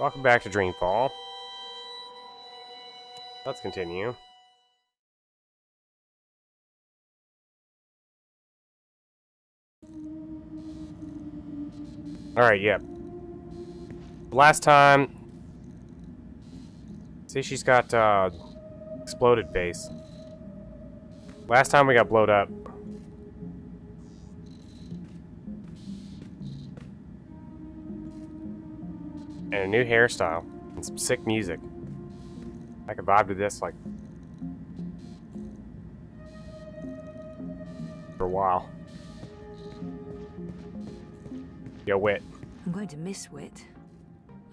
Welcome back to Dreamfall. Let's continue. Alright, yep. Last time... See, she's got, exploded face. Last time we got blowed up. And a new hairstyle. And some sick music. I could vibe to this, like... for a while. Yo, Wit. I'm going to miss Wit.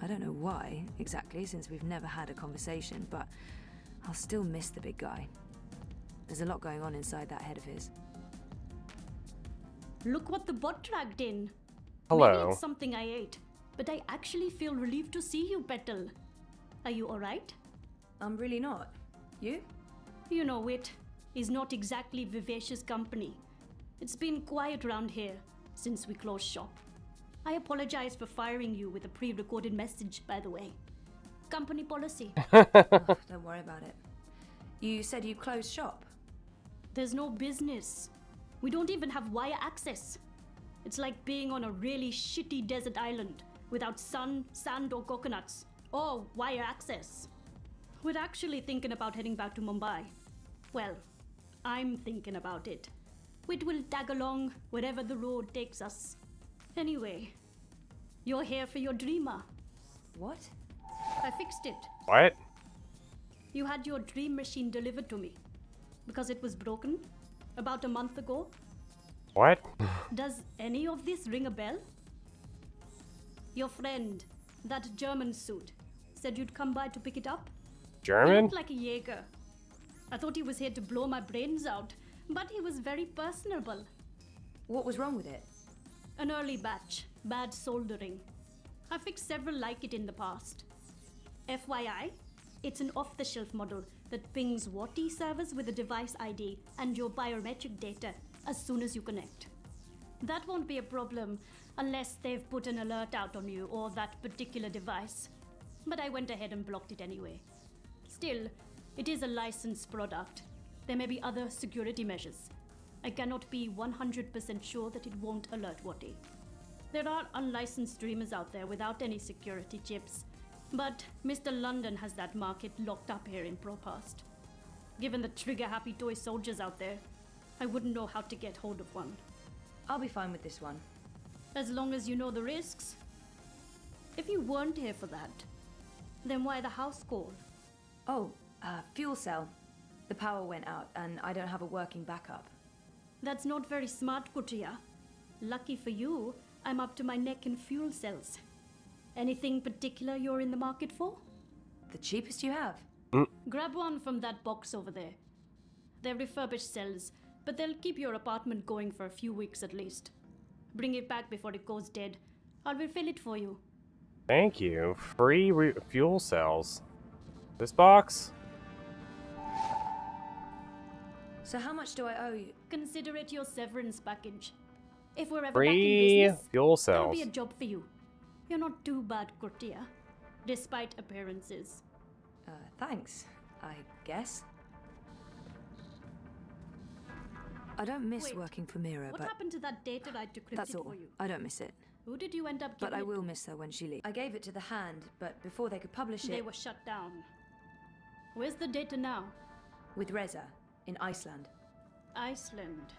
I don't know why, exactly, since we've never had a conversation, but I'll still miss the big guy. There's a lot going on inside that head of his. Look what the bot dragged in. Hello. Maybe it's something I ate, but I actually feel relieved to see you, Petal. Are you alright? I'm really not. You? You know, Wit is not exactly vivacious company. It's been quiet around here since we closed shop. I apologize for firing you with a pre-recorded message, by the way. Company policy. Oh, don't worry about it. You said you closed shop. There's no business. We don't even have wire access. It's like being on a really shitty desert island without sun, sand, or coconuts. Or wire access. We're actually thinking about heading back to Mumbai. Well, I'm thinking about it. Wit will tag along wherever the road takes us. Anyway, you're here for your dreamer. What? I fixed it. What? You had your dream machine delivered to me. Because it was broken about a month ago. What? Does any of this ring a bell? Your friend, that German suit, said you'd come by to pick it up. He German? looked like a Jaeger. I thought he was here to blow my brains out, but he was very personable. What was wrong with it? An early batch, bad soldering. I fixed several like it in the past. FYI, it's an off-the-shelf model that pings WATI servers with a device ID and your biometric data as soon as you connect. That won't be a problem unless they've put an alert out on you or that particular device. But I went ahead and blocked it anyway. Still, it is a licensed product. There may be other security measures. I cannot be 100% sure that it won't alert WATI. There are unlicensed streamers out there without any security chips, but Mr. London has that market locked up here in ProPast. Given the trigger-happy toy soldiers out there, I wouldn't know how to get hold of one. I'll be fine with this one. As long as you know the risks. If you weren't here for that, then why the house call? Oh, fuel cell. The power went out and I don't have a working backup. That's not very smart, Kutria. Lucky for you, I'm up to my neck in fuel cells. Anything particular you're in the market for? The cheapest you have? Grab one from that box over there. They're refurbished cells, but they'll keep your apartment going for a few weeks at least. Bring it back before it goes dead. I'll refill it for you. Thank you. Free fuel cells. This box? So how much do I owe you? Consider it your severance package. If we're ever back Free in business, fuel there'll cells. be a job for you. You're not too bad, Kurtia, despite appearances. Thanks, I guess. I don't miss Wait, working for Mira, What but happened to that data I decrypted that's all. for you? I don't miss it. Who did you end up But giving I it will to? miss her when she leaves. I gave it to the Hand, but before they could publish They it were shut down. Where's the data now? with Reza in Iceland. Iceland.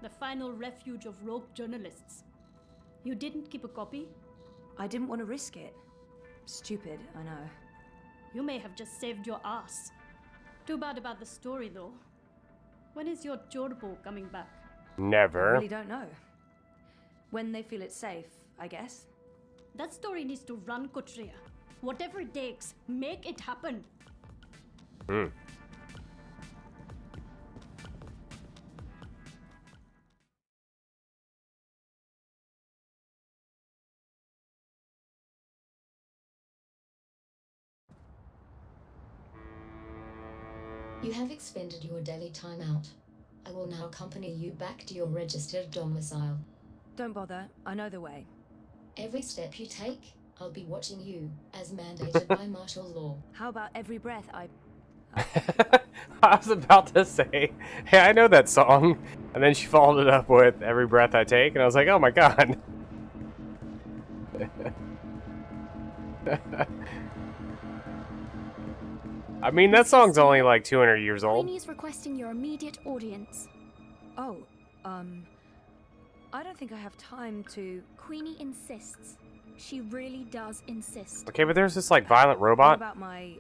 The final refuge of rogue journalists. You didn't keep a copy? I didn't want to risk it. Stupid, I know. You may have just saved your ass. Too bad about the story, though. When is your Chorbo coming back? I Never. really don't know. When they feel it's safe, I guess. That story needs to run, Kutria. Whatever it takes, make it happen. Hmm. You have expended your daily timeout. I will now accompany you back to your registered domicile. Don't bother, I know the way. Every step you take I'll be watching you, as mandated by martial law. How about every breath I... I was about to say, hey, I know that song. And then she followed it up with Every Breath I Take, and I was like, oh my god. I mean, that song's only like 200 years old. Queenie's requesting your immediate audience. Oh, I don't think I have time to... Queenie insists. She really does insist. Okay, but there's this like violent What robot. about my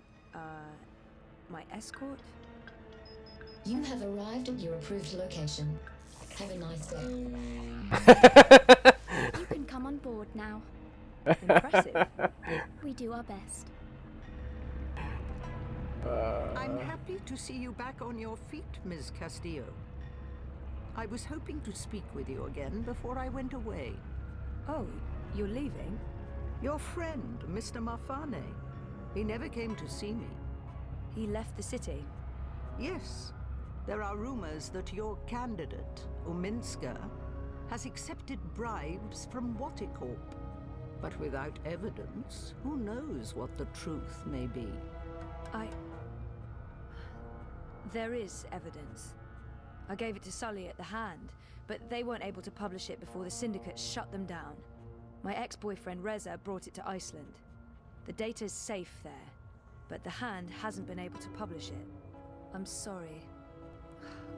escort? You have arrived at your approved location. Have a nice day. You can come on board now. Impressive. We do our best. I'm happy to see you back on your feet, Ms. Castillo. I was hoping to speak with you again before I went away. Oh, you're leaving? Your friend, Mr. Mafane. He never came to see me. He left the city. Yes, there are rumors that your candidate, Uminska, has accepted bribes from Waticorp. But without evidence, who knows what the truth may be? There is evidence. I gave it to Sully at the Hand, but they weren't able to publish it before the Syndicate shut them down. My ex-boyfriend Reza brought it to Iceland. The data's safe there, but the Hand hasn't been able to publish it. I'm sorry.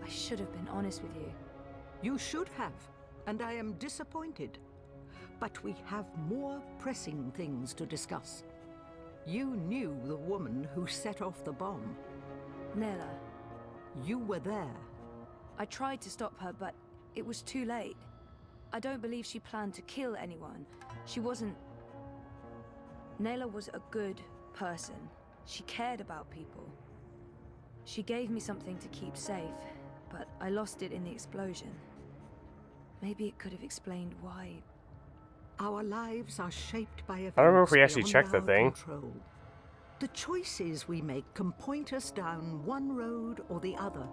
I should have been honest with you. You should have, and I am disappointed. But we have more pressing things to discuss. You knew the woman who set off the bomb. Nella, You were there. I tried to stop her, but it was too late. I don't believe she planned to kill anyone. She wasn't... Nella was a good person. She cared about people. She gave me something to keep safe, but I lost it in the explosion. Maybe it could have explained why. Our lives are shaped by events I don't remember if we actually beyond checked the our thing. control. The choices we make can point us down one road or the other.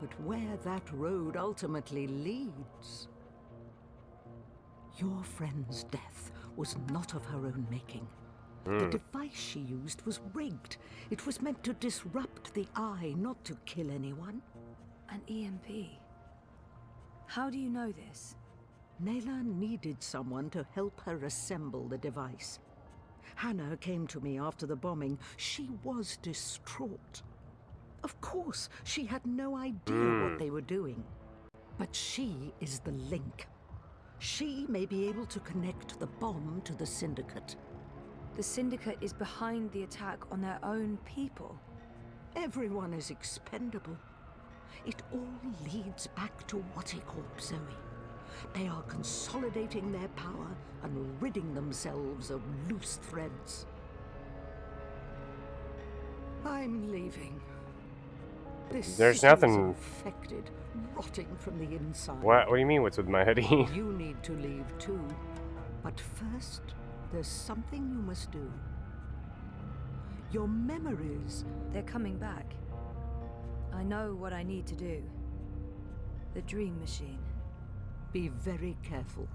But where that road ultimately leads... Your friend's death was not of her own making. The device she used was rigged. It was meant to disrupt the eye, not to kill anyone. An EMP. How do you know this? Nayla needed someone to help her assemble the device. Hannah came to me after the bombing. She was distraught. Of course, she had no idea what they were doing. But she is the link. She may be able to connect the bomb to the Syndicate. The Syndicate is behind the attack on their own people. Everyone is expendable. It all leads back to Waticorp, Zoe. They are consolidating their power and ridding themselves of loose threads. I'm leaving. This There's city is nothing- infected, rotting from the inside. What do you mean, what's with my hoodie? You need to leave too. But first, there's something you must do. Your memories. They're coming back. I know what I need to do. The Dream Machine. Be very careful.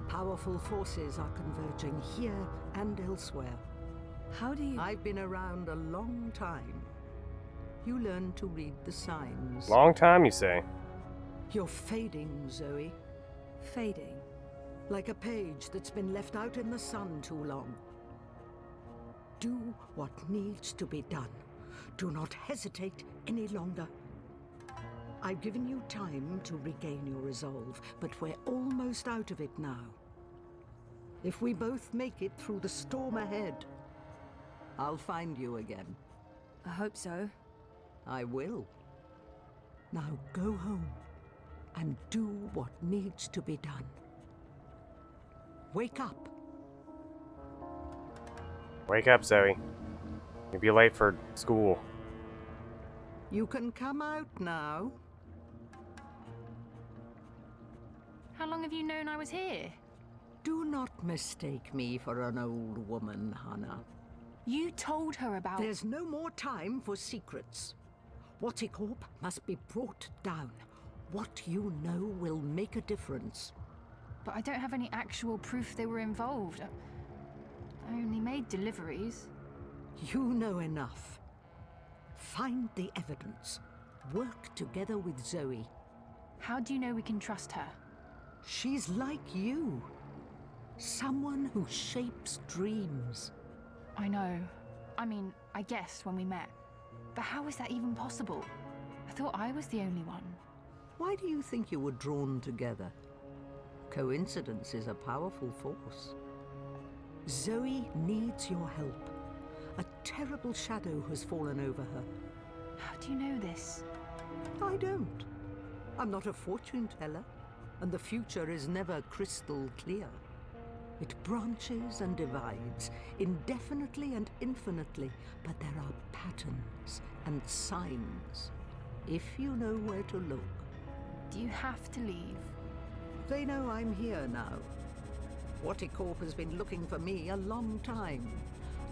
Powerful forces are converging here and elsewhere. How do you... I've been around a long time. You learn to read the signs. Long time, you say? You're fading, Zoe. Fading. Like a page that's been left out in the sun too long. Do what needs to be done. Do not hesitate any longer. I've given you time to regain your resolve, but we're almost out of it now. If we both make it through the storm ahead, I'll find you again. I hope so. I will. Now go home and do what needs to be done. Wake up. Wake up, Zoe. You'll be late for school. You can come out now. How long have you known I was here? Do not mistake me for an old woman, Hannah. You told her about... There's no more time for secrets. Waticorp must be brought down. What you know will make a difference. But I don't have any actual proof they were involved. I only made deliveries. You know enough. Find the evidence. Work together with Zoe. How do you know we can trust her? She's like you. Someone who shapes dreams. I know. I mean, I guessed when we met. But how is that even possible? I thought I was the only one. Why do you think you were drawn together? Coincidence is a powerful force. Zoe needs your help. A terrible shadow has fallen over her. How do you know this? I don't. I'm not a fortune teller, and the future is never crystal clear. It branches and divides, indefinitely and infinitely, but there are patterns and signs, if you know where to look. Do you have to leave? They know I'm here now. Watticorp has been looking for me a long time.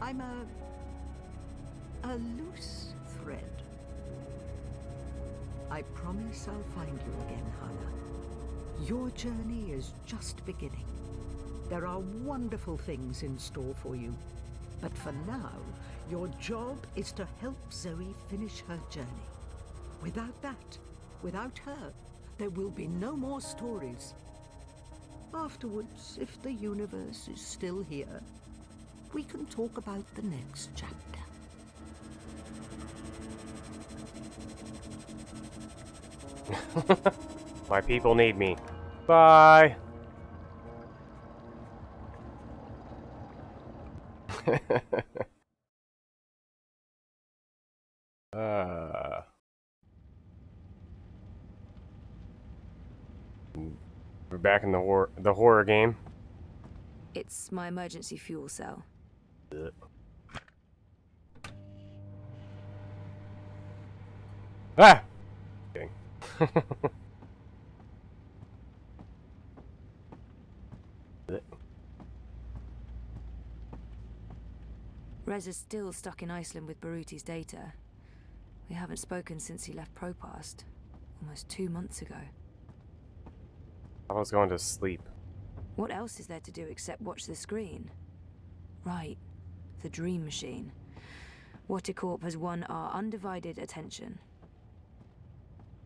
I'm a loose thread. I promise I'll find you again, Hannah. Your journey is just beginning. There are wonderful things in store for you. But for now, your job is to help Zoe finish her journey. Without that, without her, there will be no more stories. Afterwards, if the universe is still here, we can talk about the next chapter. My people need me. Bye. We're back in the horror game. It's my emergency fuel cell. Ah! Kidding. Rez is still stuck in Iceland with Baruti's data. We haven't spoken since he left Propast, almost 2 months ago. I was going to sleep. What else is there to do except watch the screen? Right, the dream machine. Watticorp has won our undivided attention.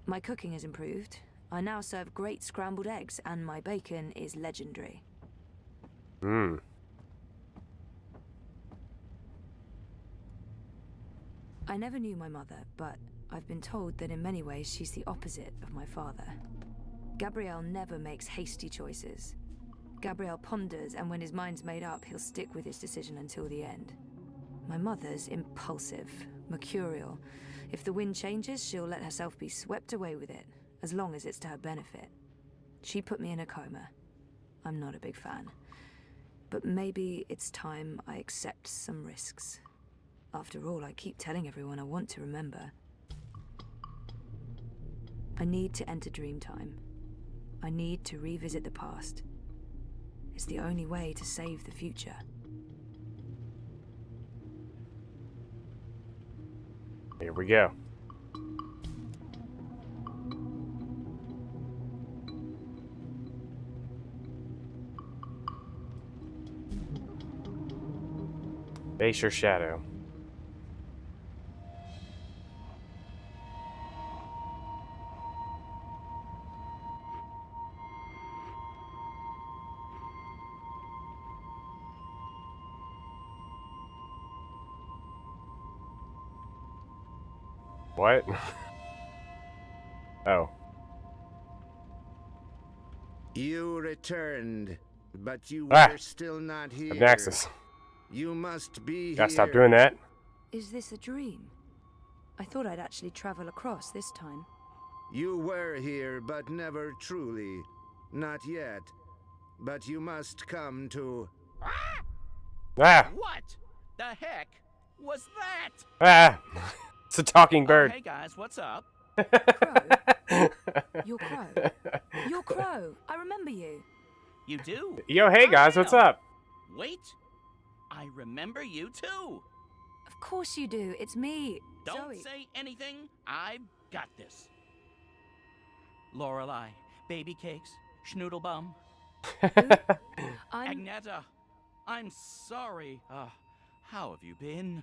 My cooking has improved. I now serve great scrambled eggs, and my bacon is legendary. Hmm. I never knew my mother, but I've been told that in many ways she's the opposite of my father. Gabriel never makes hasty choices. Gabriel ponders, and when his mind's made up, he'll stick with his decision until the end. My mother's impulsive, mercurial. If the wind changes, she'll let herself be swept away with it, as long as it's to her benefit. She put me in a coma. I'm not a big fan. But maybe it's time I accept some risks. After all, I keep telling everyone I want to remember. I need to enter Dreamtime. I need to revisit the past. It's the only way to save the future. Here we go. Face your shadow. What? Oh. You returned, but you Ah! were still not here. Obnaxis. You must be Gotta here. stop doing that. Is this a dream? I thought I'd actually travel across this time. You were here, but never truly. Not yet. But you must come to... Ah! What the heck was that? Ah! It's a talking bird. Hey guys, what's up? Crow? You're Crow. You're Crow. I remember you. You do? Yo, hey guys, what's up? Wait, I remember you too. Of course you do. It's me, Don't Zoe. say anything. I've got this. Lorelei, baby cakes, schnoodlebum, I'm... Agneta, I'm sorry. How have you been?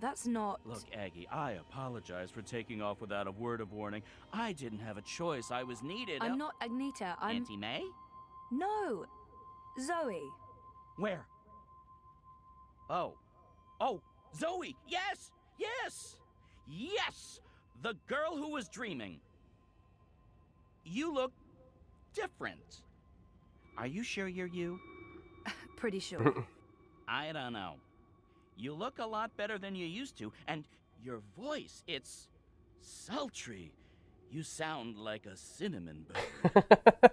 That's not... Look, Aggie, I apologize for taking off without a word of warning. I didn't have a choice. I was needed. I'm not Agnita, I'm... Auntie May? No! Zoe. Where? Oh. Oh, Zoe! Yes! Yes! Yes! The girl who was dreaming. You look different. Are you sure you're you? Pretty sure. I don't know. You look a lot better than you used to, and your voice, it's sultry. You sound like a cinnamon bun.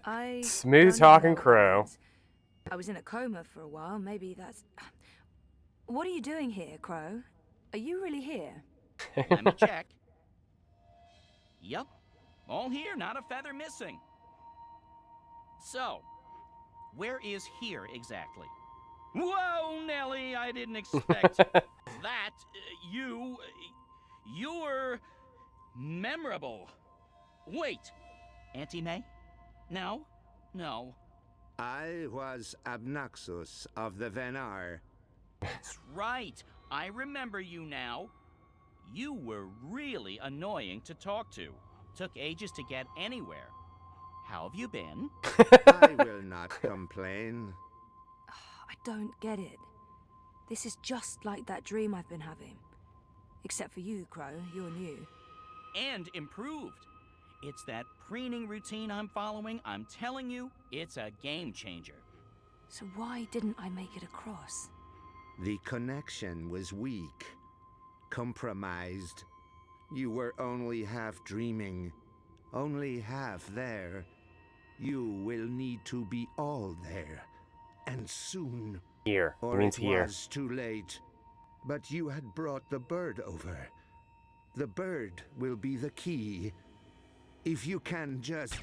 I... Smooth don't talking know what crow. that means. I was in a coma for a while, maybe that's... What are you doing here, Crow? Are you really here? Let me check. Yup. All here, not a feather missing. So, where is here exactly? Whoa, Nellie, I didn't expect that. You're memorable. Wait, Auntie May? No, no. I was Abnaxus of the Venar. That's right. I remember you now. You were really annoying to talk to. Took ages to get anywhere. How have you been? I will not complain. I don't get it. This is just like that dream I've been having. Except for you, Crow. You're new. And improved. It's that preening routine I'm following. I'm telling you, it's a game changer. So why didn't I make it across? The connection was weak, compromised. You were only half dreaming, only half there. You will need to be all there, and soon. Here. It Or means it here. was too late. But you had brought the bird over. The bird will be the key. If you can just...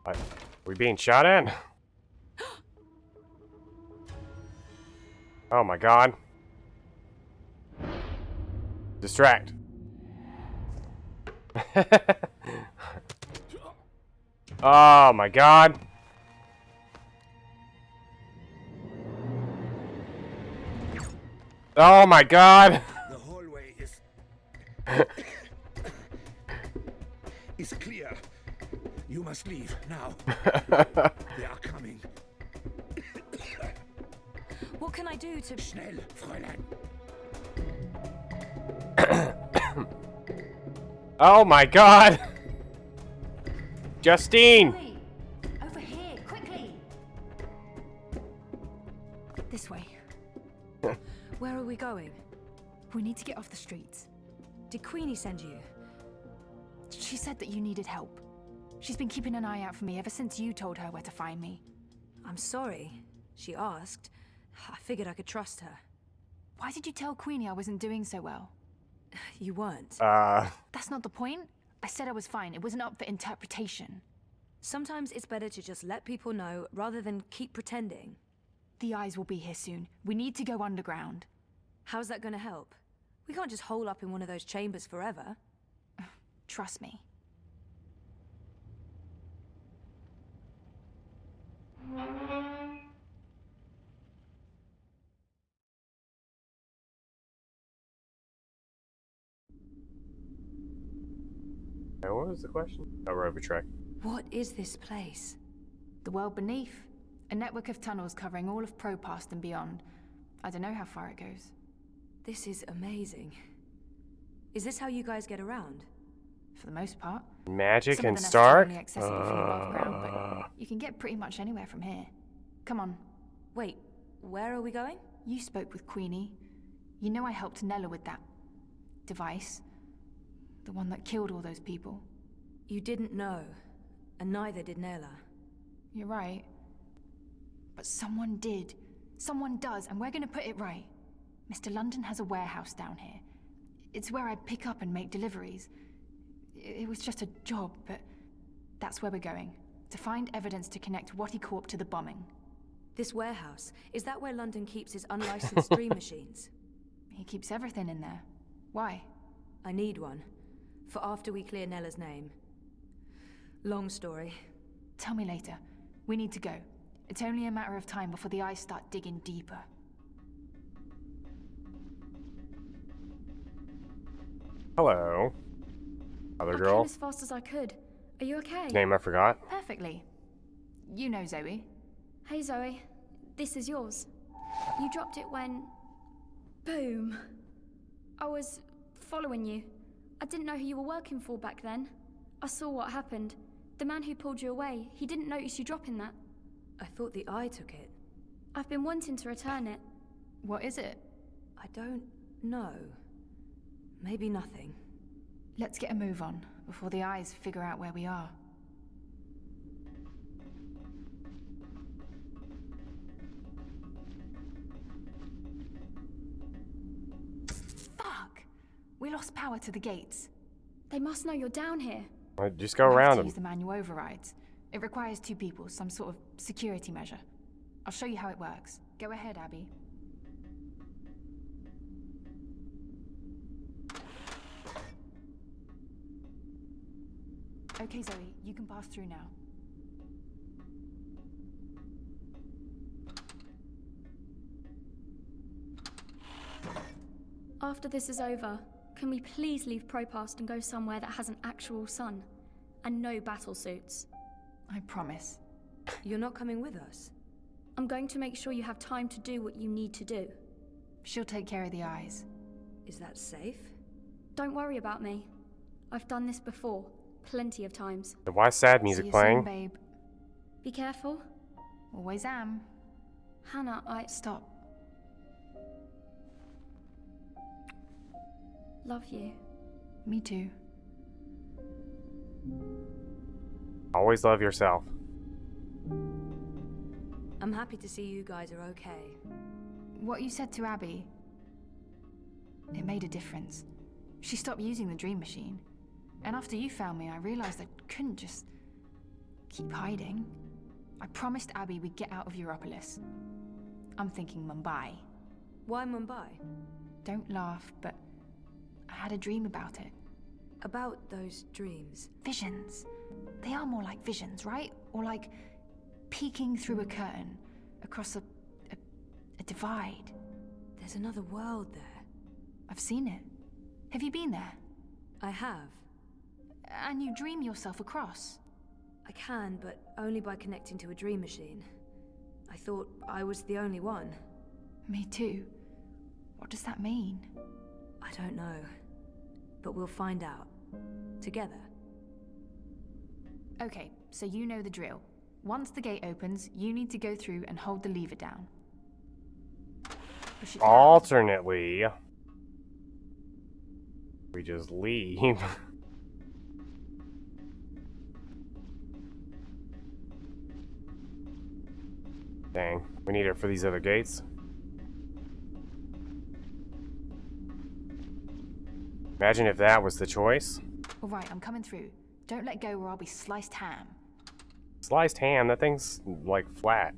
What? Are we being shot at? Oh my god. Distract. Oh my god. Oh my god. The hallway is clear. You must leave now. They are coming. What can I do to... Schnell, Fräulein. Oh my god. Justine. Zoe, over here, quickly. This way. Where are we going? We need to get off the streets. Did Queenie send you? She said that you needed help. She's been keeping an eye out for me ever since you told her where to find me. I'm sorry. She asked. I figured I could trust her. Why did you tell Queenie I wasn't doing so well? You weren't. That's not the point. I said I was fine. It wasn't up for interpretation. Sometimes it's better to just let people know rather than keep pretending. The eyes will be here soon. We need to go underground. How's that gonna help? We can't just hole up in one of those chambers forever. Trust me. Now, what was the question? Oh, Robotrek. What is this place? The world beneath. A network of tunnels covering all of Propast and beyond. I don't know how far it goes. This is amazing. Is this how you guys get around? For the most part. Magic Some of and the nests are Stark? only accessible from above ground, but you can get pretty much anywhere from here. Come on. Wait, where are we going? You spoke with Queenie. You know I helped Nella with that device. The one that killed all those people. You didn't know, and neither did Nella. You're right. But someone did. Someone does, and we're gonna put it right. Mr. London has a warehouse down here. It's where I pick up and make deliveries. It was just a job, but that's where we're going. To find evidence to connect Watty Corp to the bombing. This warehouse, is that where London keeps his unlicensed dream machines? He keeps everything in there. Why? I need one. For after we clear Nella's name. Long story. Tell me later. We need to go. It's only a matter of time before the eyes start digging deeper. Hello. Other I girl. came as fast as I could. Are you okay? Name I forgot. Perfectly. You know Zoe. Hey Zoe, this is yours. You dropped it when... Boom. I was following you. I didn't know who you were working for back then. I saw what happened. The man who pulled you away, he didn't notice you dropping that. I thought the eye took it. I've been wanting to return it. What is it? I don't know. Maybe nothing. Let's get a move on before the eyes figure out where we are. Fuck! We lost power to the gates. They must know you're down here. Just go We'll have around to them. use the manual overrides. It requires 2 people, some sort of security measure. I'll show you how it works. Go ahead, Abby. Okay, Zoe, you can pass through now. After this is over, can we please leave Propast and go somewhere that has an actual sun? And no battle suits. I promise. You're not coming with us? I'm going to make sure you have time to do what you need to do. She'll take care of the eyes. Is that safe? Don't worry about me. I've done this before, plenty of times. Why is sad music See you playing? soon, babe. Be careful. Always am. Hannah, I Stop. love you. Me too. Always love yourself. I'm happy to see you guys are okay. What you said to Abby, it made a difference. She stopped using the dream machine. And after you found me, I realized I couldn't just keep hiding. I promised Abby we'd get out of Europolis. I'm thinking Mumbai. Why Mumbai? Don't laugh, but I had a dream about it. About those dreams. Visions. They are more like visions, right? Or like peeking through a curtain across a divide. There's another world there. I've seen it. Have you been there? I have. And you dream yourself across? I can, but only by connecting to a dream machine. I thought I was the only one. Me too. What does that mean? I don't know. But we'll find out. Together. Okay, so you know the drill. Once the gate opens, you need to go through and hold the lever down. Push it down. Alternately, we just leave. Dang, we need it for these other gates. Imagine if that was the choice. All right, I'm coming through. Don't let go or I'll be sliced ham. Sliced ham, that thing's like flat.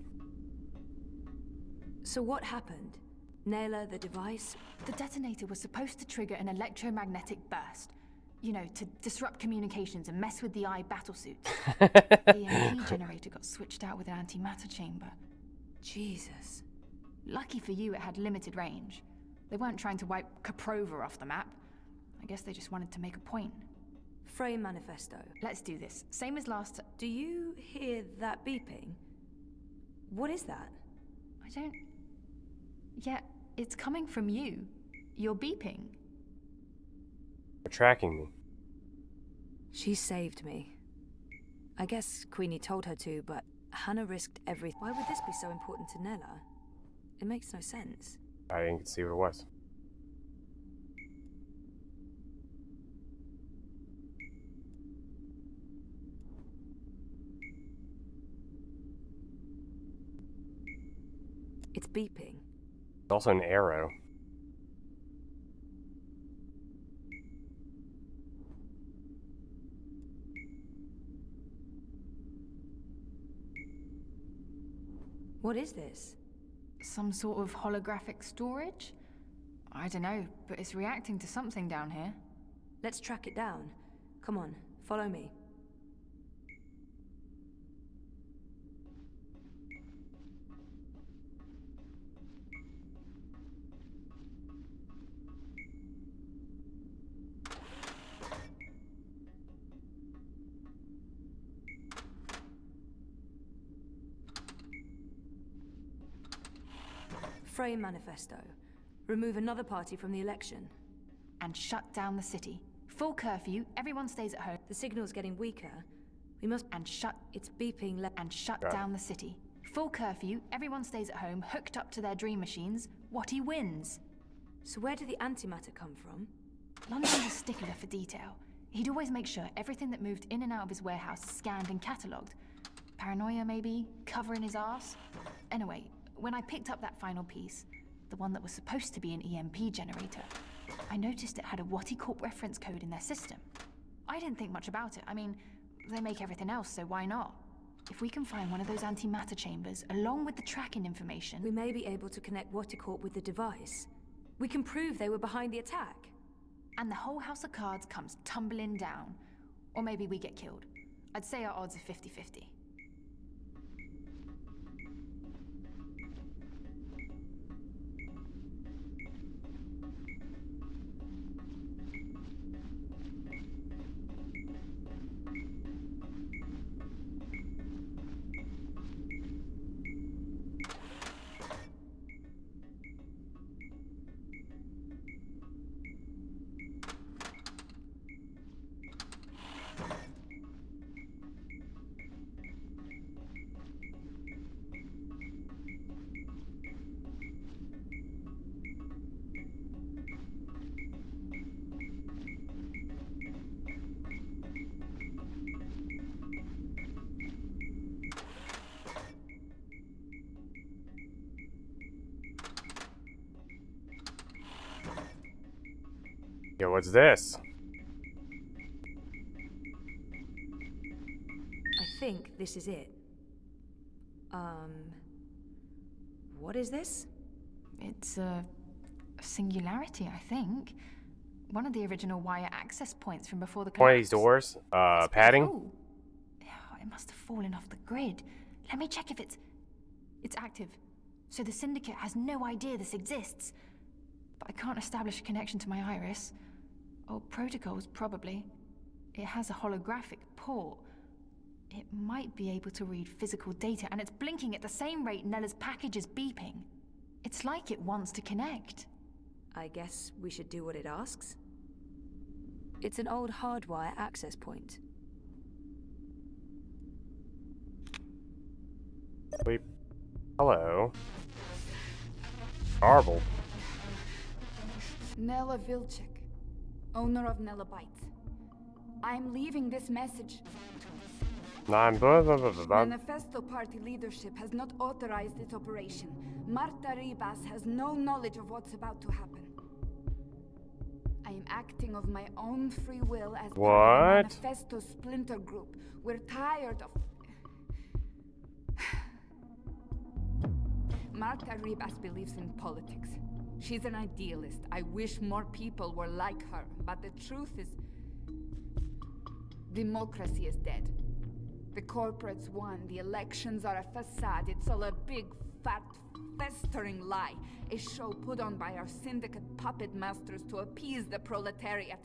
So what happened? Naylor, the device? The detonator was supposed to trigger an electromagnetic burst. You know, to disrupt communications and mess with the eye battlesuits. The EMP generator got switched out with an antimatter chamber. Jesus. Lucky for you, it had limited range. They weren't trying to wipe Caprova off the map. I guess they just wanted to make a point. Frame manifesto. Let's do this. Same as last. Do you hear that beeping? What is that? I don't. Yeah, it's coming from you. You're beeping. They're tracking me. She saved me. I guess Queenie told her to, but Hannah risked everything. Why would this be so important to Nella? It makes no sense. I didn't see what it was. It's beeping. It's also an arrow. What is this? Some sort of holographic storage? I don't know, but it's reacting to something down here. Let's track it down. Come on, follow me. frame manifesto. Remove another party from the election. And shut down the city. Full curfew, everyone stays at home. The signal's getting weaker. We must... And shut... It's beeping And shut Yeah. down the city. Full curfew, everyone stays at home, hooked up to their dream machines. Watty wins. So where did the antimatter come from? London's a stickler for detail. He'd always make sure everything that moved in and out of his warehouse is scanned and catalogued. Paranoia, maybe? Covering his ass? Anyway, when I picked up that final piece, the one that was supposed to be an EMP generator, I noticed it had a Watty Corp reference code in their system. I didn't think much about it. I mean, they make everything else, so why not? If we can find one of those antimatter chambers, along with the tracking information... We may be able to connect Watercorp with the device. We can prove they were behind the attack. And the whole house of cards comes tumbling down. Or maybe we get killed. I'd say our odds are 50-50. Yo, what's this? I think this is it. What is this? It's a singularity, I think. One of the original wire access points from before the collapse. One of these doors? Padding? Oh, it must have fallen off the grid. Let me check if it's active. So the Syndicate has no idea this exists. But I can't establish a connection to my iris. Old protocols, probably. It has a holographic port. It might be able to read physical data, and it's blinking at the same rate Nella's package is beeping. It's like it wants to connect. I guess we should do what it asks. It's an old hardwire access point. Sleep. Hello. Marble. Nella Vilcek, owner of Nella Bytes. I'm leaving this message. Manifesto Party leadership has not authorized its operation. Marta Ribas has no knowledge of what's about to happen. I am acting of my own free will as part of the Manifesto splinter group. We're tired of... Marta Ribas believes in politics. She's an idealist. I wish more people were like her, but the truth is... democracy is dead. The corporates won, the elections are a facade, it's all a big, fat, festering lie. A show put on by our syndicate puppet masters to appease the proletariat.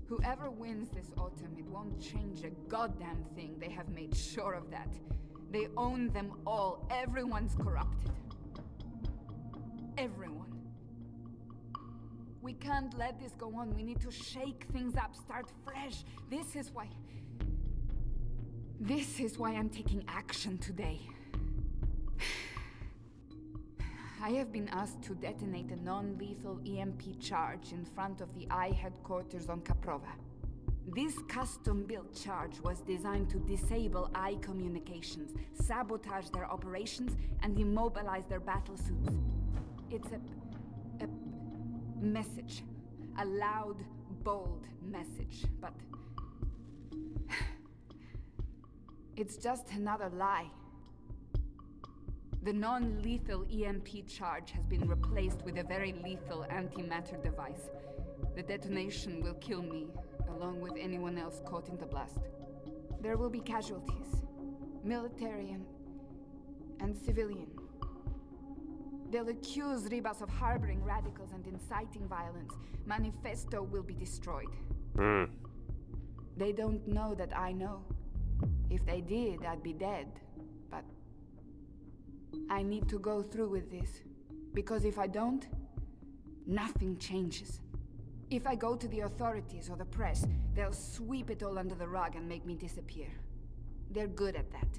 Whoever wins this autumn, it won't change a goddamn thing. They have made sure of that. They own them all. Everyone's corrupted. Everyone. We can't let this go on. We need to shake things up, start fresh. This is why I'm taking action today. I have been asked to detonate a non-lethal EMP charge in front of the I headquarters on Caprova. This custom-built charge was designed to disable I communications, sabotage their operations, and immobilize their battle suits. It's a message. A loud, bold message, but... it's just another lie. The non-lethal EMP charge has been replaced with a very lethal antimatter device. The detonation will kill me, along with anyone else caught in the blast. There will be casualties, military and civilian. They'll accuse Ribas of harboring radicals and inciting violence. Manifesto will be destroyed. They don't know that I know. If they did, I'd be dead. But I need to go through with this. Because if I don't, nothing changes. If I go to the authorities or the press, they'll sweep it all under the rug and make me disappear. They're good at that.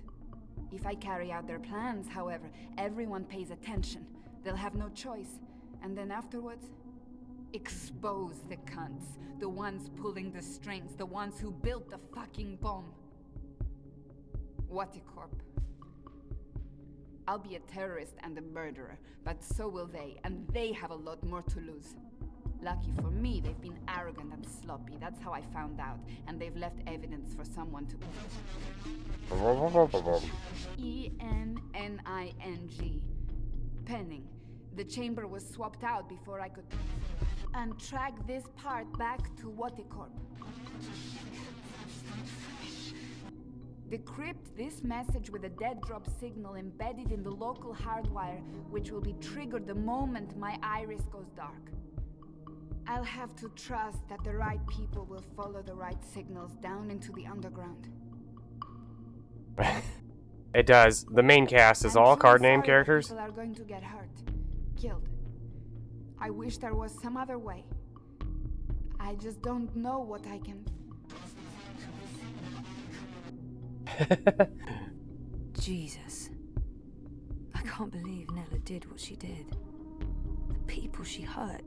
If I carry out their plans, however, everyone pays attention. They'll have no choice. And then afterwards, expose the cunts. The ones pulling the strings. The ones who built the fucking bomb. Waticorp. I'll be a terrorist and a murderer, but so will they, and they have a lot more to lose. Lucky for me, they've been arrogant and sloppy. That's how I found out, and they've left evidence for someone to... E-N-N-I-N-G. Penning. The chamber was swapped out before I could... And track this part back to Waticorp. Decrypt this message with a dead drop signal embedded in the local hardwire, which will be triggered the moment my iris goes dark. I'll have to trust that the right people will follow the right signals down into the underground. It does. The main cast is all card name characters. People are going to get hurt, killed. I wish there was some other way. I just don't know what I can... Jesus. I can't believe Nella did what she did. The people she hurt,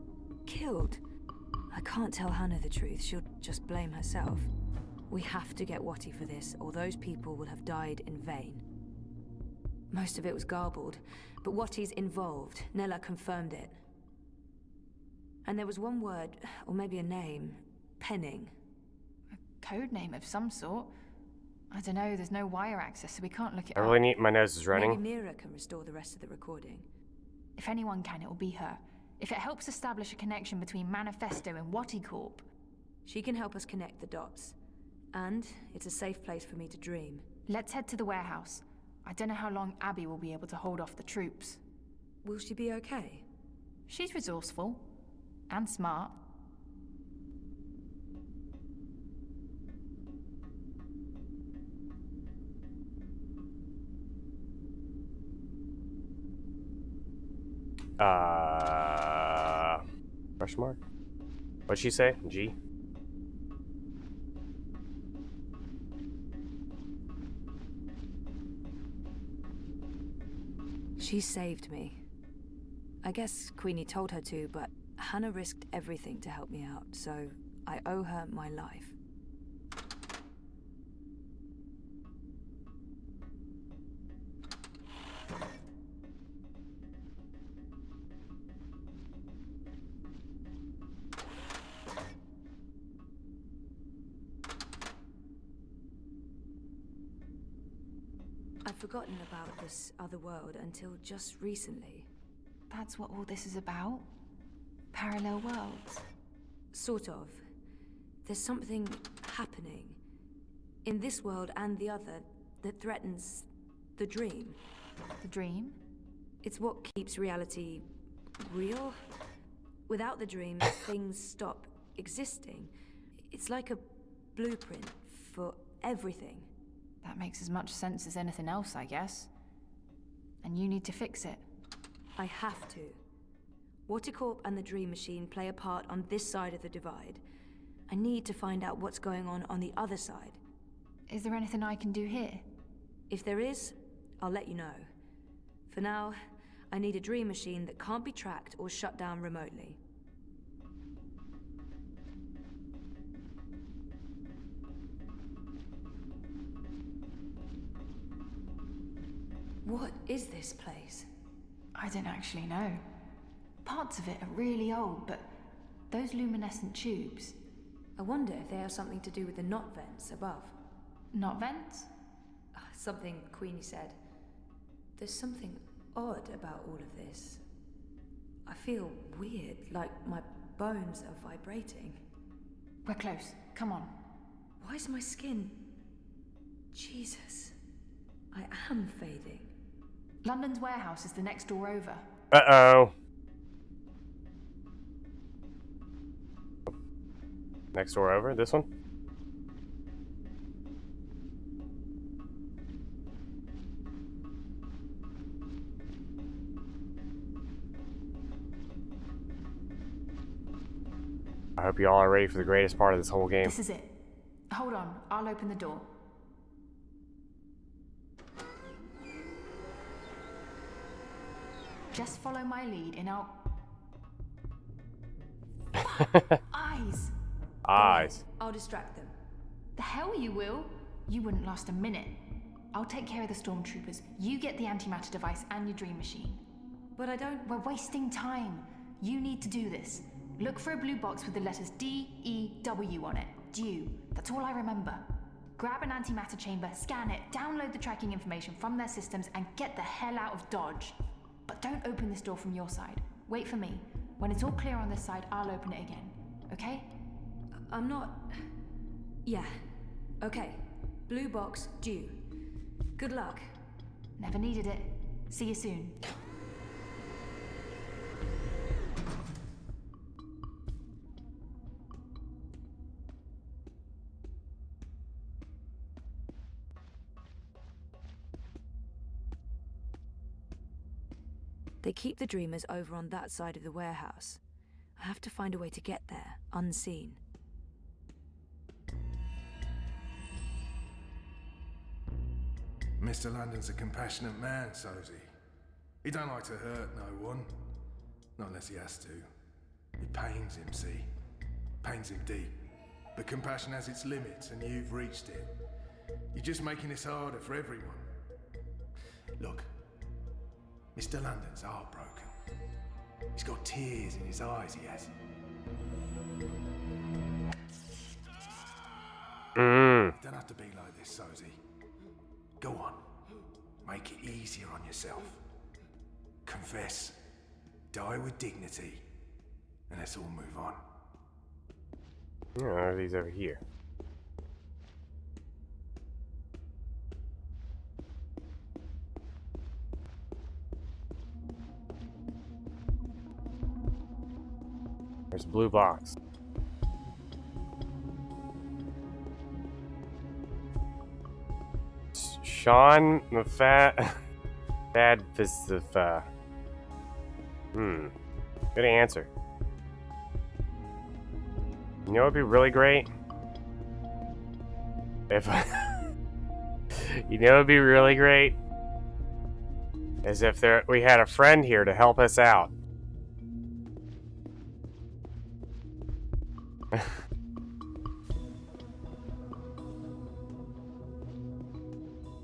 killed. I can't tell Hannah the truth. She'll just blame herself. We have to get Watty for this, or those people will have died in vain. Most of it was garbled, but Watty's involved. Nella confirmed it. And there was one word, or maybe a name. Penning. A code name of some sort. I don't know, there's no wire access, so we can't look it I up. really need... My nose is running. Maybe Mira can restore the rest of the recording. If anyone can, it'll be her. If it helps establish a connection between Manifesto and Waticorp. She can help us connect the dots. And it's a safe place for me to dream. Let's head to the warehouse. I don't know how long Abby will be able to hold off the troops. Will she be okay? She's resourceful. And smart. Question mark? What'd she say? G? She saved me. I guess Queenie told her to, but Hannah risked everything to help me out, so I owe her my life. I'd forgotten about this other world until just recently. That's what all this is about? Parallel worlds? Sort of. There's something happening in this world and the other that threatens the dream. The dream? It's what keeps reality real. Without the dream, things stop existing. It's like a blueprint for everything. That makes as much sense as anything else, I guess. And you need to fix it. I have to. Waticorp and the Dream Machine play a part on this side of the divide. I need to find out what's going on the other side. Is there anything I can do here? If there is, I'll let you know. For now, I need a Dream Machine that can't be tracked or shut down remotely. What is this place? I don't actually know. Parts of it are really old, but those luminescent tubes... I wonder if they have something to do with the knot vents above. Knot vents? Something Queenie said. There's something odd about all of this. I feel weird, like my bones are vibrating. We're close. Come on. Why is my skin... Jesus. I am fading. London's warehouse is the next door over. Uh-oh. Next door over? This one? I hope you all are ready for the greatest part of this whole game. This is it. Hold on, I'll open the door. Just follow my lead and I'll... Eyes! Eyes. I'll distract them. The hell you will. You wouldn't last a minute. I'll take care of the stormtroopers. You get the antimatter device and your dream machine. But I don't... We're wasting time. You need to do this. Look for a blue box with the letters D-E-W on it. Dew. That's all I remember. Grab an antimatter chamber, scan it, download the tracking information from their systems, and get the hell out of Dodge. But don't open this door from your side. Wait for me. When it's all clear on this side, I'll open it again. Okay? I'm not... Yeah. Okay. Blue box, due. Good luck. Never needed it. See you soon. They keep the Dreamers over on that side of the warehouse. I have to find a way to get there, unseen. Mr. London's a compassionate man, Sosie. He don't like to hurt no one. Not unless he has to. It pains him, see? Pains him deep. But compassion has its limits, and you've reached it. You're just making this harder for everyone. Look, Mr. London's heartbroken. He's got tears in his eyes, he has. You don't have to be like this, Sosie. Go on. Make it easier on yourself. Confess. Die with dignity. And let's all move on. Yeah, are these over here? There's a blue box. Sean Mafat Bad Visifa. Good answer. You know, it'd be really great if you know, it'd be really great as if we had a friend here to help us out.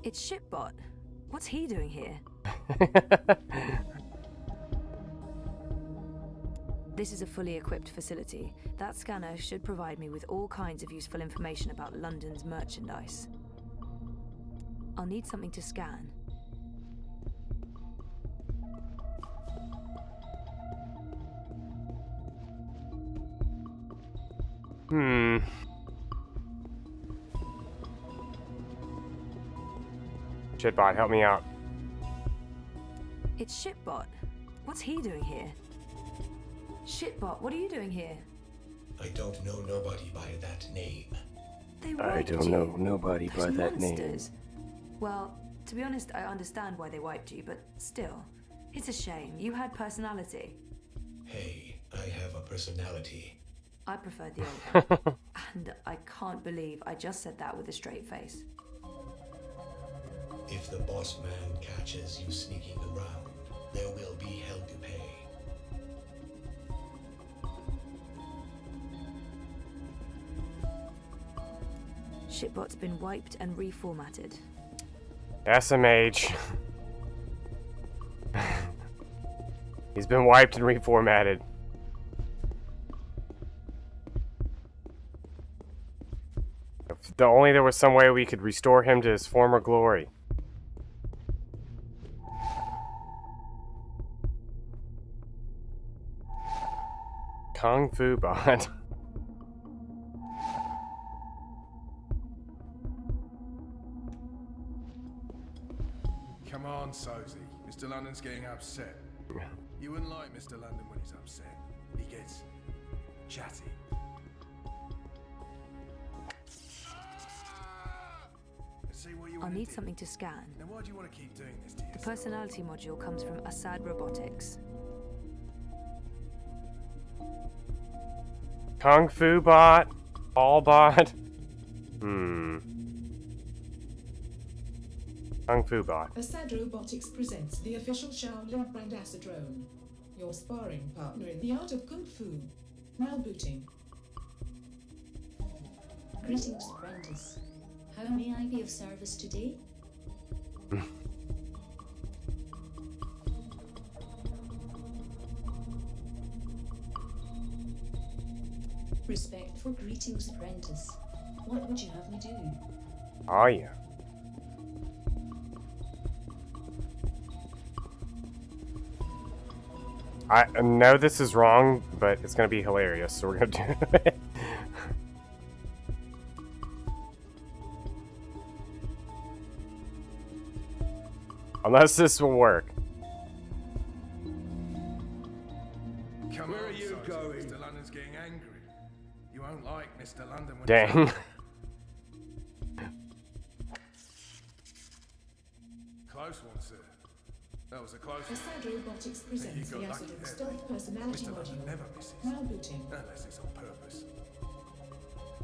It's Shipbot. What's he doing here? This is a fully equipped facility. That scanner should provide me with all kinds of useful information about London's merchandise. I'll need something to scan. Shitbot, help me out. It's Shipbot. What's he doing here? Shitbot, what are you doing here? I don't know nobody by that name. I don't know nobody by that name. Well, to be honest, I understand why they wiped you, but still, it's a shame. You had personality. Hey, I have a personality. I prefer the old one. And I can't believe I just said that with a straight face. If the boss man catches you sneaking around, there will be hell to pay. Shipbot's been wiped and reformatted. SMH. He's been wiped and reformatted. If only there was some way we could restore him to his former glory. Kung Fu Bot. Come on, Sosie. Mr. London's getting upset. You wouldn't like Mr. London when he's upset. He gets chatty. I'll need something to scan. Then why do you want to keep doing this to The yourself? personality module comes from Assad Robotics. Kung Fu bot? All bot? Hmm. Kung Fu bot. Assad Robotics presents the official Shaolin brand Asadrone, your sparring partner in the art of Kung Fu. Now booting. Greetings, apprentice. How may I be of service today? Respect for greetings, apprentice. What would you have me do? Oh yeah. I know this is wrong, but it's gonna be hilarious, so we're gonna do it. Unless this will work. Come Where on, are you Sergeant. going? Mr. London's getting angry. You won't like Mr. London when Dang. Close one, sir. That was a close one. Assad Robotics presents You the got lucky Asadrone there, stealth mate. personality Mr. London module. never misses. Now booting. Unless it's on purpose.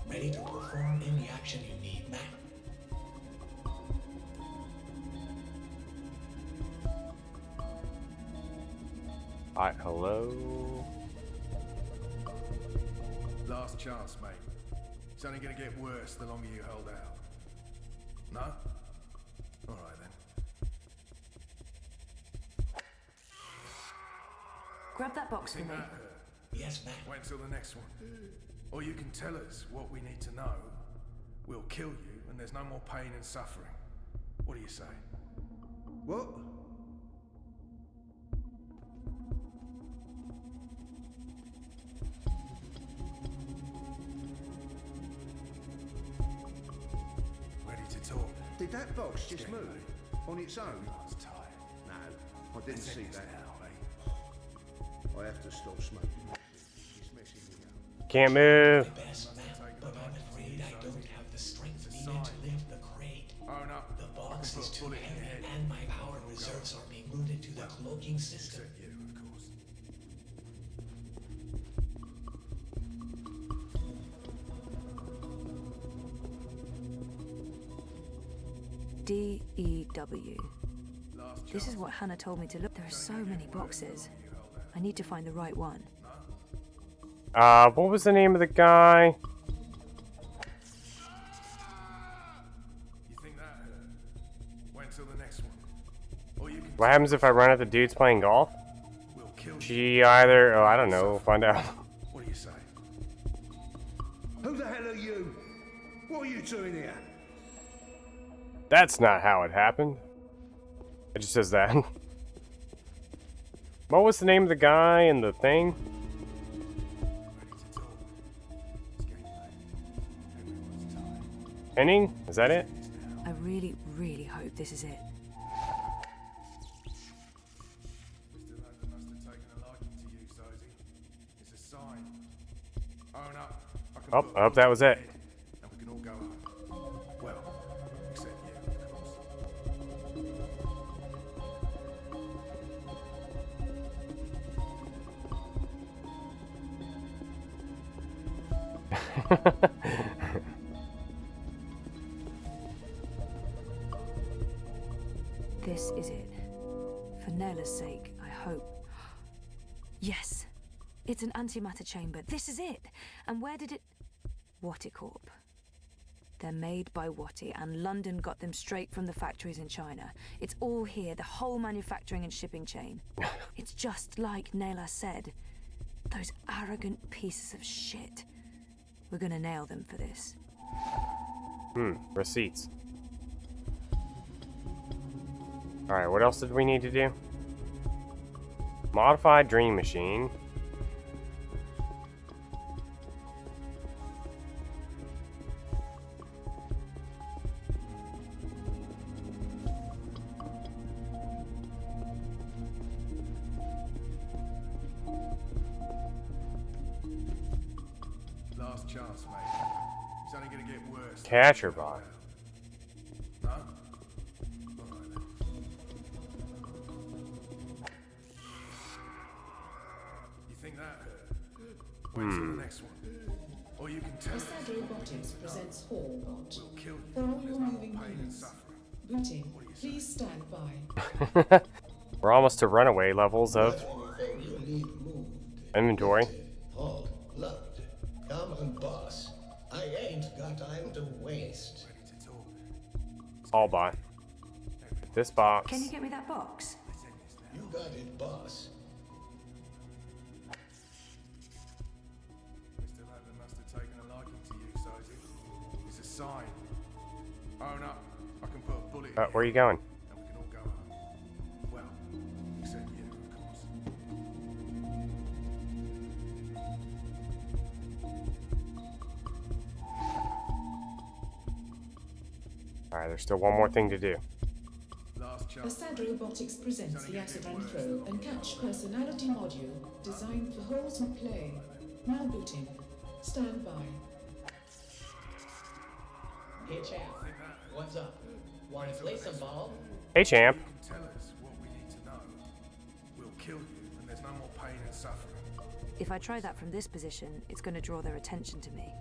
Ready to perform any action you need, ma'am. Alright, hello. Last chance, mate. It's only gonna get worse the longer you hold out. No? Alright then. Grab that box for Think me. that hurt? Yes, ma'am. Wait till the next one. Or you can tell us what we need to know. We'll kill you, and there's no more pain and suffering. What do you say? What? Ready to talk? Did that box just move? On its own? Everyone's tired. No, I didn't see Let's that. end this now, eh? I have to stop smoking. It's messing me up. Can't move. The best, ma'am, but I'm afraid I don't have the strength needed to lift the crate. Own up. The box I can is put a too bullet in your heavy, head. and my power reserves are being routed to the cloaking system. Except you, of course. D-E-W. Last This chance. is what Hannah told me to look. There are so many boxes. I need to find the right one. What was the name of the guy? You think that hurt? Wait until the next one. Or you can What happens if I run at the dudes playing golf? We'll kill you. She either... Oh, I don't know. We'll find out. What do you say? Who the hell are you? What are you doing here? That's not how it happened. It just says that. What was the name of the guy and the thing? Ready to talk? It's getting late. Everyone's tired. Henning? Is that it? I really, really hope this is it. Mr. London must have taken a liking to you, Sosie. It's a sign. Own up. I can Oh, put I hope that was it. and we can all go home. Well, except you, of course. This is it. For Nela's sake, I hope. Yes! It's an antimatter chamber. This is it! And where did it... Watticorp. They're made by Wattie, and London got them straight from the factories in China. It's all here, the whole manufacturing and shipping chain. It's just like Nela said. Those arrogant pieces of shit. We're gonna nail them for this. Receipts. Alright, what else did we need to do? Modified Dream Machine. Last chance, mate. It's only gonna get worse. Catcher bot. No? Alright then. You think that hurt? Wait till the next one. Or you can tell us Assad Robotics presents Hallbot. we'll kill you. For all There's your no more moving pain and parts. suffering. Booting. What do you say? Please stand by. We're almost to runaway levels of Anything you need moved. inventory. Lifted, hauled, loaded. Come on, boss. I ain't got time to waste. Ready to talk. All by this box. Can you get me that box? You got it, boss. Mr. Landon must have taken a liking to you, Sophie. It's a sign. Own up. I can put a bullet in Where are you going? and we can all go home. Well, except you, of course. All right, there's still one more thing to do. Last chance. Assad Robotics presents the Acid and Throw and Catch personality module designed for wholesome play. Now booting. Stand by. Hey, chap. What's up? Want to play some ball? Hey, champ. You can tell us what we need to know. We'll kill you, and there's no more pain and suffering. If I try that from this position, it's going to draw their attention to me.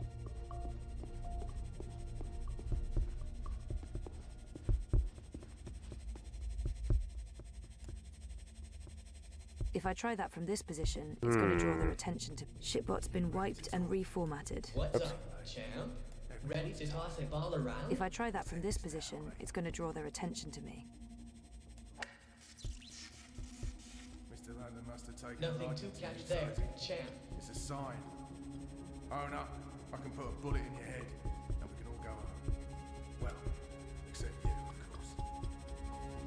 If I try that from this position, it's going to draw their attention to... Shipbot's been wiped and reformatted. What's up, champ? Ready to toss a ball around? If I try that from this position, it's going to draw their attention to me. Mr. Landon must have taken Nothing a to liking catch you, there, Sophie. champ. It's a sign. Own up. I can put a bullet in your head, and we can all go home. Well, except you, of course.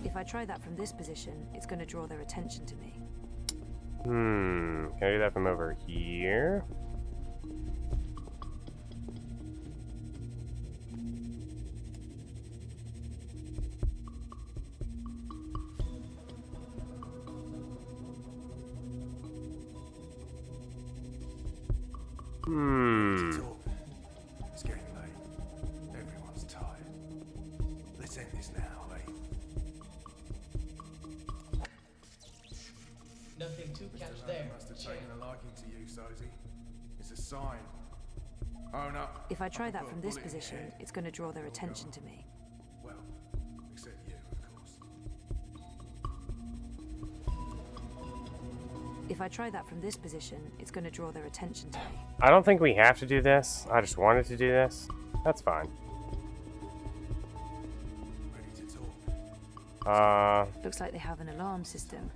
If I try that from this position, it's going to draw their attention to me. Can I do that from over here? It's getting late. Everyone's tired. Let's end this now, eh? Nothing to catch Mr. there, Landon must have champ. taken a liking to you, Sophie. It's a sign. Own up. If I try that put a from this bullet in your position, head. it's going to draw their attention to me. Well, except you, of course. If I try that from this position, it's going to draw their attention to me. I don't think we have to do this. I just wanted to do this. That's fine. Ready to talk. Looks like they have an alarm system.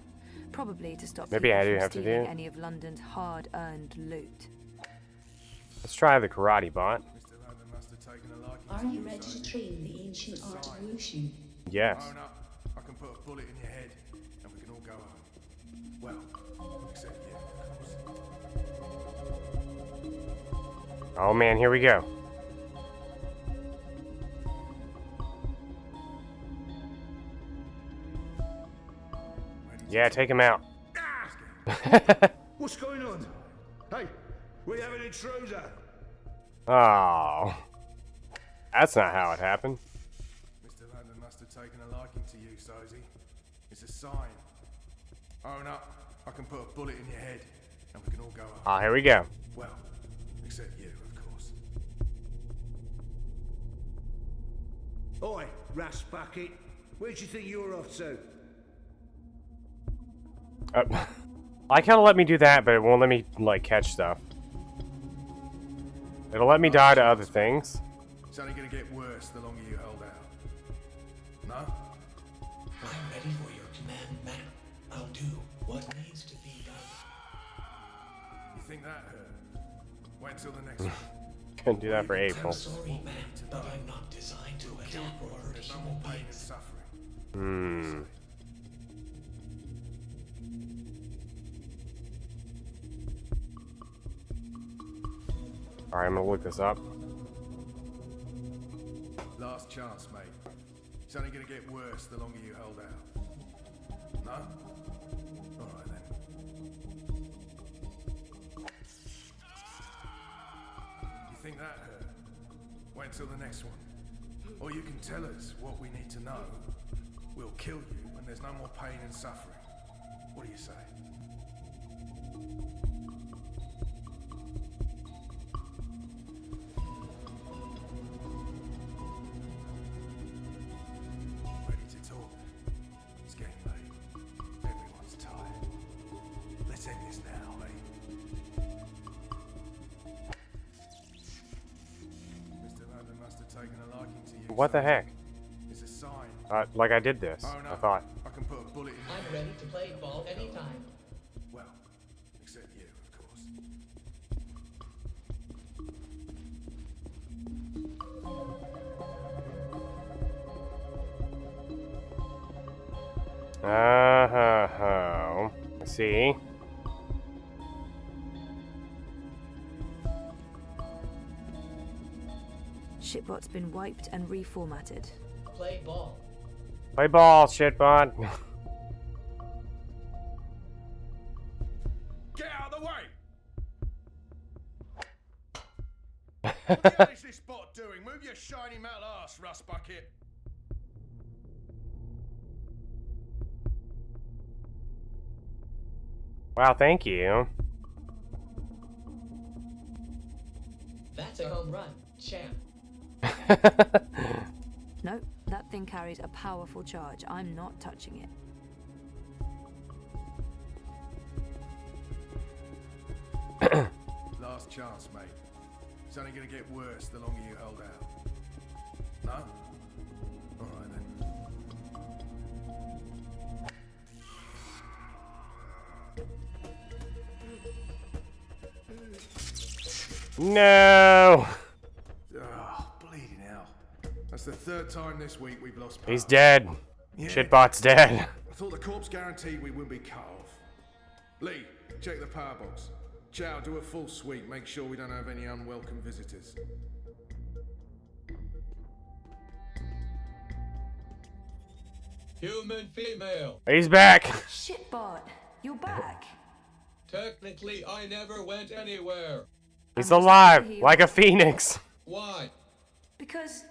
Probably to stop Maybe people I do from have to stealing do. any of London's hard-earned loot. Let's try the karate bot. Mr. Landon must have taken a liking Are to you you, ready to Sophie. train the ancient art of wushu? Yes. Own up. I can put a bullet in your head, and we can all go home. Well, except you, of course. Oh man, here we go. Yeah, take him out. What's going on? Hey, we have an intruder. Oh. That's not how it happened. Mr. Landon must have taken a liking to you, Sophie. It's a sign. Own up. I can put a bullet in your head, and we can all go home. Ah, here we go. Well, except you, of course. Oi, Rust Bucket. Where do you think you're off to? I kind of let me do that, but it won't let me, like, catch stuff. It'll let me die to other things. It's only gonna get worse the longer you hold out. No? I'm ready for your command, ma'am. I'll do what needs to be done. You think that hurt? Wait till the next one. Couldn't do that for April. I'm sorry, ma'am, but I'm not designed to attack or hurt There's no human more pain and beings. suffering. Alright, I'm gonna look this up. Last chance, mate. It's only gonna get worse the longer you hold out. No? Alright then. You think that hurt? Wait until the next one. Or you can tell us what we need to know. We'll kill you when there's no more pain and suffering. What do you say? Ready to talk? It's getting late. Everyone's tired. Let's end this now, eh? Mr. London must have taken a liking to you. What the heck? It's a sign. Like I did this. Oh, no. I thought. I can put a bullet in. I'm ready to play ball anytime. Well, except you, of course. See? Shipbot's been wiped and reformatted. Play ball. Play ball, shitbot. Get out of the way! What the hell is this bot doing? Move your shiny metal ass, rust bucket. Wow, thank you. That's a home run, champ. No, that thing carries a powerful charge. I'm not touching it. Last chance, mate. It's only gonna get worse the longer you hold out. No? Alright then. No! Oh, bleeding hell. That's the third time this week we've lost power. He's dead. Yeah. Shitbot's dead. I thought the corpse guaranteed we wouldn't be cut off. Lee, check the power box. Chow, do a full sweep. Make sure we don't have any unwelcome visitors. Human female. He's back. Shitbot, you're back. Technically, I never went anywhere. He's alive, like a phoenix. Why? Because...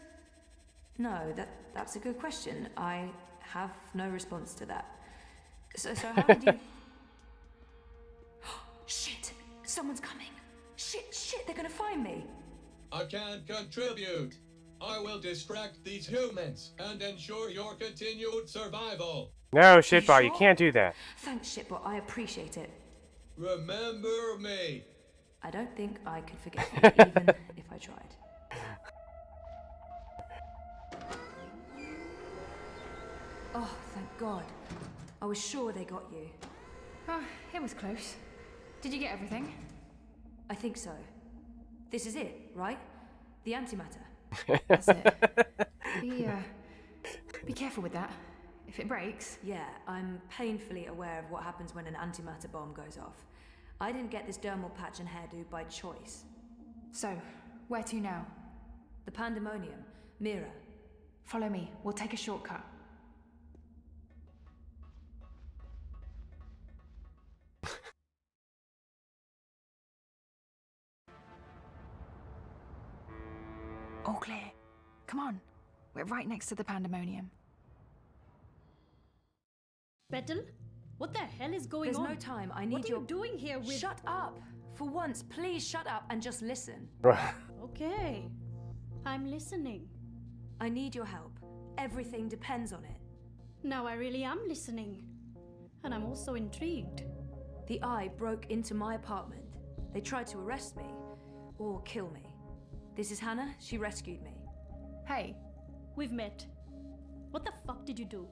No, that's a good question. I have no response to that. So how did you... Shit! Someone's coming! Shit, they're gonna find me! I can't contribute. I will distract these humans and ensure your continued survival. No, Shitbot, you can't do that. Thanks, Shitbot, I appreciate it. Remember me. I don't think I could forget you, even if I tried. Oh, thank God. I was sure they got you. Oh, it was close. Did you get everything? I think so. This is it, right? The antimatter. That's it. Be careful with that. If it breaks... Yeah, I'm painfully aware of what happens when an antimatter bomb goes off. I didn't get this dermal patch and hairdo by choice. So, where to now? The Pandemonium. Mira. Follow me. We'll take a shortcut. All clear. Come on. We're right next to the Pandemonium. Petal? What the hell is going There's on? no time. I need What are your... you doing here with... Shut up! For once, please shut up and just listen. Okay. I'm listening. I need your help. Everything depends on it. Now I really am listening. And I'm also intrigued. The Eye broke into my apartment. They tried to arrest me. Or kill me. This is Hannah. She rescued me. Hey. We've met. What the fuck did you do?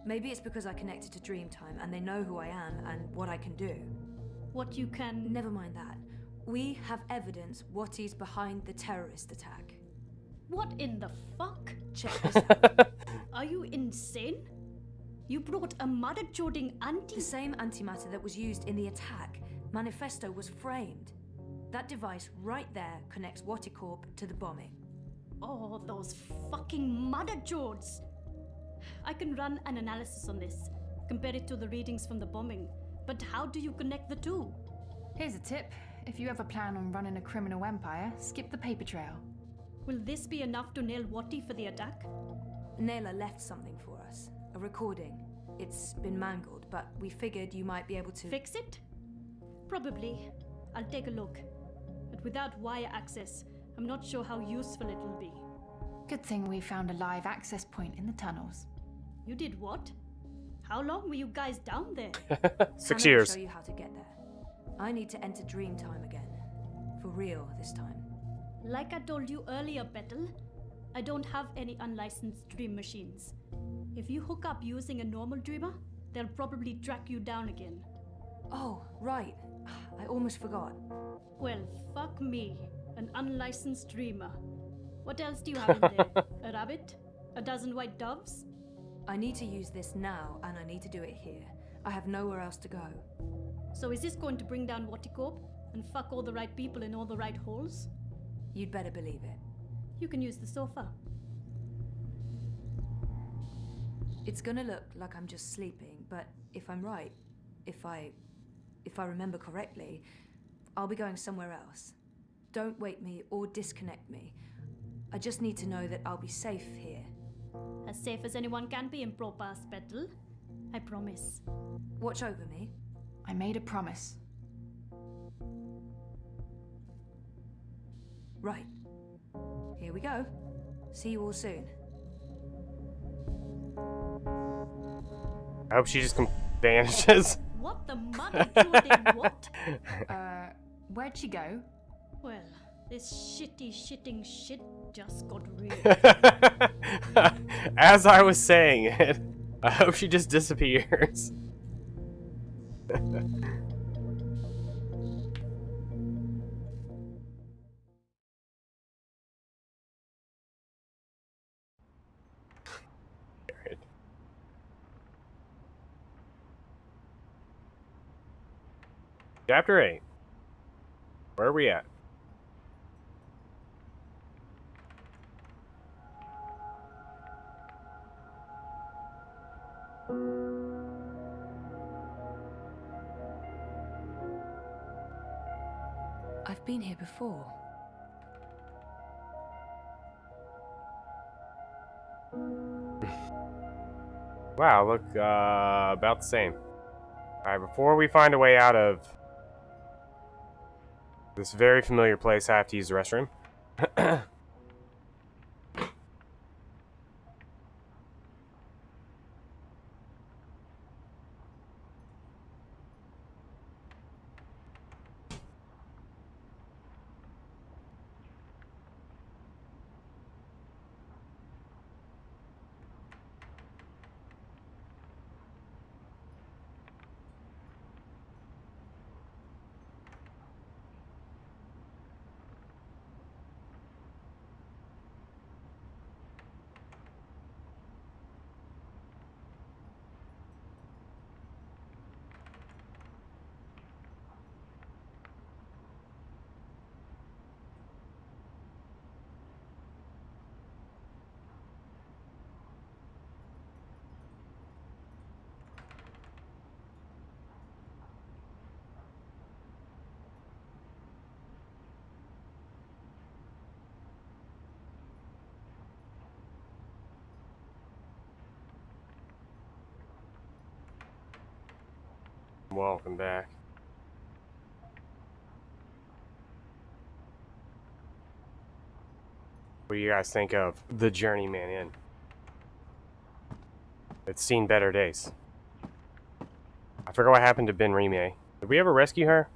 Maybe it's because I connected to Dreamtime and they know who I am and what I can do. What you can... Never mind that. We have evidence what is behind the terrorist attack. What in the fuck? Check this out. Are you insane? You brought a mother-joding The same antimatter that was used in the attack. Manifesto was framed. That device right there connects Waticorp to the bombing. Oh, those fucking mother-jods! I can run an analysis on this, compare it to the readings from the bombing. But how do you connect the two? Here's a tip. If you ever plan on running a criminal empire, skip the paper trail. Will this be enough to nail Wati for the attack? Naylor left something for us. A recording. It's been mangled, but we figured you might be able to... Fix it? Probably. I'll take a look. But without wire access, I'm not sure how useful it'll be. Good thing we found a live access point in the tunnels. You did what? How long were you guys down there? 6 Hannah will years. show you how to get there. I need to enter dream time again. For real this time. Like I told you earlier, Petal, I don't have any unlicensed dream machines. If you hook up using a normal dreamer, they'll probably track you down again. Oh, right. I almost forgot. Well, fuck me. An unlicensed dreamer. What else do you have in there? A rabbit? A dozen white doves? I need to use this now, and I need to do it here. I have nowhere else to go. So is this going to bring down Watticorp and fuck all the right people in all the right holes? You'd better believe it. You can use the sofa. It's gonna look like I'm just sleeping, but if I'm right, if I remember correctly, I'll be going somewhere else. Don't wake me or disconnect me. I just need to know that I'll be safe here. As safe as anyone can be in Propass, Petal. I promise. Watch over me. I made a promise. Right. Here we go. See you all soon. I hope she just vanishes. What the mother did what? Where'd she go? Well, this shitting shit just got real. As I was saying it, I hope she just disappears. Chapter 8. Where are we at? I've been here before. Wow, look, about the same. Alright, before we find a way out of this very familiar place, I have to use the restroom. Welcome back. What do you guys think of the Journeyman Inn? It's seen better days. I forgot what happened to Ben Rime. Did we ever rescue her?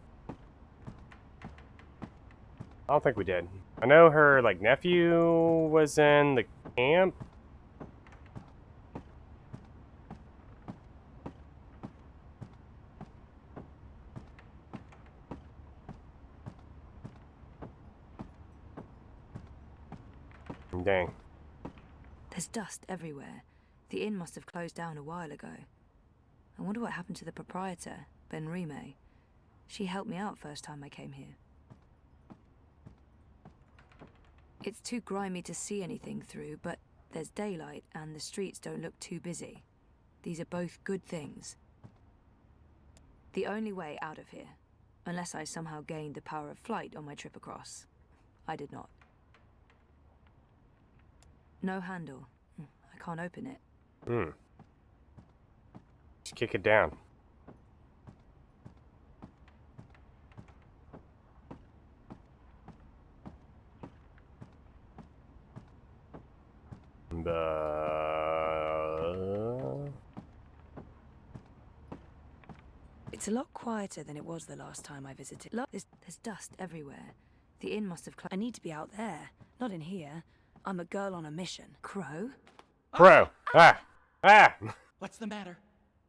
I don't think we did. I know her, like, nephew was in the camp. Dang. There's dust everywhere. The inn must have closed down a while ago. I wonder what happened to the proprietor, Ben Rime. She helped me out first time I came here. It's too grimy to see anything through, but there's daylight and the streets don't look too busy. These are both good things. The only way out of here, unless I somehow gained the power of flight on my trip across. I did not. No handle. I can't open it. Just kick it down. It's a lot quieter than it was the last time I visited. There's dust everywhere. The inn must have I need to be out there, not in here. I'm a girl on a mission. Crow? Crow. Ah. Ah. What's the matter?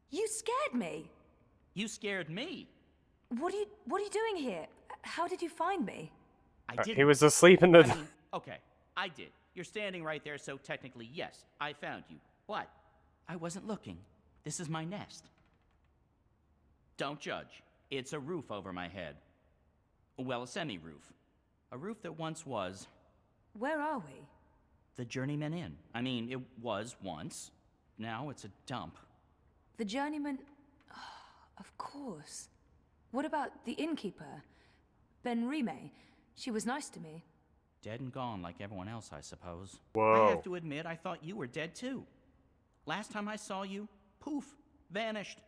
You scared me. You scared me. What are you doing here? How did you find me? I didn't. He was asleep in the... I mean, okay, I did. You're standing right there, so technically, yes, I found you. But I wasn't looking. This is my nest. Don't judge. It's a roof over my head. Well, a semi-roof. A roof that once was... Where are we? The Journeyman Inn. I mean, it was once. Now it's a dump. The Journeyman... Oh, of course. What about the innkeeper? Ben Rime. She was nice to me. Dead and gone like everyone else, I suppose. Whoa. I have to admit, I thought you were dead too. Last time I saw you, poof, vanished.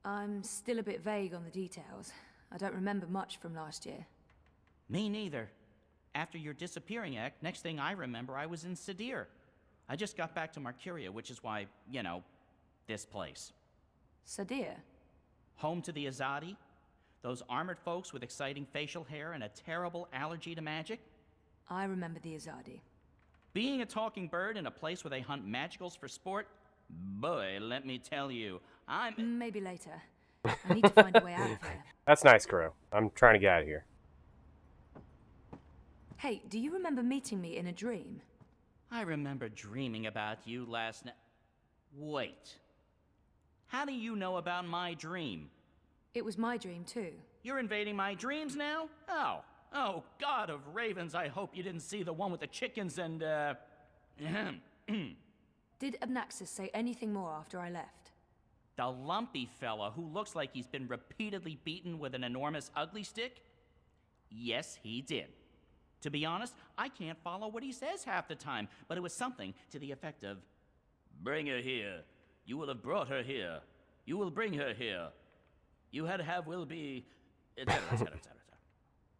I'm still a bit vague on the details. I don't remember much from last year. Me neither. After your disappearing act, next thing I remember, I was in Sadir. I just got back to Marcuria, which is why, you know, this place. Sadir? Home to the Azadi. Those armored folks with exciting facial hair and a terrible allergy to magic. I remember the Azadi. Being a talking bird in a place where they hunt magicals for sport? Boy, let me tell you, I'm... Maybe later. I need to find a way out of here. That's nice, Crow. I'm trying to get out of here. Hey, do you remember meeting me in a dream? I remember dreaming about you last night. Wait. How do you know about my dream? It was my dream, too. You're invading my dreams now? Oh, God of ravens, I hope you didn't see the one with the chickens and, Did Abnaxis say anything more after I left? The lumpy fella who looks like he's been repeatedly beaten with an enormous ugly stick? Yes, he did. To be honest, I can't follow what he says half the time, but it was something to the effect of, "Bring her here. You will have brought her here. You will bring her here. You had have will be," etc., etc., etc.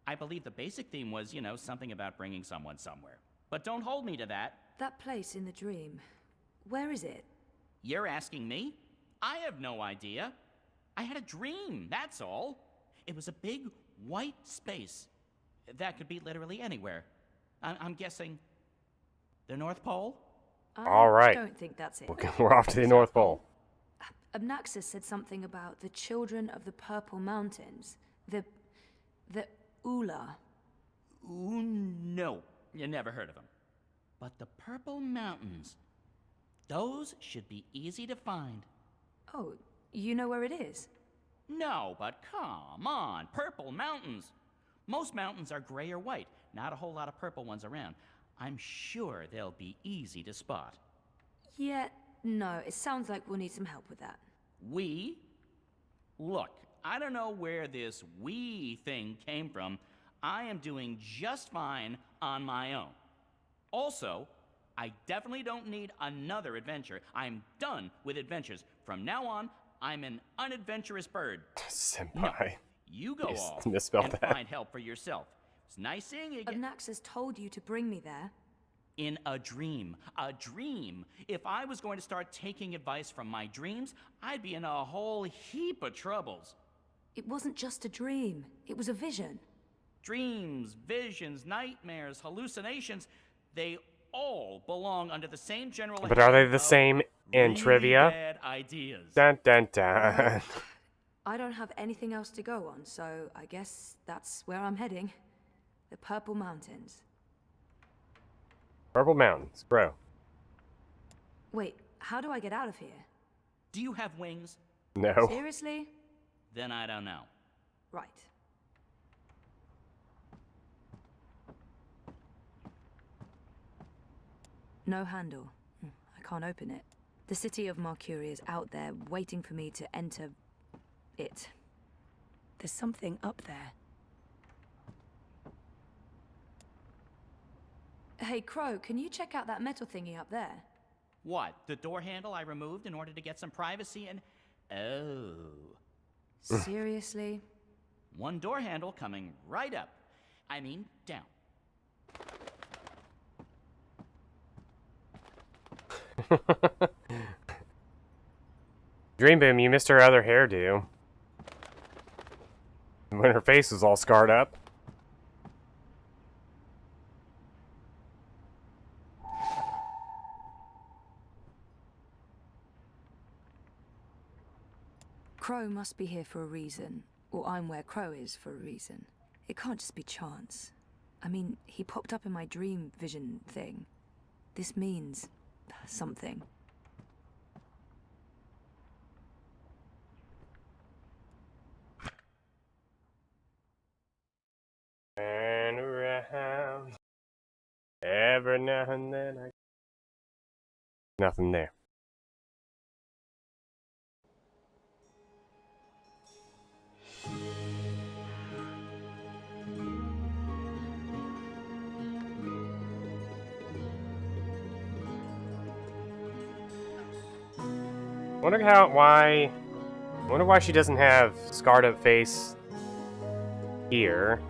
I believe the basic theme was, you know, something about bringing someone somewhere. But don't hold me to that. That place in the dream, where is it? You're asking me? I have no idea. I had a dream, that's all. It was a big, white space. That could be literally anywhere. I'm guessing the North Pole? All right. I don't think that's it. We're off to the North Pole. Abnaxis said something about the children of the Purple Mountains. The Ula. Ooh, no. You never heard of them. But the Purple Mountains, those should be easy to find. Oh, you know where it is? No, but come on, Purple Mountains. Most mountains are gray or white, not a whole lot of purple ones around. I'm sure they'll be easy to spot. Yeah, no, it sounds like we'll need some help with that. We? Look, I don't know where this we thing came from. I am doing just fine on my own. Also, I definitely don't need another adventure. I'm done with adventures. From now on, I'm an unadventurous bird. Senpai. No, you go off misspelled and that. find help for yourself. It's nice seeing you again. Abnaxis told you to bring me there. In a dream. A dream. If I was going to start taking advice from my dreams, I'd be in a whole heap of troubles. It wasn't just a dream. It was a vision. Dreams, visions, nightmares, hallucinations, they all belong under the same general But are they heading the of same in really trivia? Bad ideas. Dun dun dun. I don't have anything else to go on, so I guess that's where I'm heading. The Purple Mountains. Purple Mountains, bro. Wait, how do I get out of here? Do you have wings? No. Seriously? Then I don't know. Right. No handle. I can't open it. The city of Marcuria is out there, waiting for me to enter it. There's something up there. Hey, Crow, can you check out that metal thingy up there? What? The door handle I removed in order to get some privacy and... Oh. Seriously? One door handle coming right up. I mean, down. Dreambeam, you missed her other hairdo. When her face was all scarred up. Crow must be here for a reason, or I'm where Crow is for a reason. It can't just be chance. I mean, he popped up in my dream vision thing. This means something. And around. Every now and then I... Nothing there. Wonder why she doesn't have scarred up face here.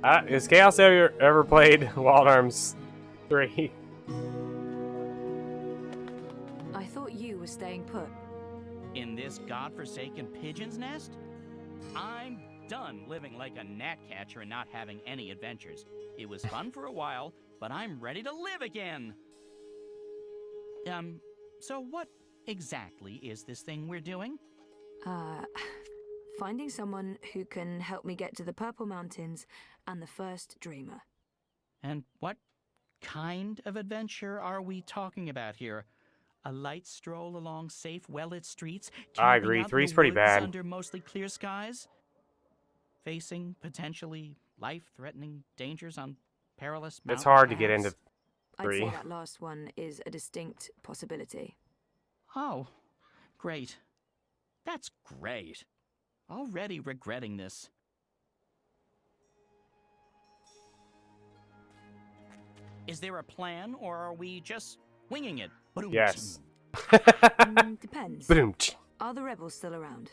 Has Chaos ever played Wild Arms 3? I thought you were staying put. In this godforsaken pigeon's nest? I'm done living like a gnatcatcher and not having any adventures. It was fun for a while, but I'm ready to live again. So what exactly is this thing we're doing? Finding someone who can help me get to the Purple Mountains and the first Dreamer. And what kind of adventure are we talking about here? A light stroll along safe, well-lit streets? I agree, Camping out in 3's the pretty woods bad. under mostly clear skies? Facing potentially life-threatening dangers on perilous mountain It's hard to get paths? into I'd 3. say that last one is a distinct possibility. Oh, great. That's great. Already regretting this. Is there a plan, or are we just winging it? Ba-doom. Yes. Depends. Boom. Are the rebels still around?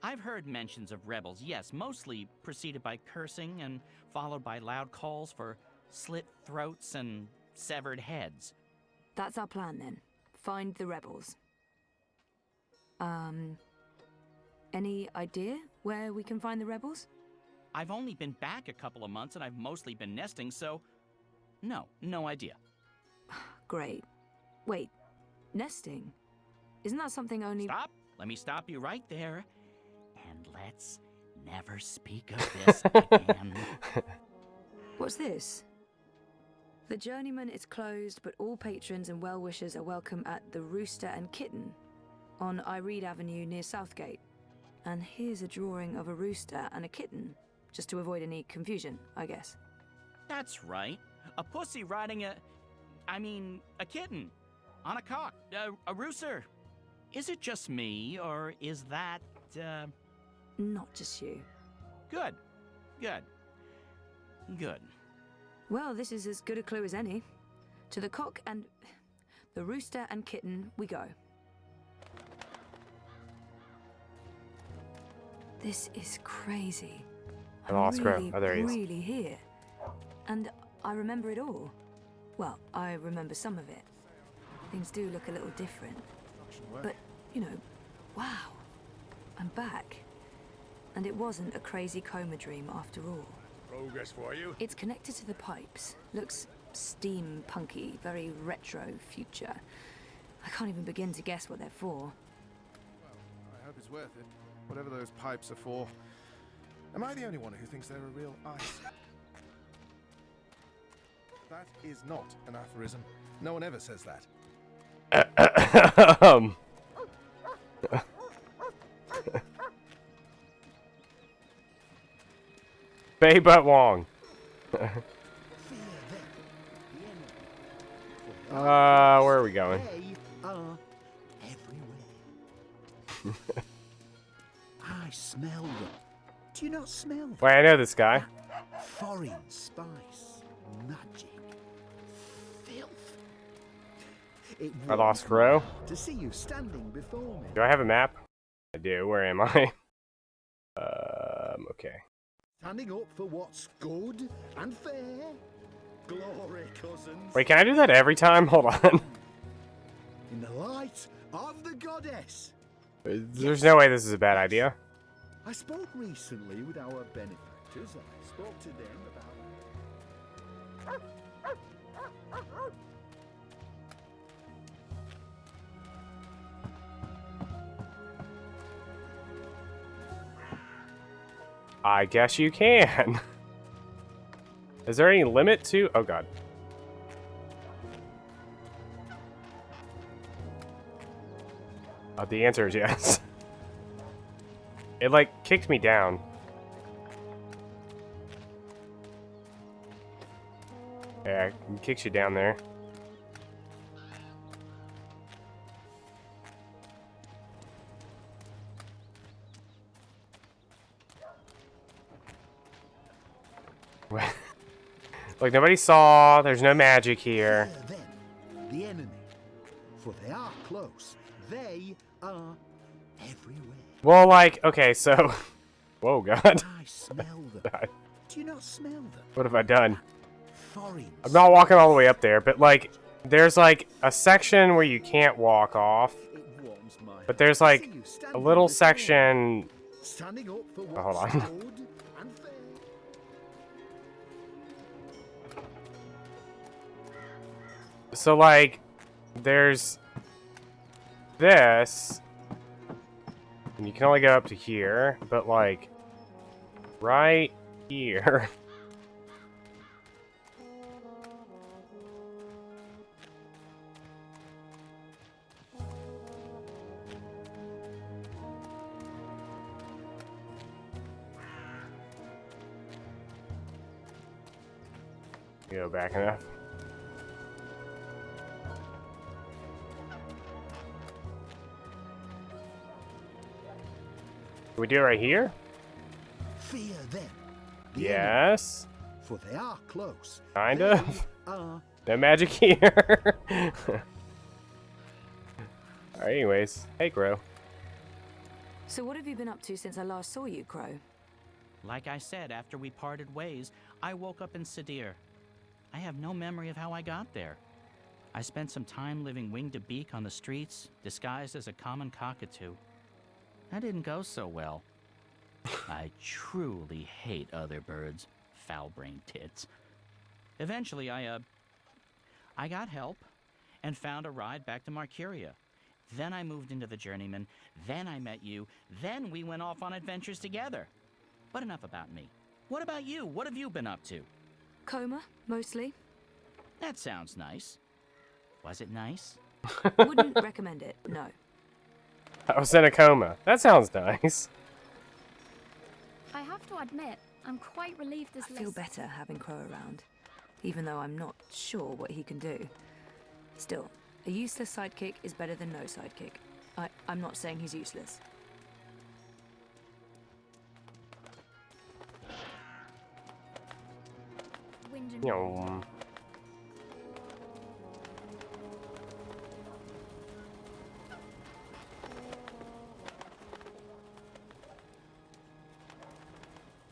I've heard mentions of rebels, yes, mostly preceded by cursing and followed by loud calls for slit throats and severed heads. That's our plan then. Find the rebels. Any idea where we can find the rebels? I've only been back a couple of months and I've mostly been nesting, so no idea. Great. Wait, nesting? Isn't that something only... Stop! Let me stop you right there. And let's never speak of this again. What's this? The Journeyman is closed, but all patrons and well-wishers are welcome at the Rooster and Kitten on Ireed Avenue near Southgate. And here's a drawing of a rooster and a kitten, just to avoid any confusion, I guess. That's right. A pussy riding a kitten. On a cock. A rooster. Is it just me, or is that, Not just you. Good. Well, this is as good a clue as any. To the cock and... the rooster and kitten we go. This is crazy. I lost Crow. Oh, there he is. Really here. And I remember it all. Well, I remember some of it. Things do look a little different. But, you know, wow. I'm back. And it wasn't a crazy coma dream after all. Progress for you. It's connected to the pipes. Looks steampunky, very retro future. I can't even begin to guess what they're for. Well, I hope it's worth it. Whatever those pipes are for. Am I the only one who thinks they're a real ice? That is not an aphorism. No one ever says that. Bei But Wong. Where are we going? They are everywhere. I smell them. Do you not smell them? Wait, I know this guy. Foreign spice, magic, filth. It I lost Crow. to see you standing before me. Do I have a map? I do. Where am I? Okay. Standing up for what's good and fair. Glory, cousins. Wait, can I do that every time? Hold on. In the light of the goddess. There's no way this is a bad idea. I spoke recently with our benefactors. I spoke to them about... I guess you can. Is there any limit to... Oh, God. The answer is yes. It, like, kicked me down. Yeah, it kicks you down there. Like, nobody saw. There's no magic here. Fear them, the enemy, for they are close. They are everywhere. Well, like, okay, so... Whoa, God. I smell them. Do you not smell them? What have I done? Foreign. I'm not walking all the way up there, but, like, there's, like, a section where you can't walk off. But there's, like, a little section... Standing up for Oh, hold what's on. good and fair. So, like, there's this, and you can only go up to here, but, like, right here. Go back enough. Can we do it right here? Fear them. the Yes. enemy, for they are close. Kind They of. are No magic here. Alright, anyways. Hey, Crow. So what have you been up to since I last saw you, Crow? Like I said, after we parted ways, I woke up in Sadir. I have no memory of how I got there. I spent some time living wing to beak on the streets, disguised as a common cockatoo. That didn't go so well. I truly hate other birds, foul-brained tits. Eventually, I got help and found a ride back to Marcuria. Then I moved into the Journeyman, then I met you, then we went off on adventures together. But enough about me. What about you? What have you been up to? Coma, mostly. That sounds nice. Was it nice? Wouldn't recommend it, no. I was in a coma. That sounds nice. I have to admit, I'm quite relieved this I feel better having Crow around, even though I'm not sure what he can do. Still, a useless sidekick is better than no sidekick. I'm not saying he's useless. Yo.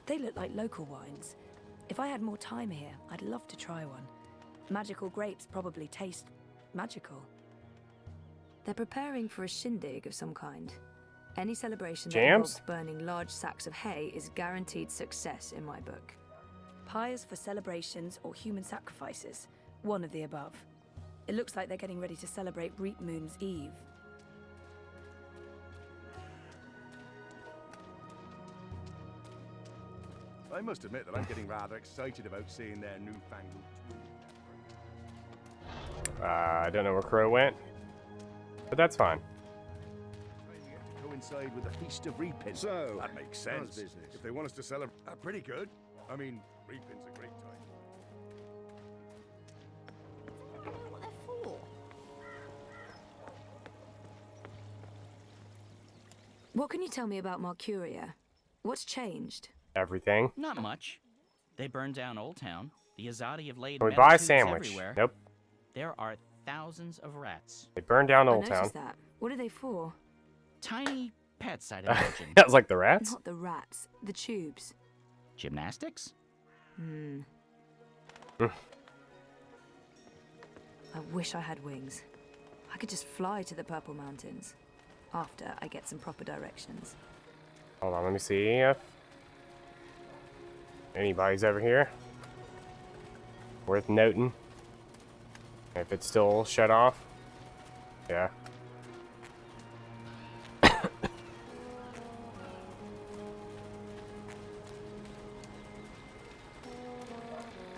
They look like local wines. If I had more time here, I'd love to try one. Magical grapes probably taste magical. They're preparing for a shindig of some kind. Any celebration that involves burning large sacks of hay is guaranteed success in my book. Pyres for celebrations or human sacrifices, one of the above. It looks like they're getting ready to celebrate Reap Moon's Eve. I must admit that I'm getting rather excited about seeing their newfangled I don't know where Crow went, but that's fine. to coincide with the Feast of Reaping. So, that makes how's sense. business? If they want us to celebrate, pretty good. I mean, Reaping's a great time. What they're for? What can you tell me about Marcuria? What's changed? Everything. Not much. They burned down Old Town. The Azadi have laid Can we metal buy a tubes sandwich? everywhere. Nope. There are thousands of rats. They burned down I Old Town. noticed that. What are they for? Tiny Pets, I'd imagine. That was like the rats? Not the rats, the tubes. Gymnastics? Hmm. Mm. I wish I had wings. I could just fly to the Purple Mountains. After I get some proper directions. Hold on, let me see if anybody's over here. Worth noting. If it's still shut off. Yeah.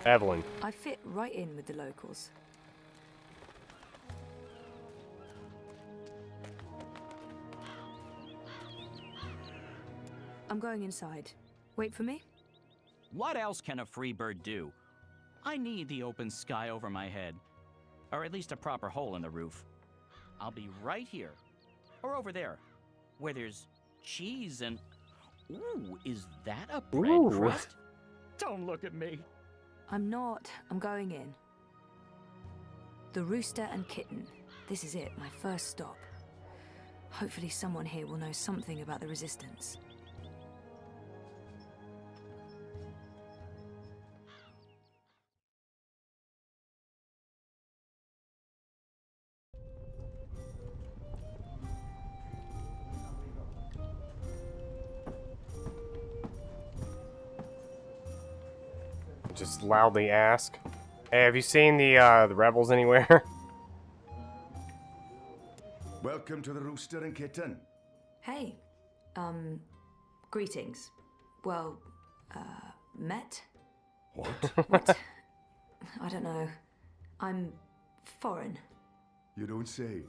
Evelyn. I fit right in with the locals. I'm going inside. Wait for me? What else can a free bird do? I need the open sky over my head. Or at least a proper hole in the roof. I'll be right here. Or over there. Where there's cheese and... Ooh, is that a bread crust? Don't look at me. I'm not. I'm going in. The Rooster and Kitten. This is it, my first stop. Hopefully someone here will know something about the Resistance. Just loudly ask. Hey, have you seen the rebels anywhere? Welcome to the Rooster and Kitten. Hey. Greetings. Well, met? What? I don't know. I'm foreign. You don't say.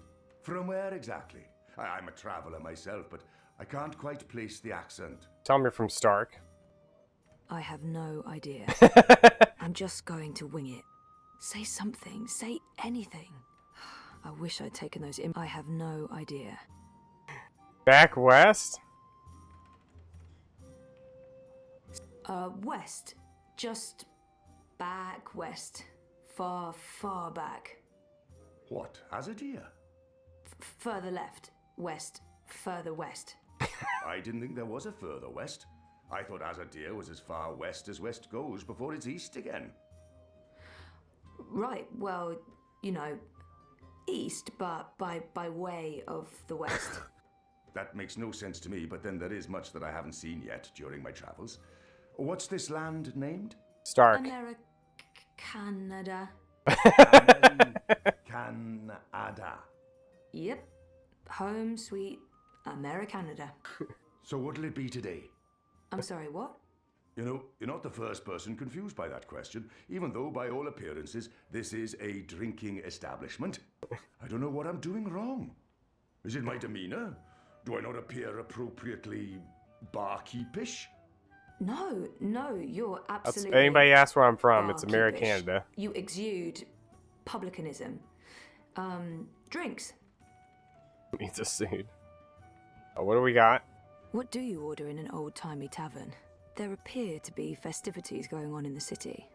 From where exactly? I'm a traveller myself, but I can't quite place the accent. Tell me you're from Stark. I have no idea. I'm just going to wing it. Say something. Say anything. I wish I'd taken those I have no idea. Back west? West. Just back west. Far, far back. What? Azadir? Further left. West. Further west. I didn't think there was a further west. I thought Azadir was as far west as west goes before it's east again. Right, well, you know, east, but by way of the west. That makes no sense to me, but then there is much that I haven't seen yet during my travels. What's this land named? Stark. Canada. Canada. Yep. Home sweet Americanada. So what'll it be today? I'm sorry, what? You know, you're not the first person confused by that question, even though, by all appearances, this is a drinking establishment. I don't know what I'm doing wrong. Is it my demeanor? Do I not appear appropriately barkeepish? No, you're absolutely... Anybody asks where I'm from, it's Americanada. You exude publicanism. Drinks. Needs a suit. Oh, what do we got? What do you order in an old-timey tavern? There appear to be festivities going on in the city.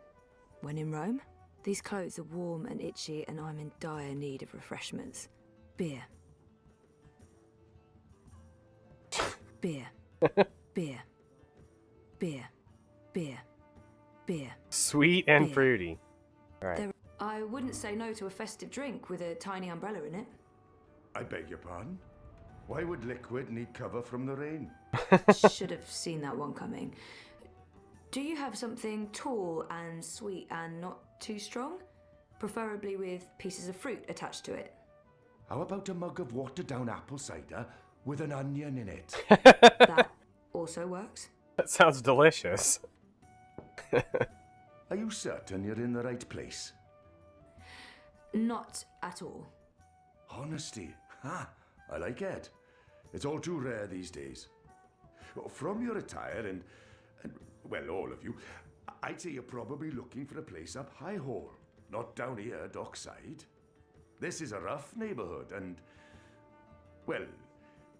When in Rome, these clothes are warm and itchy, and I'm in dire need of refreshments. Beer. Beer. Beer. Beer. Beer. Beer. Sweet and Beer. fruity. All right. I wouldn't say no to a festive drink with a tiny umbrella in it. I beg your pardon? Why would liquid need cover from the rain? Should have seen that one coming. Do you have something tall and sweet and not too strong? Preferably with pieces of fruit attached to it. How about a mug of watered-down apple cider with an onion in it? That also works. That sounds delicious. Are you certain you're in the right place? Not at all. Honesty. Ha! I like it. It's all too rare these days. From your attire and well, all of you, I'd say you're probably looking for a place up High Hall, not down here, dockside. This is a rough neighborhood and, well,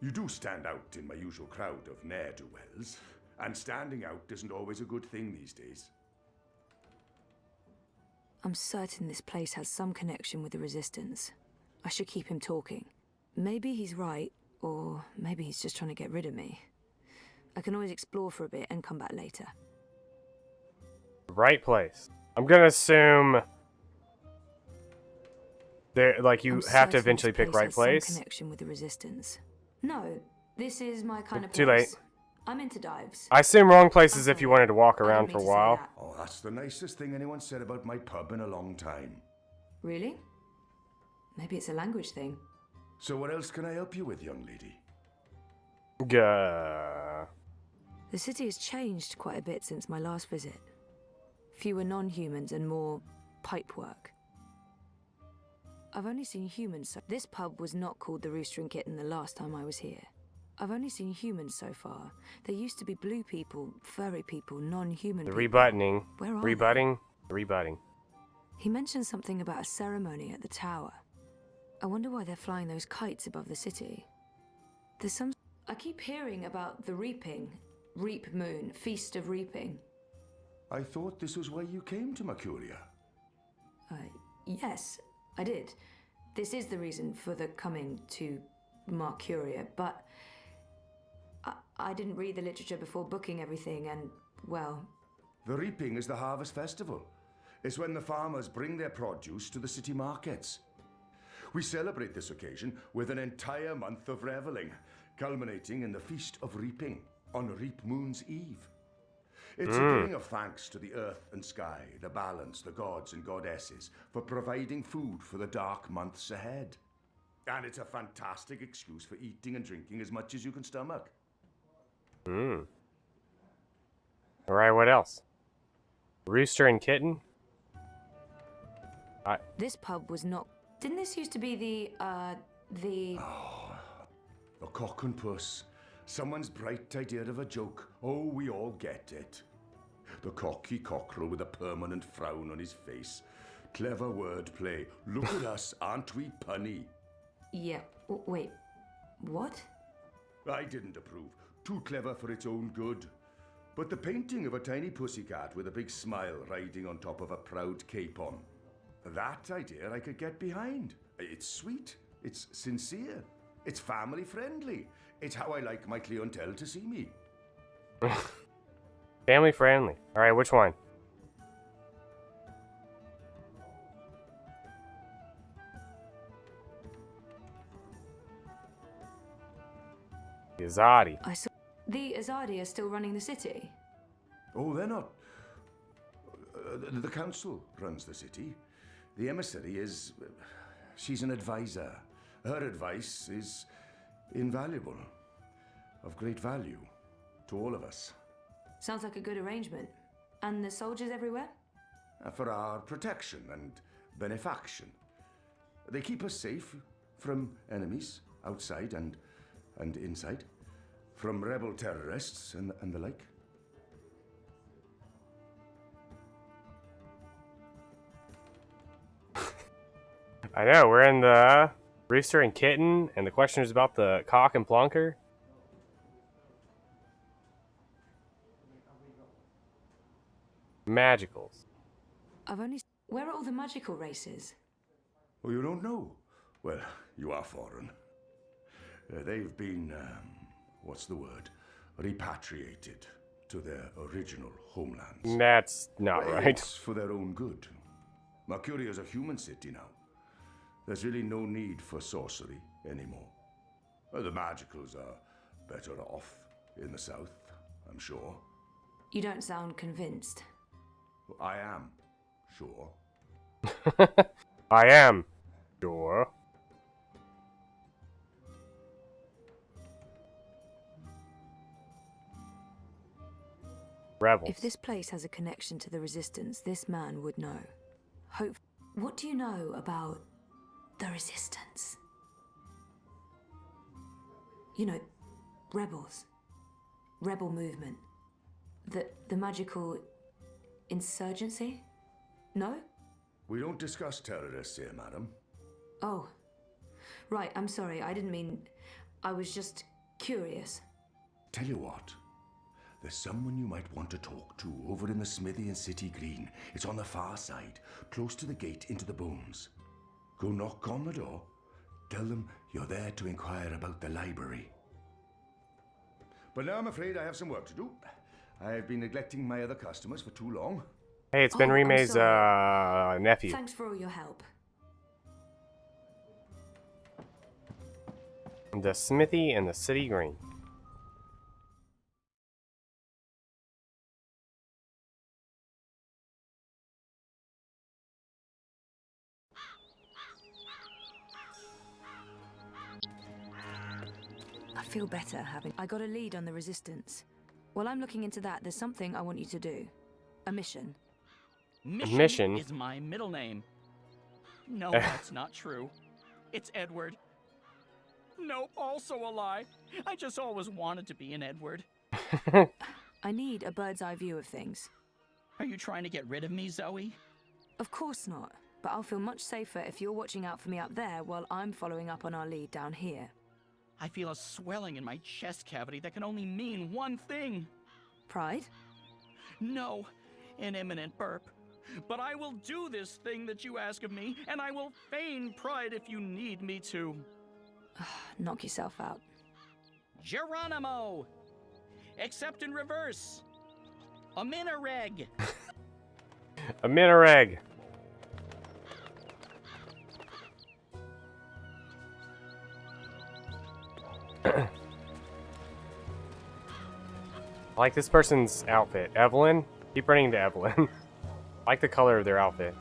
you do stand out in my usual crowd of ne'er-do-wells, and standing out isn't always a good thing these days. I'm certain this place has some connection with the Resistance. I should keep him talking. Maybe he's right, Or maybe he's just trying to get rid of me. I can always explore for a bit and come back later. Right place. I'm gonna assume there, like, you have to eventually pick right place. Some connection with the Resistance. No, this is my kind of place. Too late. I'm into dives. I assume wrong place is if you wanted to walk around for a while. Oh, that's the nicest thing anyone said about my pub in a long time. Really? Maybe it's a language thing. So what else can I help you with, young lady? Gah. The city has changed quite a bit since my last visit. Fewer non-humans and more pipework. I've only seen humans so... This pub was not called the Rooster and Kitten the last time I was here. I've only seen humans so far. There used to be blue people, furry people, non-human people. Rebutting. Where are Rebutting. Rebutting. He mentioned something about a ceremony at the tower. I wonder why they're flying those kites above the city. There's some... I keep hearing about the reaping. Reap Moon, Feast of Reaping. I thought this was why you came to Mercuria. Yes, I did. This is the reason for the coming to Mercuria, but I didn't read the literature before booking everything, and, well... The reaping is the harvest festival. It's when the farmers bring their produce to the city markets. We celebrate this occasion with an entire month of reveling, culminating in the Feast of Reaping on Reap Moon's Eve. It's a giving of thanks to the earth and sky, the balance, the gods and goddesses, for providing food for the dark months ahead. And it's a fantastic excuse for eating and drinking as much as you can stomach. Alright, what else? Rooster and Kitten? This pub was not... Didn't this used to be the... Oh, a cock and puss. Someone's bright idea of a joke. Oh, we all get it. The cocky cockerel with a permanent frown on his face. Clever wordplay. Look at us, aren't we punny? Yeah, wait, what? I didn't approve. Too clever for its own good. But the painting of a tiny pussycat with a big smile riding on top of a proud capon. That idea I could get behind. It's sweet. It's sincere. It's family friendly. It's how I like my clientele to see me. Family friendly. Alright, which one? The Azadi. I saw... The Azadi are still running the city? Oh, they're not. The council runs the city. The emissary is... she's an advisor. Her advice is invaluable. Of great value to all of us. Sounds like a good arrangement. And the soldiers everywhere? For our protection and benefaction. They keep us safe from enemies outside and inside. From rebel terrorists and the like. I know, we're in the Rooster and Kitten, and the question is about the cock and plonker. Magicals. I've only... Where are all the magical races? Oh, you don't know? Well, you are foreign. They've been, what's the word? Repatriated to their original homelands. That's not right. It's for their own good. Mercuria is a human city now. There's really no need for sorcery anymore. Well, the magicals are better off in the south, I'm sure. You don't sound convinced. I am sure. I am sure. Rebels. If this place has a connection to the Resistance, this man would know. Hope. What do you know about the Resistance? You know, rebels. Rebel movement. The magical insurgency? No? We don't discuss terrorists here, madam. Oh. Right, I'm sorry. I didn't mean... I was just curious. Tell you what. There's someone you might want to talk to over in the smithy in City Green. It's on the far side, close to the gate into the booms. Go knock on the door, Tell them you're there to inquire about the library. But now I'm afraid I have some work to do. I've been neglecting my other customers for too long. Hey, it's Ben Oh, I'm Rime's sorry. nephew. Thanks for all your help. The Smithy and the City Green. I feel better having... I got a lead on the Resistance. While I'm looking into that, there's something I want you to do. A mission. Mission? Is my middle name. No, that's not true. It's Edward. No, also a lie. I just always wanted to be an Edward. I need a bird's eye view of things. Are you trying to get rid of me, Zoe? Of course not. But I'll feel much safer if you're watching out for me up there while I'm following up on our lead down here. I feel a swelling in my chest cavity that can only mean one thing. Pride? No, an imminent burp. But I will do this thing that you ask of me, and I will feign pride if you need me to. Knock yourself out. Geronimo! Except in reverse. A minareg. A minareg. I like this person's outfit. Evelyn? Keep running to Evelyn. I like the color of their outfit.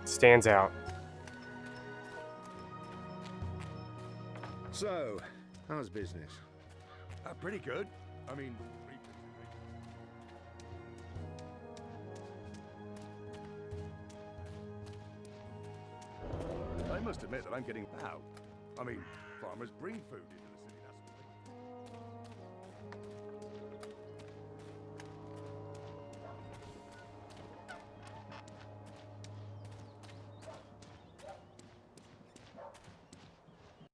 Stands out. So, how's business? Pretty good. I mean... I must admit that I'm getting out. I mean, farmers bring food into the city, that's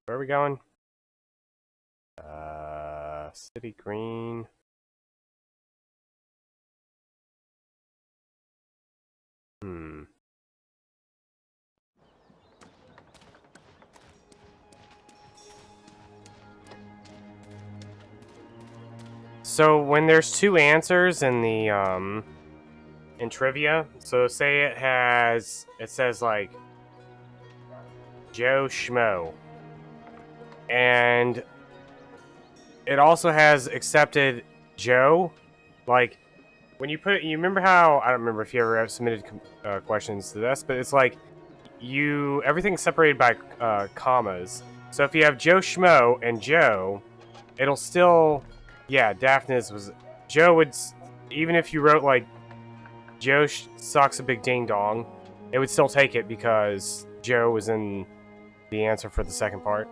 Where are we going? City Green. So when there's two answers in the in trivia, so say it says like Joe Schmo, and it also has accepted Joe. Like when you put, you remember how, I don't remember if you ever have submitted questions to this, but it's like everything's separated by commas. So if you have Joe Schmo and Joe, it'll still, yeah, Daphnis was, Joe would, even if you wrote like Joe sucks a big ding dong, it would still take it because Joe was in the answer for the second part.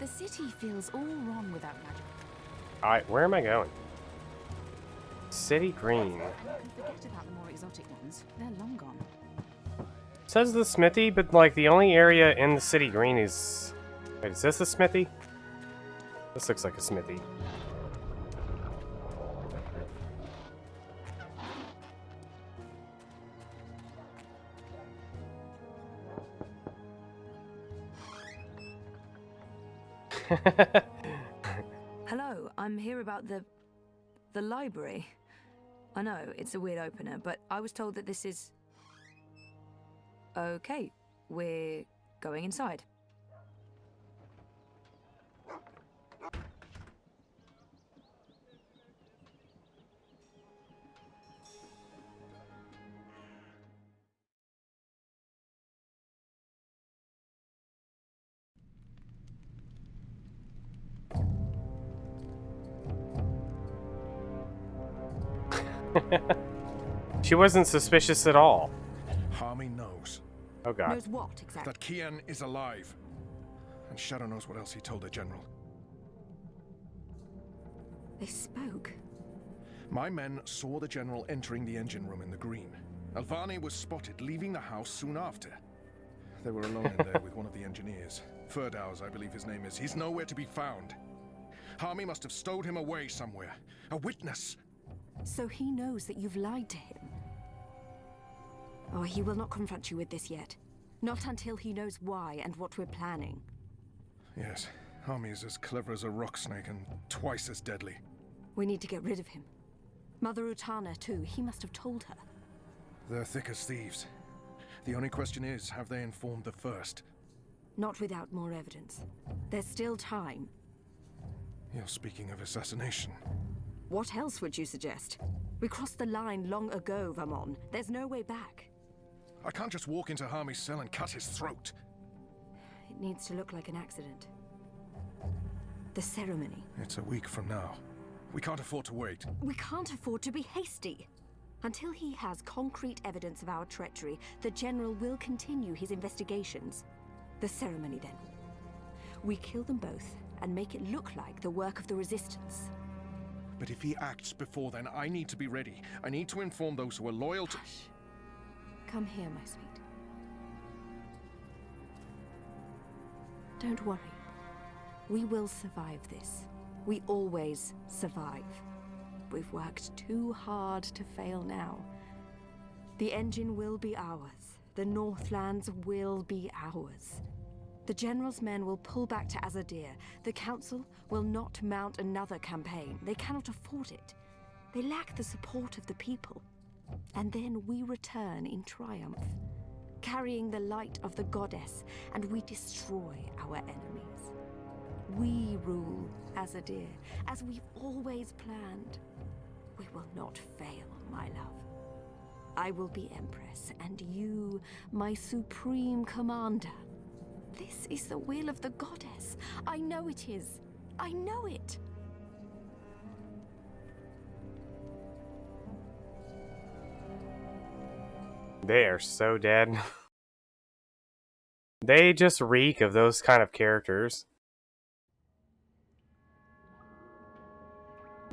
The city feels all wrong without magic. Alright, where am I going? City Green. You can forget about the more exotic ones. They're long gone. It says the smithy, but like the only area in the City Green is... Wait, is this a smithy? This looks like a smithy. Hello, I'm here about the library. I know, it's a weird opener, but I was told that this is... Okay, we're going inside. She wasn't suspicious at all. Harmy knows. Oh god. Knows what, exactly? That Kian is alive. And Shadow knows what else he told the General. They spoke. My men saw the General entering the engine room in the Green. Alvani was spotted leaving the house soon after. They were alone in there with one of the engineers. Ferdow's, I believe his name is. He's nowhere to be found. Harmy must have stowed him away somewhere. A witness! So he knows that you've lied to him? Oh, he will not confront you with this yet. Not until he knows why and what we're planning. Yes, Harmy is as clever as a rock snake and twice as deadly. We need to get rid of him. Mother Utana, too. He must have told her. They're thick as thieves. The only question is, have they informed the first? Not without more evidence. There's still time. You're speaking of assassination. What else would you suggest? We crossed the line long ago, Vamon. There's no way back. I can't just walk into Harmy's cell and cut his throat. It needs to look like an accident. The ceremony. It's a week from now. We can't afford to wait. We can't afford to be hasty. Until he has concrete evidence of our treachery, the General will continue his investigations. The ceremony, then. We kill them both and make it look like the work of the Resistance. But if he acts before then, I need to be ready. I need to inform those who are loyal to... Hush. Come here, my sweet. Don't worry. We will survive this. We always survive. We've worked too hard to fail now. The engine will be ours. The Northlands will be ours. The General's men will pull back to Azadir. The Council will not mount another campaign. They cannot afford it. They lack the support of the people. And then we return in triumph, carrying the light of the goddess, and we destroy our enemies. We rule Azadir, as we've always planned. We will not fail, my love. I will be Empress, and you, my supreme commander. This is the will of the goddess. I know it is. I know it. They are so dead. They just reek of those kind of characters.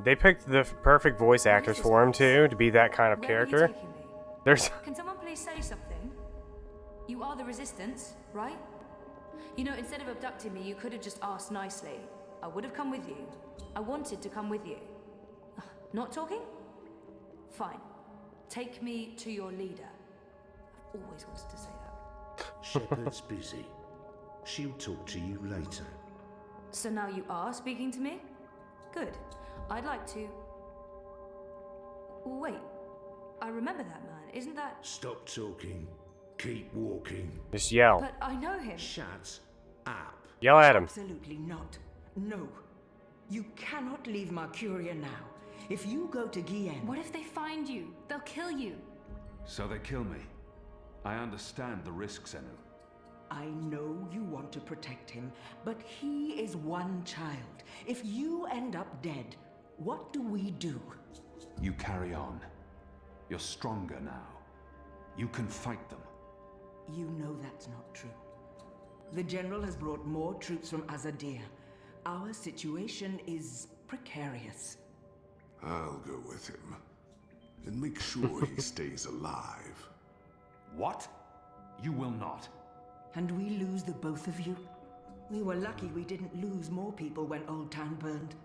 They picked the perfect voice actors for him too, to be that kind of character. There's. Can someone please say something? You are the Resistance, right? You know, instead of abducting me, you could have just asked nicely. I would have come with you. I wanted to come with you. Not talking? Fine. Take me to your leader. I've always wanted to say that. Shepard's busy. She'll talk to you later. So now you are speaking to me? Good. I'd like to... Wait. I remember that man. Isn't that... Stop talking. Keep walking. Just yell. But I know him. Shut up. Yell at him. Absolutely not. No. You cannot leave Mercuria now. If you go to Guienne... What if they find you? They'll kill you. So they kill me. I understand the risks, Enu. I know you want to protect him, but he is one child. If you end up dead, what do we do? You carry on. You're stronger now. You can fight them. You know that's not true. The General has brought more troops from Azadir. Our situation is precarious. I'll go with him. And make sure he stays alive. What? You will not. And we lose the both of you? We were lucky we didn't lose more people when Old Town burned.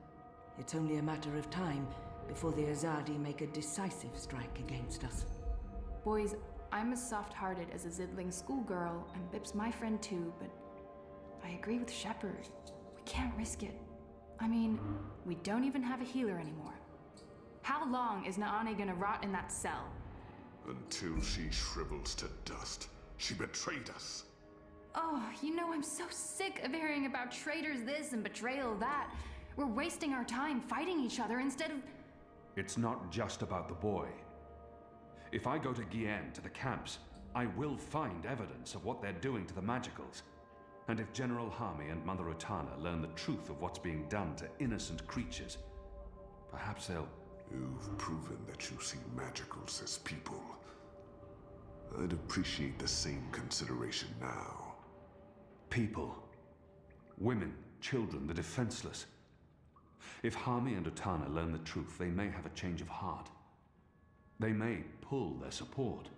It's only a matter of time before the Azadi make a decisive strike against us. Boys, I'm as soft-hearted as a Zidling schoolgirl, and Bip's my friend too, but I agree with Shepard. We can't risk it. I mean, we don't even have a healer anymore. How long is Naani gonna rot in that cell? Until she shrivels to dust. She betrayed us. Oh, you know, I'm so sick of hearing about traitors this and betrayal that. We're wasting our time fighting each other instead of... It's not just about the boy. If I go to Guienne, to the camps, I will find evidence of what they're doing to the magicals. And if General Harmy and Mother Utana learn the truth of what's being done to innocent creatures, perhaps they'll... You've proven that you see magicals as people. I'd appreciate the same consideration now. People. Women, children, the defenseless. If Harmy and Utana learn the truth, they may have a change of heart. They may pull their support.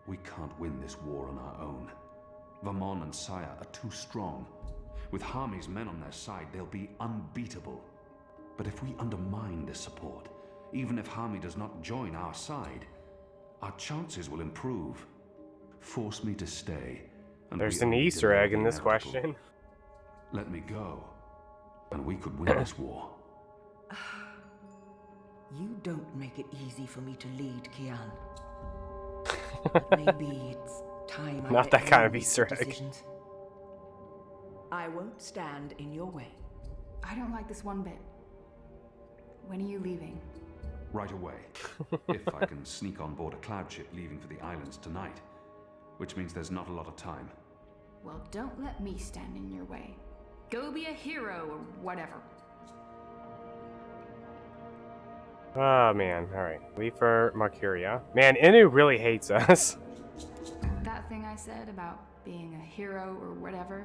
We can't win this war on our own. Vermon and Saya are too strong. With Harmy's men on their side, they'll be unbeatable. But if we undermine this support, even if Harmy does not join our side, our chances will improve. Force me to stay. And there's an Easter egg in this question. Let me go, and we could win this war. You don't make it easy for me to lead, Kian. But maybe it's time I Not let that kind you of make Easter the egg. decisions. I won't stand in your way. I don't like this one bit. When are you leaving? Right away. If I can sneak on board a cloud ship leaving for the islands tonight. Which means there's not a lot of time. Well, don't let me stand in your way. Go be a hero or whatever. Oh man, alright. Leave for Marcuria. Man, Inu really hates us. That thing I said about being a hero or whatever,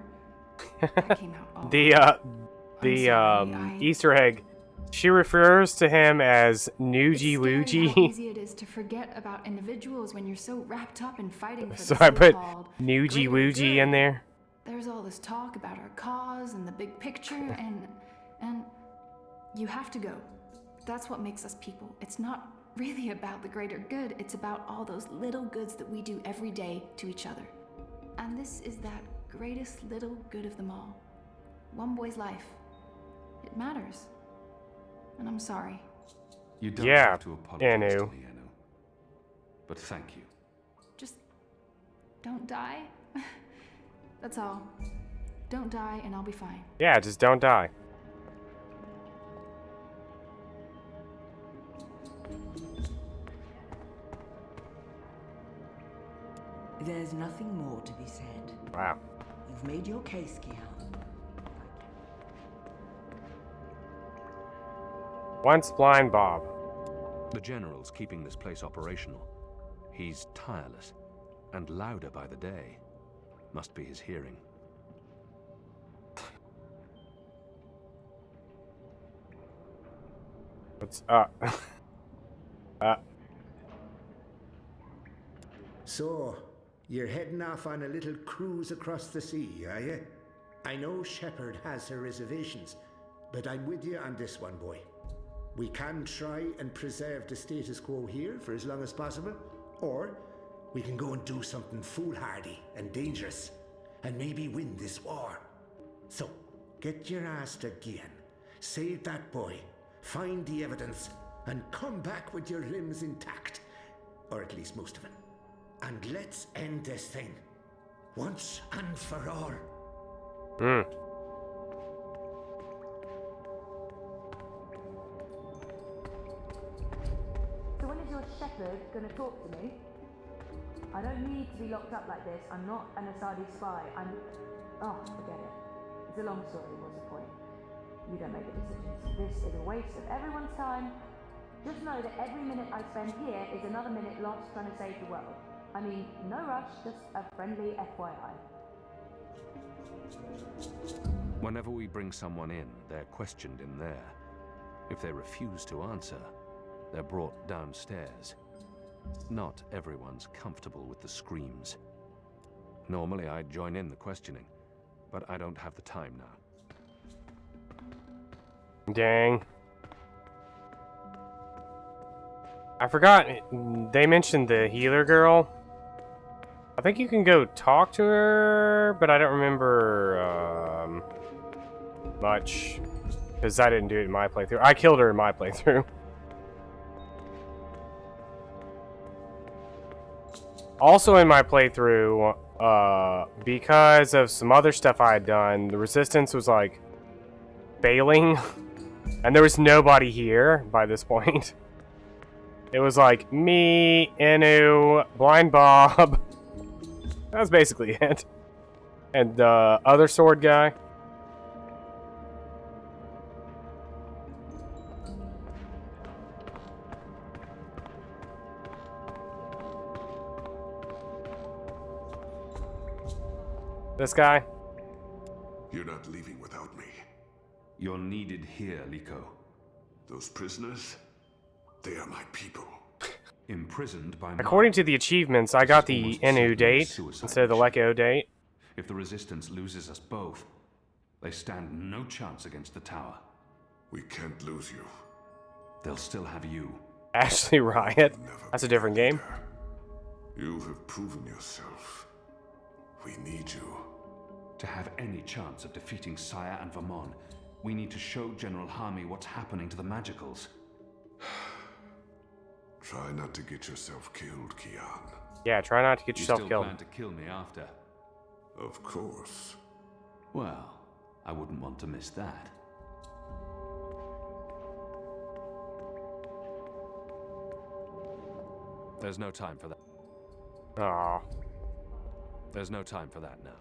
that came out all the Easter egg. She refers to him as Nuji How Wuji. easy it is to forget about individuals when you're so wrapped up in fighting for So the I put so-called Nuji greater Wuji good. in there. There's all this talk about our cause and the big picture, and you have to go. That's what makes us people. It's not really about the greater good. It's about all those little goods that we do every day to each other. And this is that greatest little good of them all. One boy's life. It matters. And I'm sorry. You don't Yeah, have to apologize to Inu. me, Inu. But thank you. Just don't die. That's all. Don't die and I'll be fine. Yeah, just don't die. There's nothing more to be said. Wow. You've made your case, Kian. Once blind Bob. The general's keeping this place operational. He's tireless and louder by the day. Must be his hearing. What's up? So, you're heading off on a little cruise across the sea, are you? I know Shepard has her reservations, but I'm with you on this one, boy. We can try and preserve the status quo here for as long as possible, or we can go and do something foolhardy and dangerous, and maybe win this war. So, get your ass to Gian, save that boy, find the evidence, and come back with your limbs intact. Or at least most of it. And let's end this thing, once and for all. So when is your shepherd gonna talk to me? I don't need to be locked up like this. I'm not an Asadi spy. Oh, forget it. It's a long story. What's the point? You don't make the decisions. This is a waste of everyone's time. Just know that every minute I spend here is another minute lost trying to save the world. I mean, no rush, just a friendly FYI. Whenever we bring someone in, they're questioned in there. If they refuse to answer, they're brought downstairs. Not everyone's comfortable with the screams. Normally I'd join in the questioning, but I don't have the time now. Dang. I forgot, they mentioned the healer girl. I think you can go talk to her, but I don't remember much. Because I didn't do it in my playthrough. I killed her in my playthrough. Also in my playthrough, because of some other stuff I had done, the resistance was like failing. And there was nobody here by this point. It was like me, Inu, Blind Bob. That was basically it. And the other sword guy. This guy. You're not leaving without me. You're needed here, Liko. Those prisoners, they are my people. Imprisoned by According to the achievements, I got the Inu date instead of the Leko date. If the Resistance loses us both, they stand no chance against the tower. We can't lose you. They'll still have you. Ashley Riot? That's a different game. You have proven yourself. We need you. To have any chance of defeating Sire and Vermont, we need to show General Harmy what's happening to the Magicals. Try not to get yourself killed, Kian. Yeah, try not to get yourself you still killed. Plan to kill me after? Of course. Well, I wouldn't want to miss that. There's no time for that. Aww. There's no time for that now.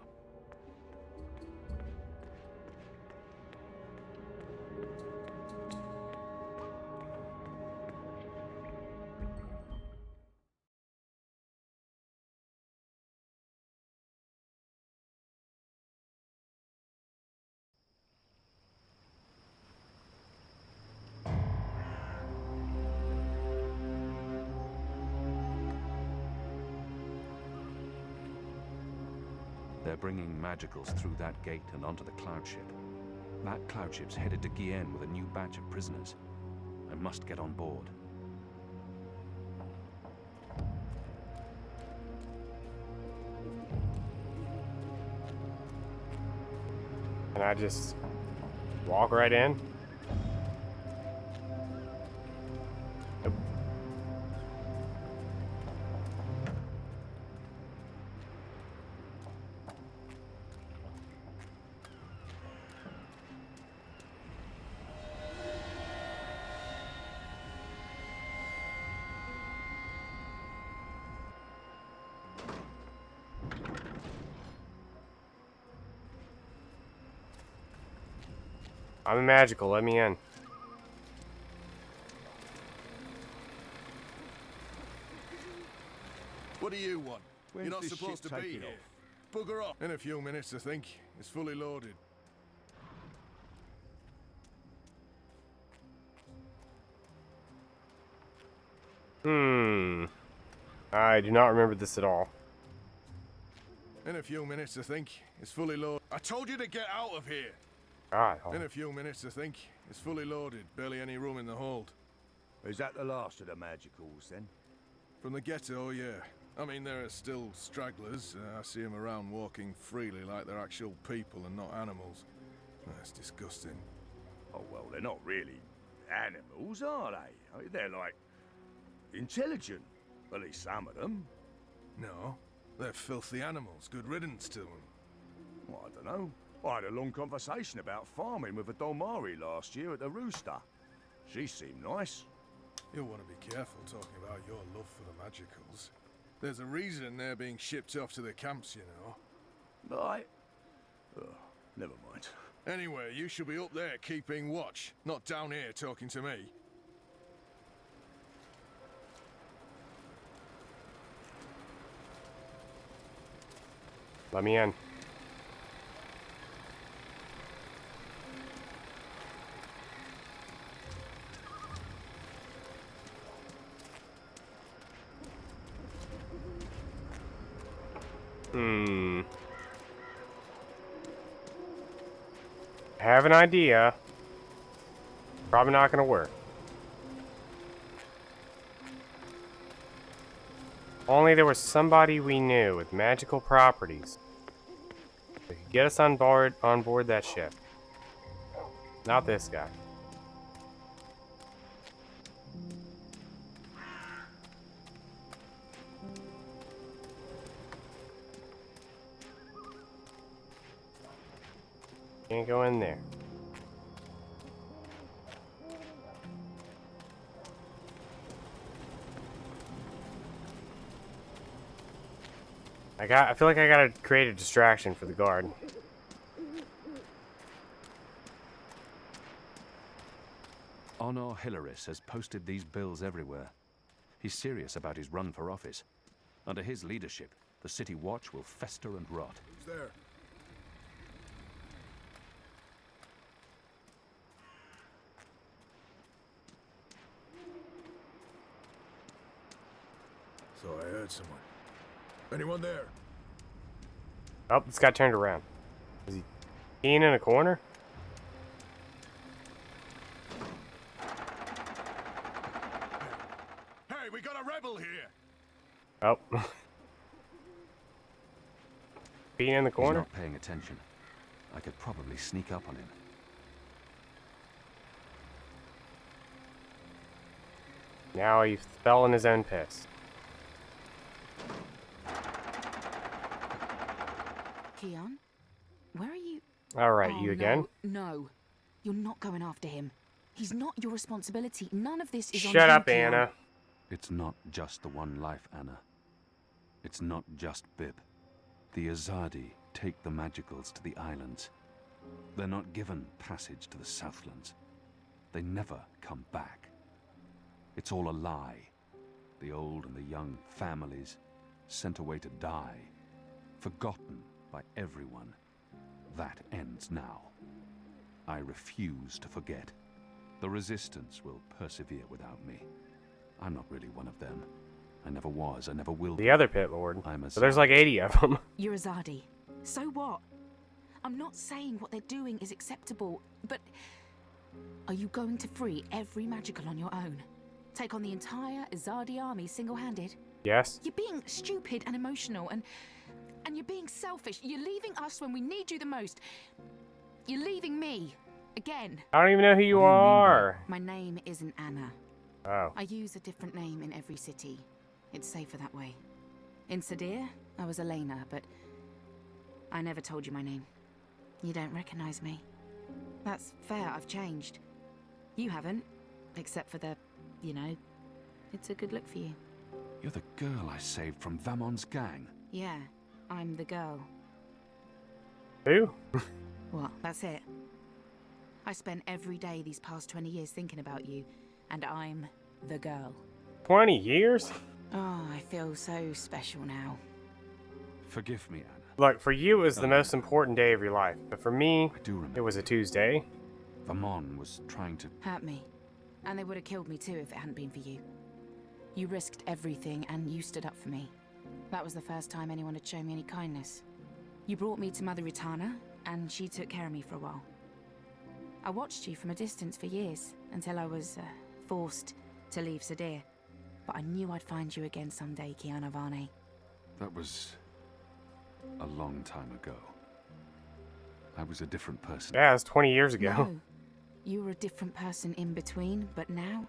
They're bringing Magicals through that gate and onto the cloud ship. That cloud ship's headed to Gien with a new batch of prisoners. I must get on board. Can I just walk right in? I'm a magical, let me in. What do you want? When's You're not this supposed to ship be taking here. off? Bugger off. In a few minutes, I think. It's fully loaded. I do not remember this at all. In a few minutes, I think. It's fully loaded. I told you to get out of here! God. In a few minutes, I think. It's fully loaded. Barely any room in the hold. Is that the last of the Magicals, then? From the ghetto, yeah. I mean, there are still stragglers. I see them around walking freely like they're actual people and not animals. That's disgusting. Oh, well, they're not really animals, are they? I mean, they're like intelligent. At least some of them. No, they're filthy animals. Good riddance to them. Well, I don't know. I had a long conversation about farming with a Dolmari last year at the Rooster. She seemed nice. You'll want to be careful talking about your love for the Magicals. There's a reason they're being shipped off to the camps, you know. Right. Never mind. Anyway, you should be up there keeping watch, not down here talking to me. Let me in. I have an idea. Probably not gonna work. Only there was somebody we knew with magical properties that could get us on board that ship. Not this guy. Can't go in there. I feel like I gotta create a distraction for the guard. Honor Hilaris has posted these bills everywhere. He's serious about his run for office. Under his leadership, the City Watch will fester and rot. Who's there? So I heard someone. Anyone there? Oh, this got turned around. Is he peeing in a corner? Hey, we got a rebel here. Oh. Peeing in the He's corner? not paying attention. I could probably sneak up on him. Now he fell in his own piss. Keon, where are you? Alright, Oh, you again? No, you're not going after him. He's not your responsibility. None of this is on Shut you, up, Keon. Anna. It's not just the one life, Anna. It's not just Bib. The Azadi take the Magicals to the islands. They're not given passage to the Southlands. They never come back. It's all a lie. The old and the young families sent away to die, forgotten by everyone. That ends now. I refuse to forget. The Resistance will persevere without me. I'm not really one of them. I never was, I never will be. The other Pit Lord. I'm a So there's like 80 of them. You're Azadi. So what? I'm not saying what they're doing is acceptable, but are you going to free every magical on your own? Take on the entire Azadi army single-handed? Yes. You're being stupid and emotional, and you're being selfish. You're leaving us when we need you the most. You're leaving me. Again. I don't even know who you are. My name isn't Anna. Oh. I use a different name in every city. It's safer that way. In Sadir, I was Elena, but I never told you my name. You don't recognize me. That's fair, I've changed. You haven't, except for the, you know, it's a good look for you. You're the girl I saved from Vamon's gang. Yeah, I'm the girl. Who? What, that's it? I spent every day these past 20 years thinking about you, and I'm the girl. 20 years? Oh, I feel so special now. Forgive me, Anna. Look, for you it was the most important day of your life, but for me, it was a Tuesday. Vamon was trying to Hurt me. And they would have killed me too if it hadn't been for you. You risked everything and you stood up for me. That was the first time anyone had shown me any kindness. You brought me to Mother Ritana, and she took care of me for a while. I watched you from a distance for years, until I was forced to leave Sadir. But I knew I'd find you again someday, Kiana Varney. That was a long time ago. I was a different person. Yeah, it was 20 years ago. No, you were a different person in between, but now...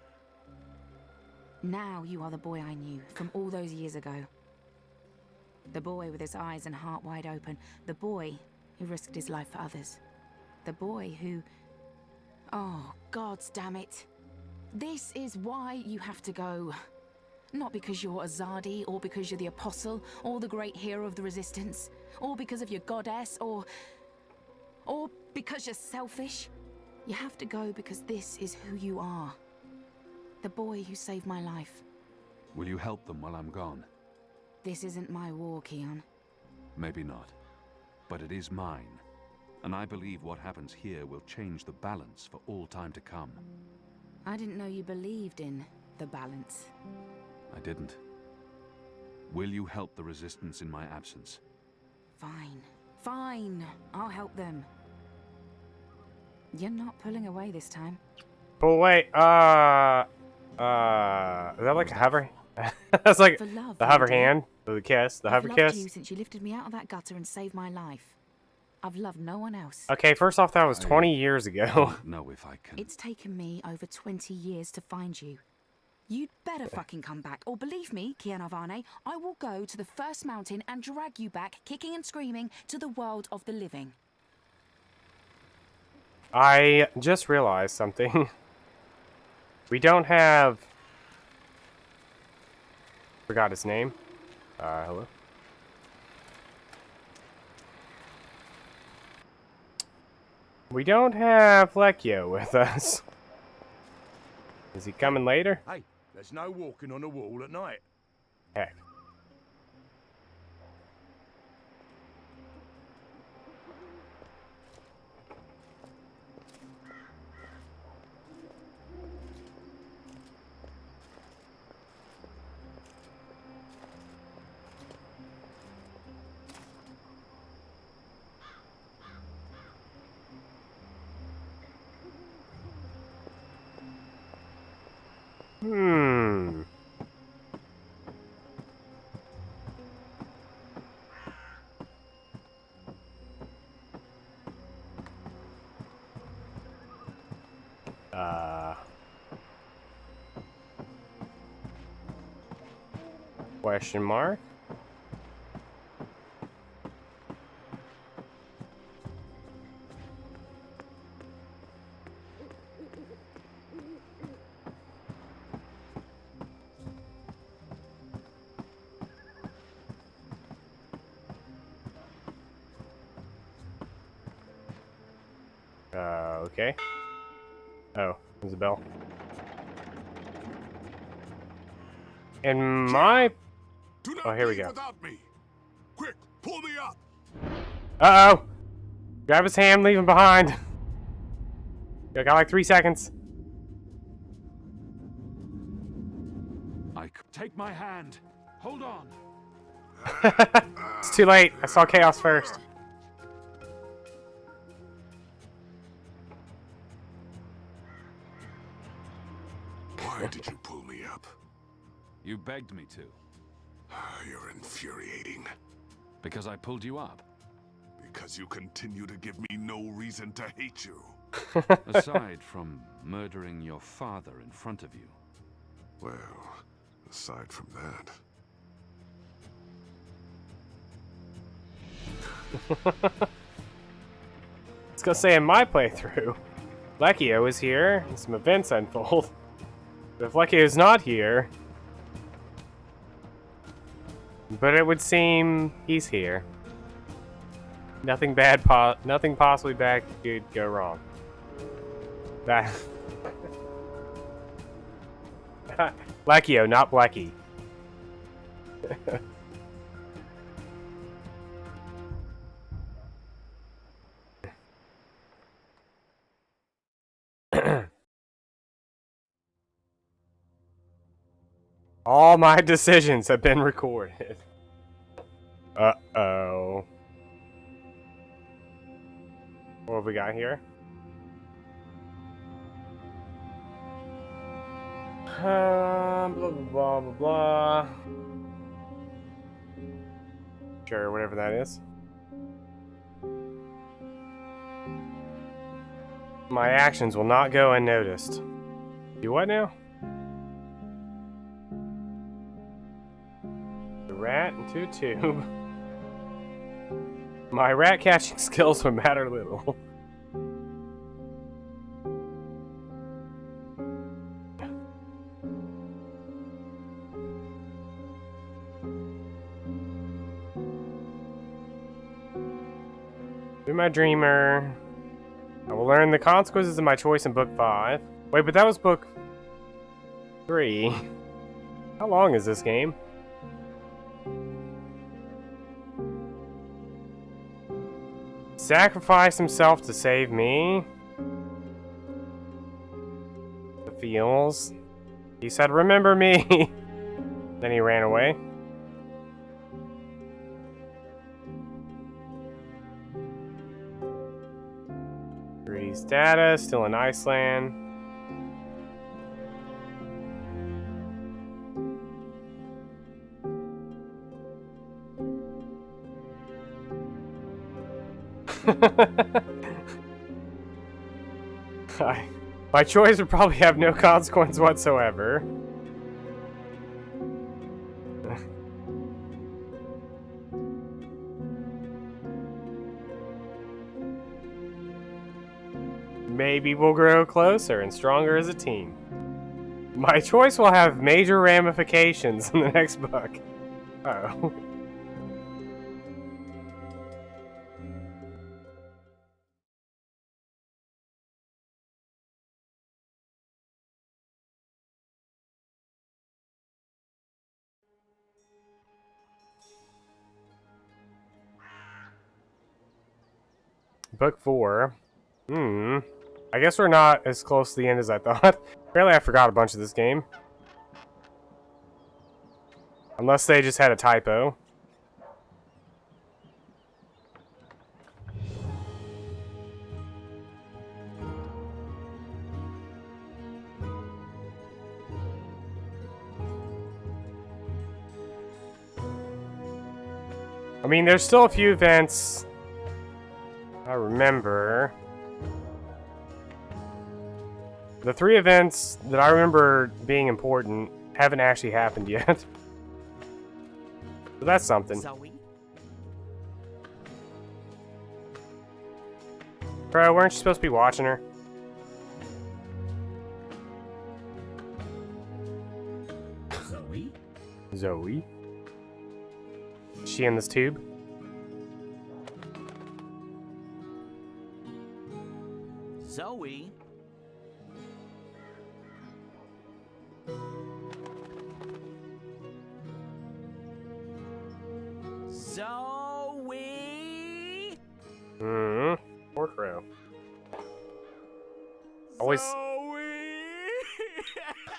Now you are the boy I knew from all those years ago. The boy with his eyes and heart wide open. The boy who risked his life for others. The boy who... Oh, gods damn it. This is why you have to go. Not because you're Azadi, or because you're the Apostle, or the great hero of the Resistance, or because of your goddess, or because you're selfish. You have to go because this is who you are. The boy who saved my life. Will you help them while I'm gone? This isn't my war, Keon. Maybe not. But it is mine. And I believe what happens here will change the balance for all time to come. I didn't know you believed in the balance. I didn't. Will you help the Resistance in my absence? Fine. Fine. I'll help them. You're not pulling away this time. Pull away. Is that like a hover? That's like For love, the hover you do. hand, the kiss, the I've hover loved kiss. you since you lifted me out of that gutter and saved my life. I've loved no one else. Okay, first off, that was 20 years ago. No, if I can. It's taken me over 20 years to find you. You'd better fucking come back, or believe me, Kiana Varney, I will go to the first mountain and drag you back, kicking and screaming, to the world of the living. I just realized something. We don't have... Forgot his name. Hello? We don't have Lecchio with us. Is he coming later? Hey, there's no walking on a wall at night. Heck. Hmm. Question mark? Okay. Oh, there's a bell. And my... Oh, here we go. Without me. Quick, pull me up. Uh-oh! Grab his hand, leave him behind. I got like 3 seconds. Take my hand. Hold on. It's too late. I saw chaos first. Why did you pull me up? You begged me to. You're infuriating. Because I pulled you up. Because you continue to give me no reason to hate you. Aside from murdering your father in front of you. Well, aside from that. Let's go say in my playthrough, Lecchio is here, and some events unfold. But if Lecchio's not here... But it would seem he's here. Nothing bad, nothing possibly bad could go wrong. That... Lecchio, not Blecky. All my decisions have been recorded. Uh-oh. What have we got here? Blah, blah, blah, blah, blah. Sure, whatever that is. My actions will not go unnoticed. Do what now? The rat into a tube. My rat catching skills would matter little. Be my dreamer. I will learn the consequences of my choice in book 5. Wait, but that was book 3. How long is this game? Sacrifice himself to save me. The feels. He said, "Remember me." Then he ran away. Status, still in Iceland. My choice would probably have no consequence whatsoever. Maybe we'll grow closer and stronger as a team. My choice will have major ramifications in the next book. Uh-oh. Book 4. I guess we're not as close to the end as I thought. Apparently I forgot a bunch of this game. Unless they just had a typo. I mean, there's still a few events I remember. The 3 events that I remember being important haven't actually happened yet. So that's something. Zoe? Bro, weren't you supposed to be watching her? Zoe? Zoe? Is she in this tube? Zoe? Zoe? Poor Crow. Always...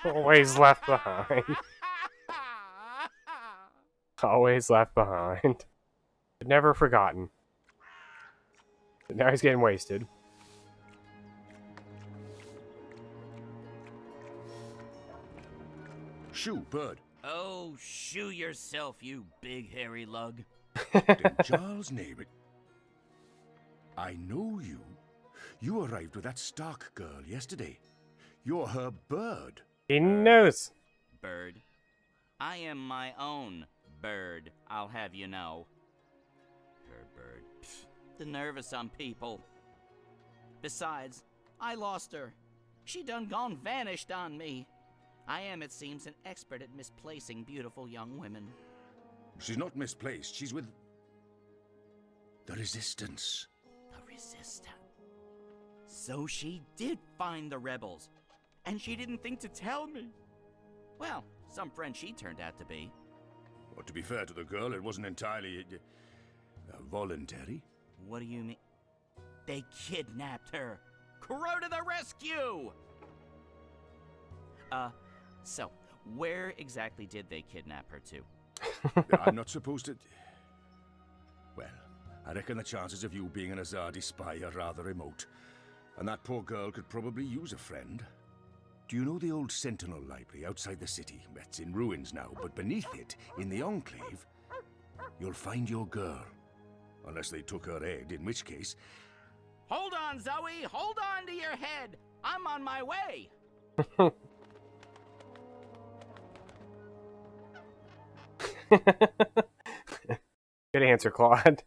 Always left behind. Always left behind. But never forgotten. But now he's getting wasted. Shoo, bird. Oh, shoo yourself, you big hairy lug. Then Charles name it. I know you. You arrived with that Stark girl yesterday. You're her bird. He knows. Bird. I am my own bird, I'll have you know. Her bird. Pfft, the nerve of some people. Besides, I lost her. She done gone vanished on me. I am, it seems, an expert at misplacing beautiful young women. She's not misplaced. She's with the Resistance. The Resistance. So she did find the rebels, and she didn't think to tell me. Well, some friend she turned out to be. Well, to be fair to the girl, it wasn't entirely voluntary. What do you mean? They kidnapped her. Crow to the rescue! So, where exactly did they kidnap her to? I'm not supposed to... Well, I reckon the chances of you being an Azadi spy are rather remote. And that poor girl could probably use a friend. Do you know the old Sentinel Library outside the city? It's in ruins now, but beneath it, in the Enclave, you'll find your girl. Unless they took her head, in which case... Hold on, Zoe! Hold on to your head! I'm on my way! Good answer, Claude.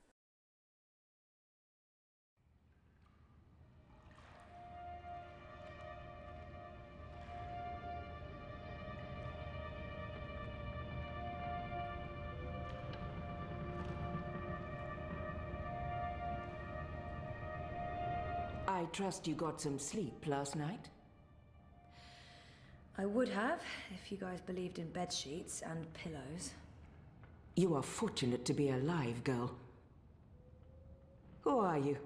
I trust you got some sleep last night? I would have, if you guys believed in bed sheets and pillows. You are fortunate to be alive, girl. Who are you?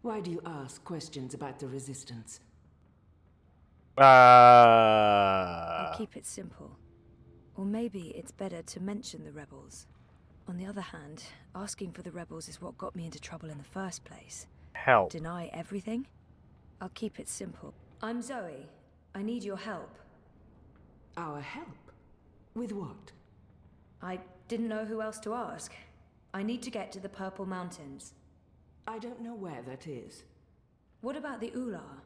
Why do you ask questions about the Resistance? I'll keep it simple. Or maybe it's better to mention the rebels. On the other hand, asking for the rebels is what got me into trouble in the first place. Help. Deny everything? I'll keep it simple. I'm Zoe. I need your help. Our help? With what? I didn't know who else to ask. I need to get to the Purple Mountains. I don't know where that is. What about the Ular?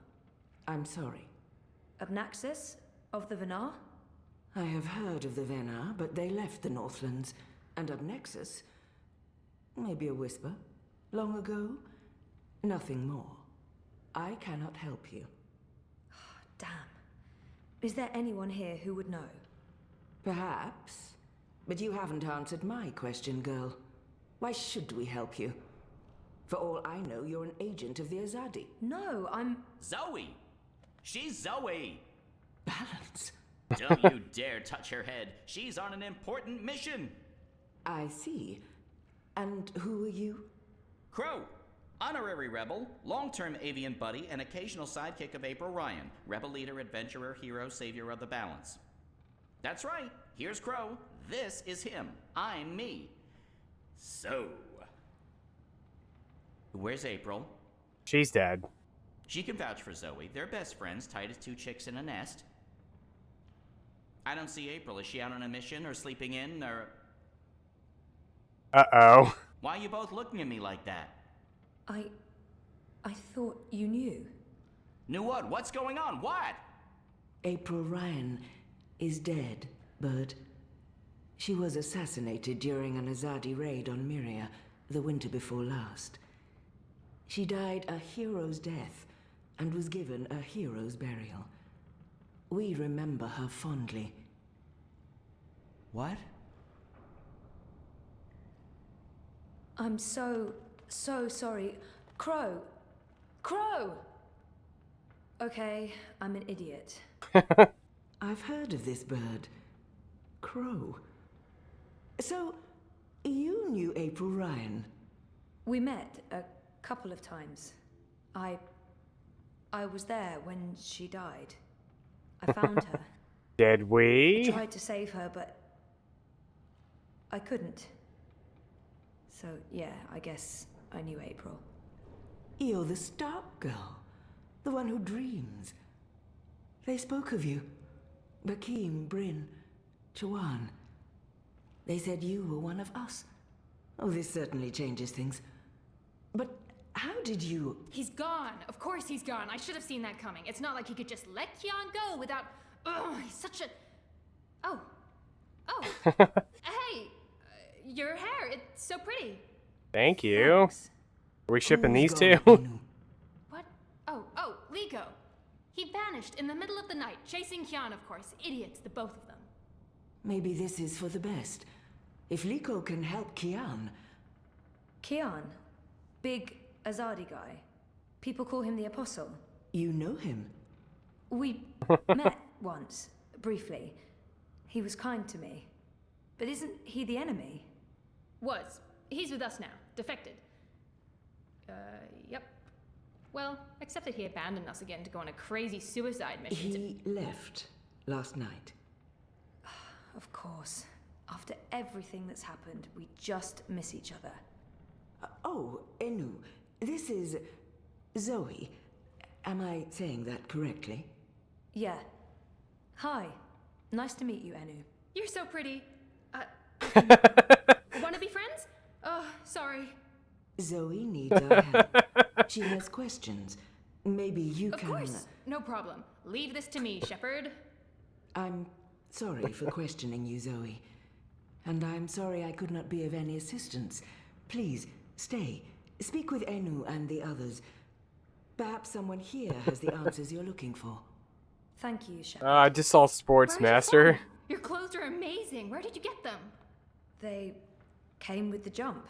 I'm sorry. Obnaxis? Of the Venar? I have heard of the Venar, but they left the Northlands. And Obnexus? Maybe a whisper. Long ago? Nothing more. I cannot help you. Damn. Is there anyone here who would know? Perhaps. But you haven't answered my question, girl. Why should we help you? For all I know, you're an agent of the Azadi. No, I'm... Zoe! She's Zoe! Balance. Don't you dare touch her head. She's on an important mission. I see. And who are you? Crow. Honorary rebel, long-term avian buddy, and occasional sidekick of April Ryan. Rebel leader, adventurer, hero, savior of the balance. That's right. Here's Crow. This is him. I'm me. So... Where's April? She's dead. She can vouch for Zoe. They're best friends, tight as two chicks in a nest. I don't see April. Is she out on a mission, or sleeping in, or... Uh-oh. Why are you both looking at me like that? I thought you knew. Knew what? What's going on? What? April Ryan is dead, Bird. She was assassinated during an Azadi raid on Myria the winter before last. She died a hero's death and was given a hero's burial. We remember her fondly. What? I'm so sorry. Crow! Crow! Okay, I'm an idiot. I've heard of this bird. Crow. So, you knew April Ryan? We met a couple of times. I was there when she died. I found her. Did I we? tried to save her, but I couldn't. So, yeah, I guess I knew April. You're the Stark girl. The one who dreams. They spoke of you. Bakim, Bryn, Chawan. They said you were one of us. Oh, this certainly changes things. But how did you... He's gone. Of course he's gone. I should have seen that coming. It's not like he could just let Kian go without... Ugh, he's such a... Oh. Hey, your hair, it's so pretty. Thank you. Thanks. Are we shipping Who's these gone, two? Inu? What? Oh, Liko. He vanished in the middle of the night, chasing Kian, of course. Idiots, the both of them. Maybe this is for the best. If Liko can help Kian... Kian? Big Azadi guy. People call him the Apostle. You know him? We met once, briefly. He was kind to me. But isn't he the enemy? Was. He's with us now. Defected. Yep. Well, except that he abandoned us again to go on a crazy suicide mission. He left last night. Of course. After everything that's happened, we just miss each other. Oh, Enu, this is Zoe. Am I saying that correctly? Yeah. Hi. Nice to meet you, Enu. You're so pretty. Wanna be friends? Oh, sorry. Zoe needs our help. She has questions. Maybe you Of can... course. No problem. Leave this to me, Shepard. I'm sorry for questioning you, Zoe. And I'm sorry I could not be of any assistance. Please, stay. Speak with Enu and the others. Perhaps someone here has the answers you're looking for. Thank you, Shepard. I just saw Sports Master. Your clothes are amazing. Where did you get them? They came with the jump.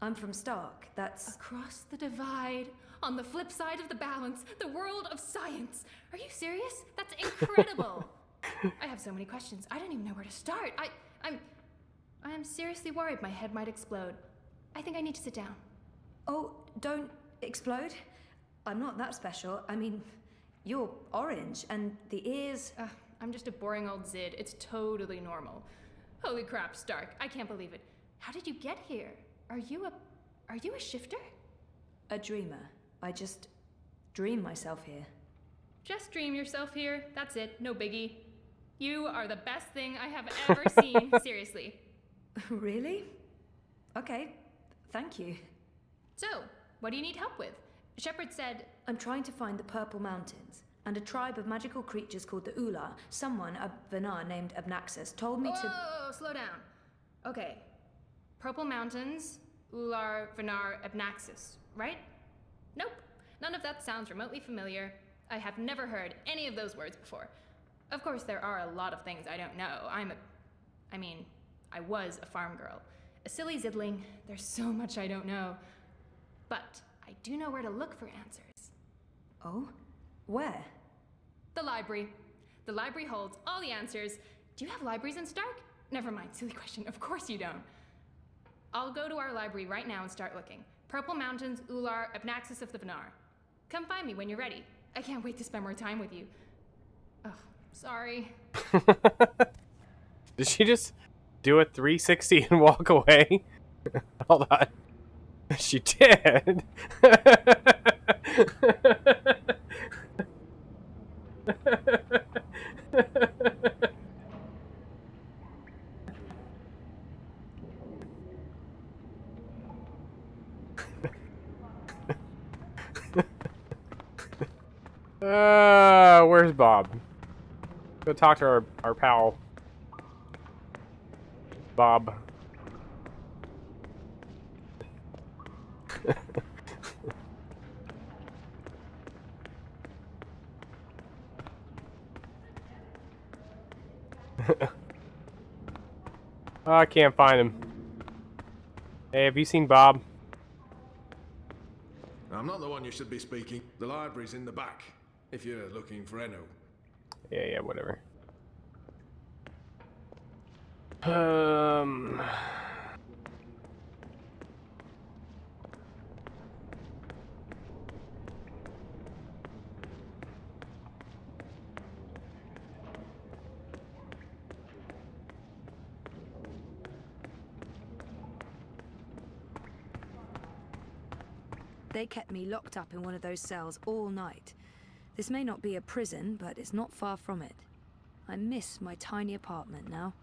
I'm from Stark. That's... Across the divide, on the flip side of the balance, the world of science. Are you serious? That's incredible. I have so many questions. I don't even know where to start. I'm seriously worried my head might explode. I think I need to sit down. Oh, don't explode. I'm not that special. I mean, you're orange, and the ears... I'm just a boring old Zid. It's totally normal. Holy crap, Stark. I can't believe it. How did you get here? Are you a shifter? A dreamer. I just dream myself here. Just dream yourself here. That's it. No biggie. You are the best thing I have ever seen. Seriously. Really? Okay. Thank you. So, what do you need help with? Shepard said... I'm trying to find the Purple Mountains, and a tribe of magical creatures called the Ula. Someone, a Venar named Abnaxus, told me to... Whoa, slow down. Okay. Purple Mountains, Ular, Venar, Abnaxus, right? Nope. None of that sounds remotely familiar. I have never heard any of those words before. Of course, there are a lot of things I don't know. I was a farm girl. A silly zidling. There's so much I don't know. But I do know where to look for answers. Oh? Where? The library. The library holds all the answers. Do you have libraries in Stark? Never mind, silly question. Of course you don't. I'll go to our library right now and start looking. Purple Mountains, Ular, Abnaxus of the Venar. Come find me when you're ready. I can't wait to spend more time with you. Oh, sorry. Did she just do a 360 and walk away? Hold on. She did. Where's Bob? Go talk to our pal. Bob. Oh, I can't find him. Hey, have you seen Bob? I'm not the one you should be speaking. The library's in the back, if you're looking for Enno. Yeah, whatever. They kept me locked up in one of those cells all night. This may not be a prison, but it's not far from it. I miss my tiny apartment now.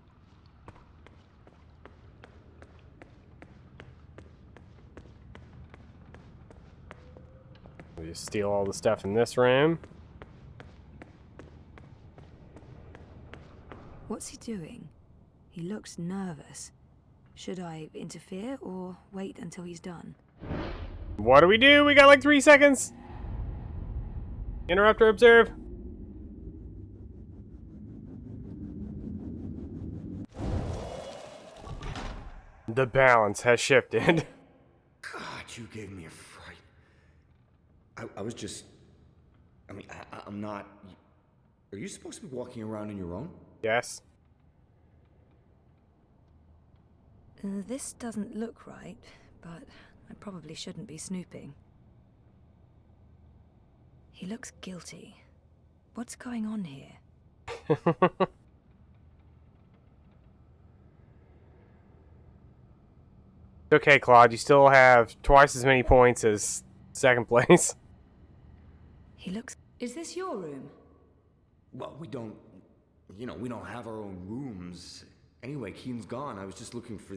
We just steal all the stuff in this room. What's he doing? He looks nervous. Should I interfere or wait until he's done? What do? We got like 3 seconds. Interrupt or observe. The balance has shifted. God, you gave me a fright. I was just... I mean, I'm not... Are you supposed to be walking around on your own? Yes. This doesn't look right, but I probably shouldn't be snooping. He looks guilty. What's going on here? Okay, Claude, you still have twice as many points as second place. He looks... Is this your room? Well, we don't... You know, we don't have our own rooms. Anyway, Keen's gone. I was just looking for...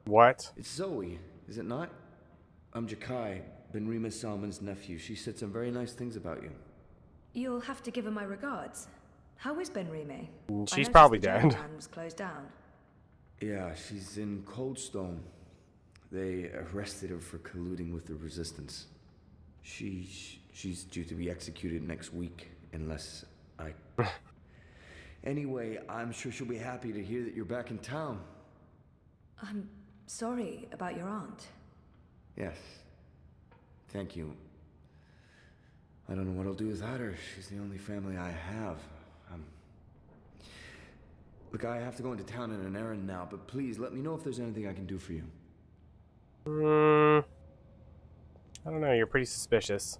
What? It's Zoe, is it not? I'm Jakai, Ben-Rima Salman's nephew. She said some very nice things about you. You'll have to give her my regards. How is Ben-Rime? She's probably dead. Was closed down. Yeah, she's in Coldstone. They arrested her for colluding with the Resistance. She's due to be executed next week, unless I... Anyway, I'm sure she'll be happy to hear that you're back in town. I'm sorry about your aunt. Yes. Thank you. I don't know what I'll do without her. She's the only family I have. Look, I have to go into town on an errand now, but please let me know if there's anything I can do for you. I don't know, you're pretty suspicious.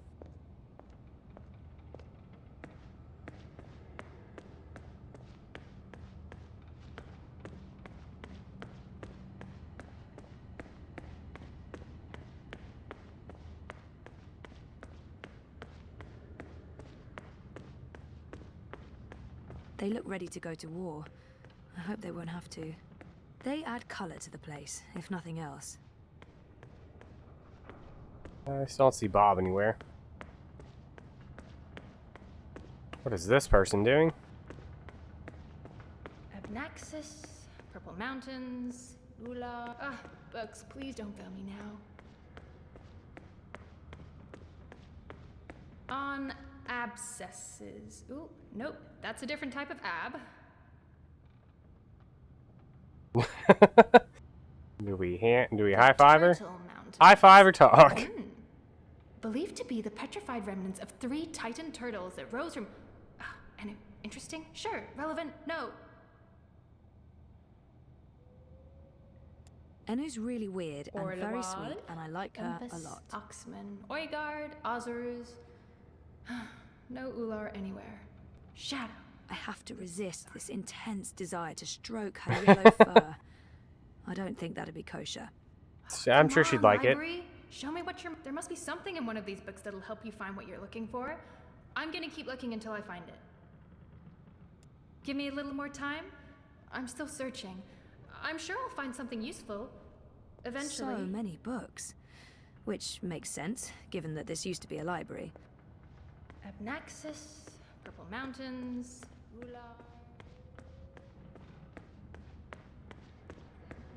They look ready to go to war. I hope they won't have to. They add color to the place, if nothing else. I still don't see Bob anywhere. What is this person doing? Abnaxis, Purple Mountains, Ula. Books, please don't fail me now. On abscesses. Ooh, nope, that's a different type of ab. Do we high five her? High five or talk? Believed to be the petrified remnants of 3 titan turtles that rose from... and interesting? Sure. Relevant? No. Ennu's really weird and very sweet, and I like her Olympus, a lot. Oxman, Oigard, Ozurs. No Ular anywhere. Shadow. I have to resist this intense desire to stroke her yellow fur. I don't think that'd be kosher. I'm sure she'd like library? it. Show me what you're... There must be something in one of these books that'll help you find what you're looking for. I'm gonna keep looking until I find it. Give me a little more time. I'm still searching. I'm sure I'll find something useful. Eventually. So many books. Which makes sense, given that this used to be a library. Abnaxis, Purple Mountains, Ula.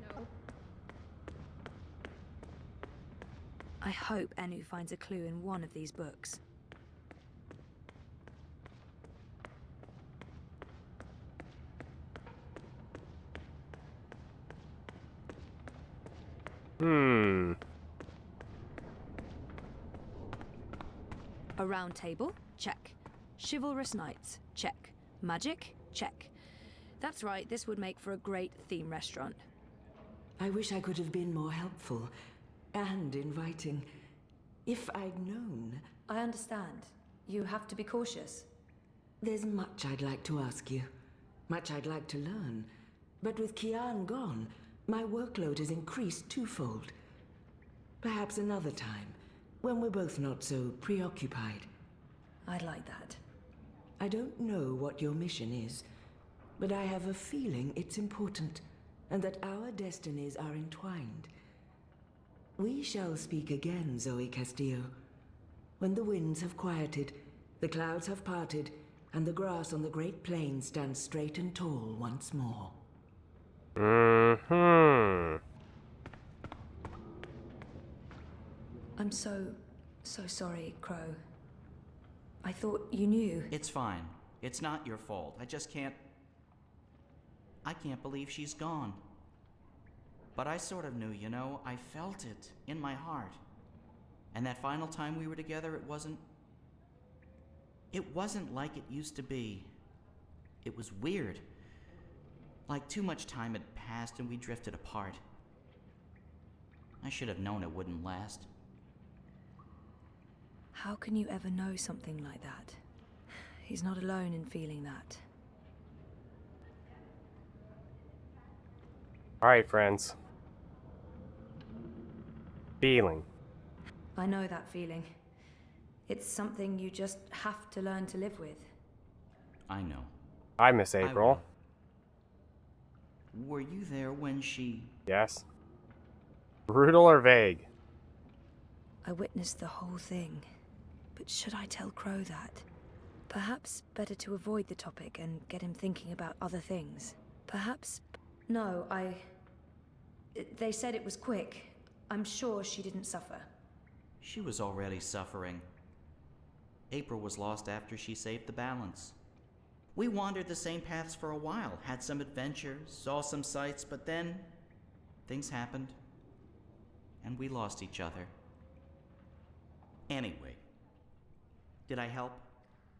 No. I hope Enu finds a clue in one of these books. A round table? Check. Chivalrous knights? Check. Magic? Check. That's right, this would make for a great theme restaurant. I wish I could have been more helpful and inviting. If I'd known. I understand. You have to be cautious. There's much I'd like to ask you. Much I'd like to learn. But with Kian gone, my workload has increased twofold. Perhaps another time, when we're both not so preoccupied. I'd like that. I don't know what your mission is, but I have a feeling it's important, and that our destinies are entwined. We shall speak again, Zoe Castillo. When the winds have quieted, the clouds have parted, and the grass on the Great Plain stands straight and tall once more. I'm so sorry, Crow. I thought you knew. It's fine. It's not your fault. I just can't... I can't believe she's gone. But I sort of knew, you know? I felt it in my heart. And that final time we were together, it wasn't like it used to be. It was weird. Like too much time had passed and we drifted apart. I should have known it wouldn't last. How can you ever know something like that? He's not alone in feeling that. Alright, friends. Feeling. I know that feeling. It's something you just have to learn to live with. I know. I miss April. Were you there when she... Yes. Brutal or vague? I witnessed the whole thing. But should I tell Crow that? Perhaps better to avoid the topic and get him thinking about other things. Perhaps... No, They said it was quick. I'm sure she didn't suffer. She was already suffering. April was lost after she saved the balance. We wandered the same paths for a while, had some adventures, saw some sights, but then things happened, and we lost each other. Anyway, did I help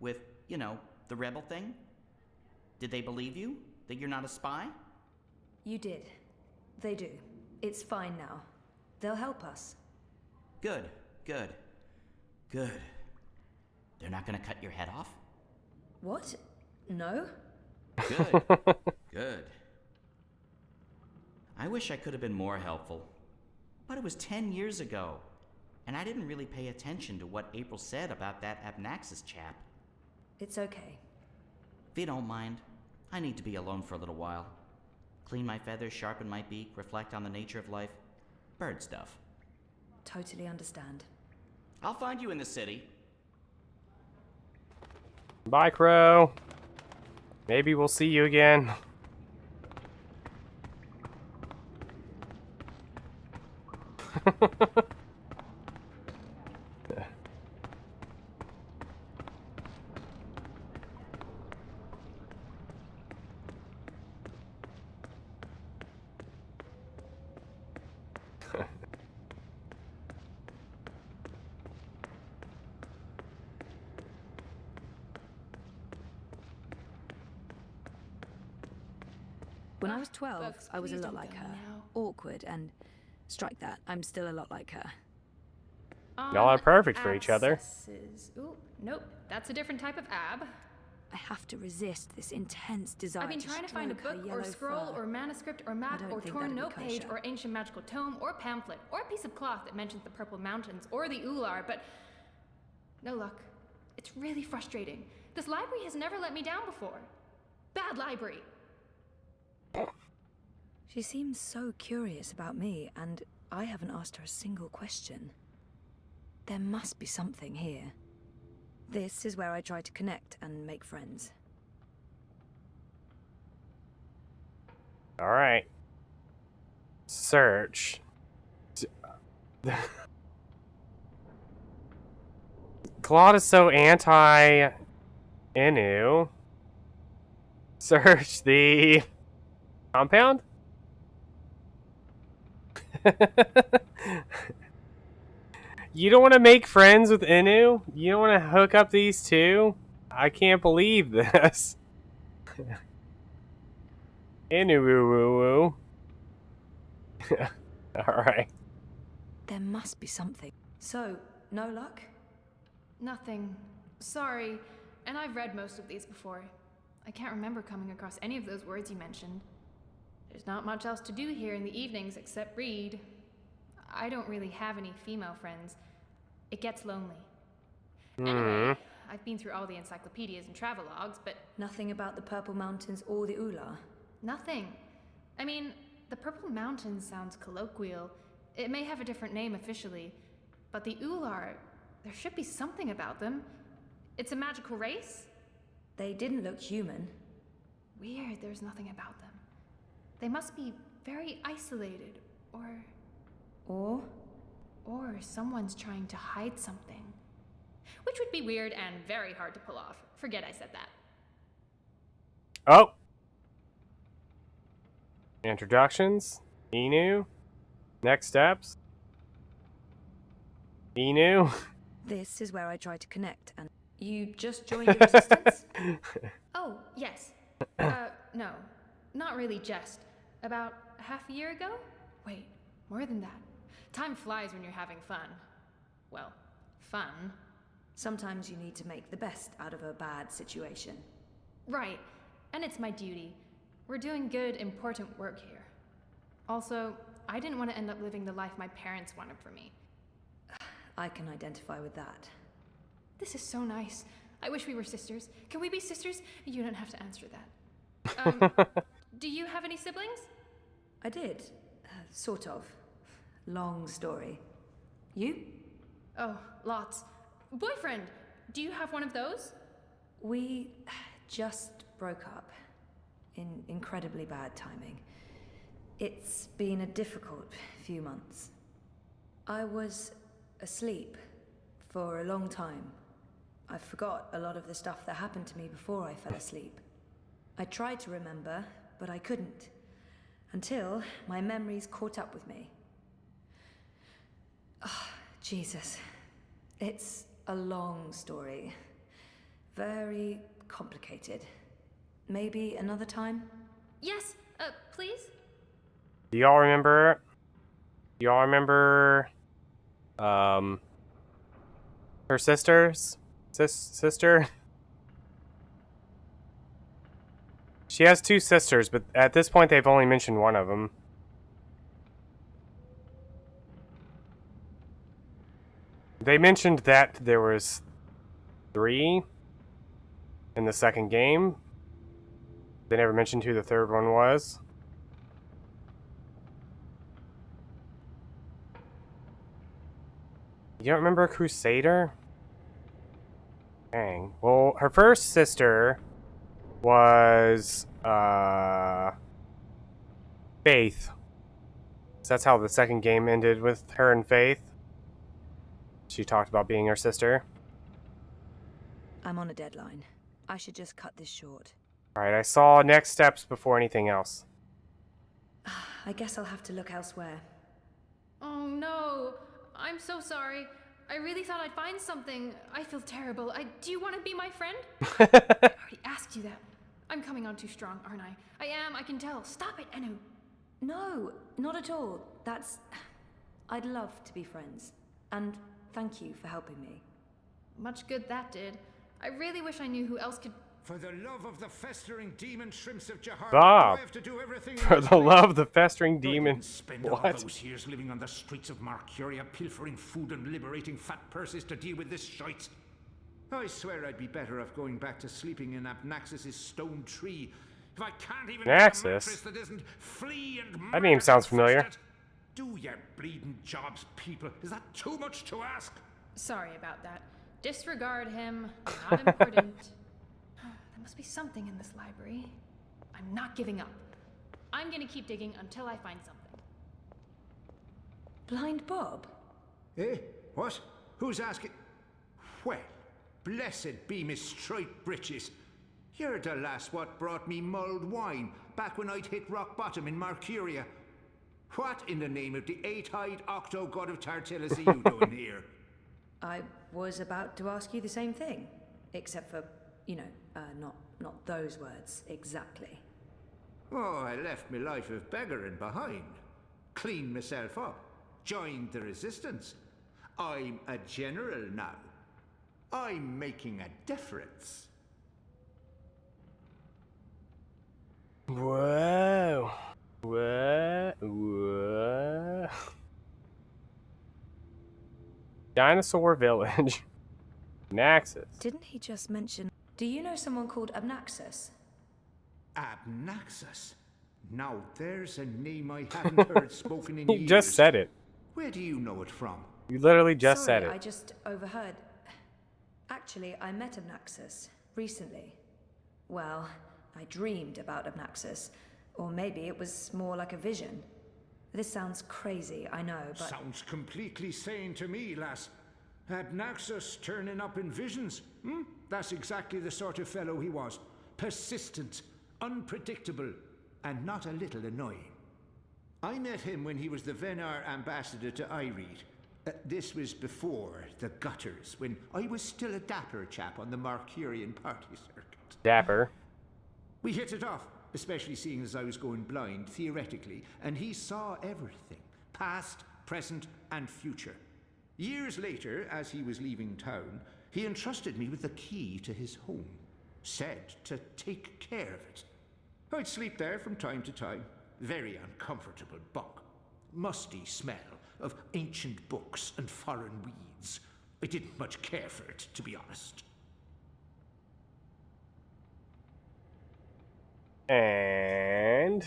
with, you know, the rebel thing? Did they believe you? That you're not a spy? You did. They do. It's fine now. They'll help us. Good, good, good. They're not gonna cut your head off? What? No? Good, good. I wish I could have been more helpful. But it was 10 years ago, and I didn't really pay attention to what April said about that Abnaxis chap. It's okay. If you don't mind, I need to be alone for a little while. Clean my feathers, sharpen my beak, reflect on the nature of life. Bird stuff. Totally understand. I'll find you in the city. Bye, Crow. Maybe we'll see you again. When I was 12, I was a lot like her. Awkward and... Strike that. I'm still a lot like her. Y'all are perfect for each other. Ooh, nope. That's a different type of ab. I have to resist this intense desire. I've been trying to find a book or scroll or manuscript or map or torn note page or ancient magical tome or pamphlet or a piece of cloth that mentions the Purple Mountains or the Ular, but no luck. It's really frustrating. This library has never let me down before. Bad library. She seems so curious about me, and I haven't asked her a single question. There must be something here. This is where I try to connect and make friends. Alright. Search. Claude is so anti-Inu. Search the compound? You don't want to make friends with Inu? You don't want to hook up these two? I can't believe this. Inu woo woo woo. Alright. There must be something. So, no luck? Nothing. Sorry. And I've read most of these before. I can't remember coming across any of those words you mentioned. There's not much else to do here in the evenings except read. I don't really have any female friends. It gets lonely. Anyway, I've been through all the encyclopedias and travelogues, but... Nothing about the Purple Mountains or the Ular? Nothing. I mean, the Purple Mountains sounds colloquial. It may have a different name officially, but the Ular, there should be something about them. It's a magical race? They didn't look human. Weird, there's nothing about them. They must be very isolated, or... Or someone's trying to hide something. Which would be weird and very hard to pull off. Forget I said that. Oh! Introductions. Inu. Next steps. Inu. This is where I try to connect, and you just joined the Resistance? Oh, yes. No. Not really just. About half a year ago? Wait, more than that. Time flies when you're having fun. Well, fun. Sometimes you need to make the best out of a bad situation. Right. And it's my duty. We're doing good, important work here. Also, I didn't want to end up living the life my parents wanted for me. I can identify with that. This is so nice. I wish we were sisters. Can we be sisters? You don't have to answer that. Do you have any siblings? I did. Sort of. Long story. You? Oh, lots. Boyfriend! Do you have one of those? We just broke up. In incredibly bad timing. It's been a difficult few months. I was asleep for a long time. I forgot a lot of the stuff that happened to me before I fell asleep. I tried to remember, but I couldn't. Until my memories caught up with me. Oh, Jesus. It's a long story. Very complicated. Maybe another time? Yes, please? Do y'all remember? Her sister's sister? She has two sisters, but at this point they've only mentioned one of them. They mentioned that there was 3 in the second game. They never mentioned who the third one was. You don't remember Crusader? Dang. Well, her first sister was Faith. So that's how the second game ended, with her and Faith. She talked about being her sister. I'm on a deadline. I should just cut this short. Alright, I saw next steps before anything else. I guess I'll have to look elsewhere. Oh no, I'm so sorry. I really thought I'd find something. I feel terrible. Do you want to be my friend? I already asked you that. I'm coming on too strong, aren't I? I am, I can tell. Stop it, Enu. No, not at all. I'd love to be friends. And thank you for helping me. Much good that did. I really wish I knew who else could... For the love of the festering demon shrimps of Jahar, Bob! I have to do everything For the love of the festering demon... Spend all those years living on the streets of Marcuria, pilfering food and liberating fat purses to deal with this shite. I swear I'd be better off going back to sleeping in Naxxus's stone tree. If I can't even Naxxus? get a mattress that isn't flea and that name sounds familiar. Do your bleeding jobs, people. Is that too much to ask? Sorry about that. Disregard him. Not important. There must be something in this library. I'm not giving up. I'm gonna keep digging until I find something. Blind Bob? Eh? What? Who's asking? Well, blessed be me striped breeches. You're the lass what brought me mulled wine back when I'd hit rock bottom in Marcuria. What in the name of the eight-eyed octo-god of Tartellus are you doing here? I was about to ask you the same thing. Except for, you know, not those words exactly. Oh, I left me life of beggaring behind. Cleaned myself up. Joined the resistance. I'm a general now. I'm making a difference. Whoa. Whoa. Dinosaur Village. Naxos. Didn't he just mention... Do you know someone called Abnaxus? Abnaxus? Now there's a name I haven't heard spoken in years. You just said it. Where do you know it from? You literally just Sorry, said it. I just overheard. Actually, I met Abnaxus recently. Well, I dreamed about Abnaxus. Or maybe it was more like a vision. This sounds crazy, I know, but... Sounds completely sane to me, lass. Abnaxus turning up in visions. That's exactly the sort of fellow he was. Persistent, unpredictable, and not a little annoying. I met him when he was the Venar ambassador to Ireed. This was before the gutters, when I was still a dapper chap on the Marcurian party circuit. Dapper. We hit it off, especially seeing as I was going blind, theoretically, and he saw everything. Past, present, and future. Years later, as he was leaving town, he entrusted me with the key to his home. Said to take care of it. I'd sleep there from time to time. Very uncomfortable bunk. Musty smell of ancient books and foreign weeds. I didn't much care for it, to be honest. And...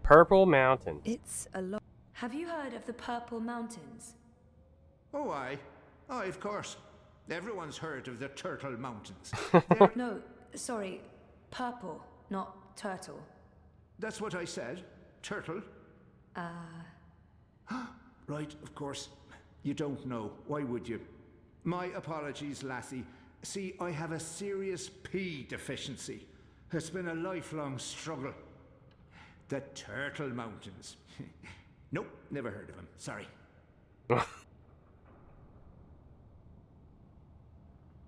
Purple Mountain. It's a lot. Have you heard of the Purple Mountains? Oh, aye, of course. Everyone's heard of the Turtle Mountains. No, sorry. Purple, not turtle. That's what I said. Turtle. Right, of course. You don't know. Why would you? My apologies, lassie. See, I have a serious P deficiency. It's been a lifelong struggle. The Turtle Mountains. Nope, never heard of them. Sorry.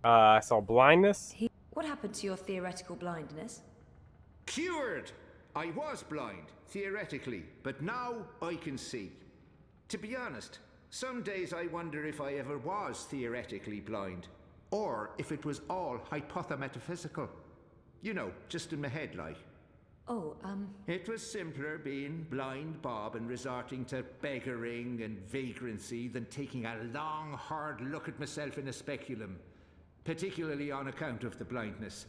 I saw blindness. What happened to your theoretical blindness? Cured! I was blind, theoretically, but now I can see. To be honest, some days I wonder if I ever was theoretically blind, or if it was all hypothemetaphysical. You know, just in my head, like. Oh, It was simpler being blind Bob and resorting to beggaring and vagrancy than taking a long, hard look at myself in a speculum, particularly on account of the blindness.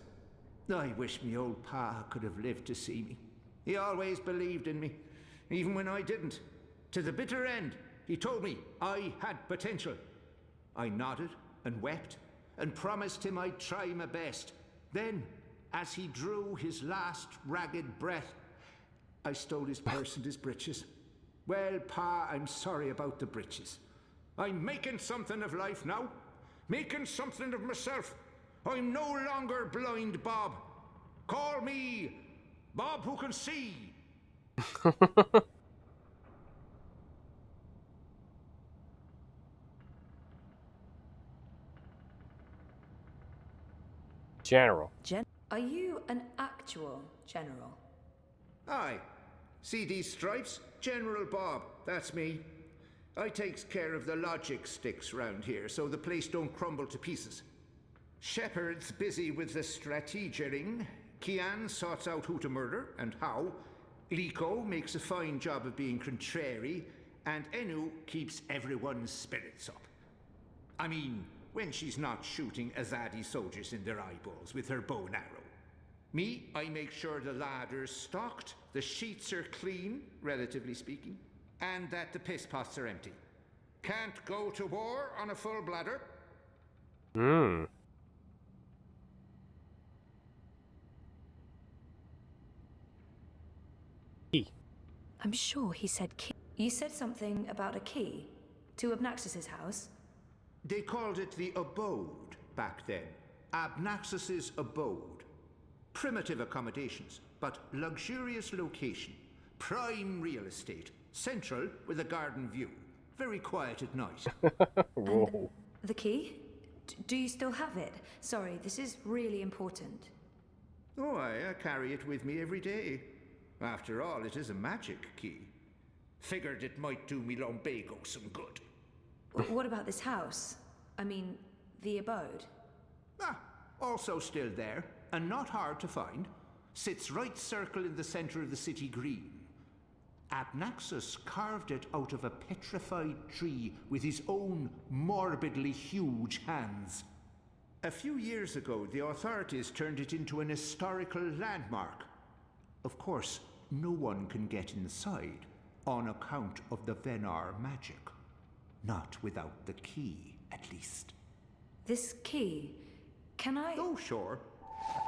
I wish me old pa could have lived to see me. He always believed in me, even when I didn't. To the bitter end, he told me I had potential. I nodded and wept and promised him I'd try my best. Then, as he drew his last ragged breath, I stole his purse and his breeches. Well, pa, I'm sorry about the breeches. I'm making something of life now. Making something of myself. I'm no longer blind Bob. Call me Bob who can see. General. Are you an actual general? Aye. See these stripes? General Bob, that's me. I takes care of the logic sticks round here so the place don't crumble to pieces. Shepard's busy with the strategering. Kian sorts out who to murder and how. Liko makes a fine job of being contrary. And Enu keeps everyone's spirits up. I mean, when she's not shooting Azadi soldiers in their eyeballs with her bow and arrow. Me, I make sure the larder's stocked, the sheets are clean, relatively speaking, and that the piss pots are empty. Can't go to war on a full bladder? Hmm. Key. I'm sure he said key. You said something about a key to Abnaxus's house? They called it the abode back then. Abnaxus's abode. Primitive accommodations, but luxurious location. Prime real estate. Central with a garden view. Very quiet at night. Whoa. The key? Do you still have it? Sorry, this is really important. Oh, I carry it with me every day. After all, it is a magic key. Figured it might do me lumbago some good. What about this house? I mean, the abode? Ah, also still there, and not hard to find. Sits right circle in the center of the city green. Abnaxus carved it out of a petrified tree with his own morbidly huge hands. A few years ago, the authorities turned it into an historical landmark. Of course, no one can get inside on account of the Venar magic. Not without the key, at least. This key, can I? Oh, sure.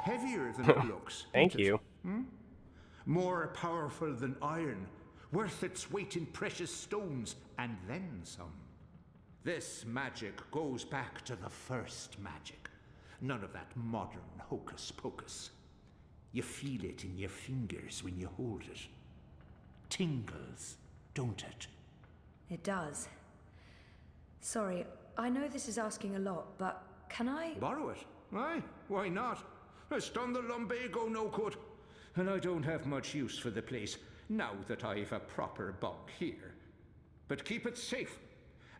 Heavier than it looks. Thank you. Hmm? More powerful than iron. Worth its weight in precious stones, and then some. This magic goes back to the first magic. None of that modern hocus pocus. You feel it in your fingers when you hold it. Tingles, don't it? It does. Sorry, I know this is asking a lot, but can I? Borrow it? Aye, why not? It's done the lumbago no good. And I don't have much use for the place, now that I've a proper bunk here. But keep it safe.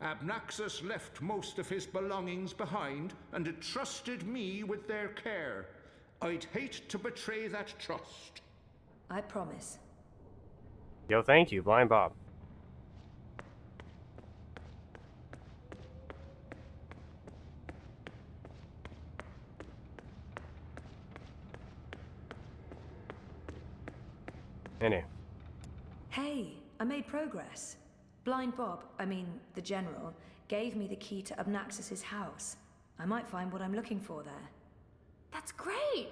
Abnaxus left most of his belongings behind and entrusted me with their care. I'd hate to betray that trust. I promise. Yo, thank you, Blind Bob. Anyway. Hey, I made progress. Blind Bob, I mean, the General, gave me the key to Abnaxus's house. I might find what I'm looking for there. That's great!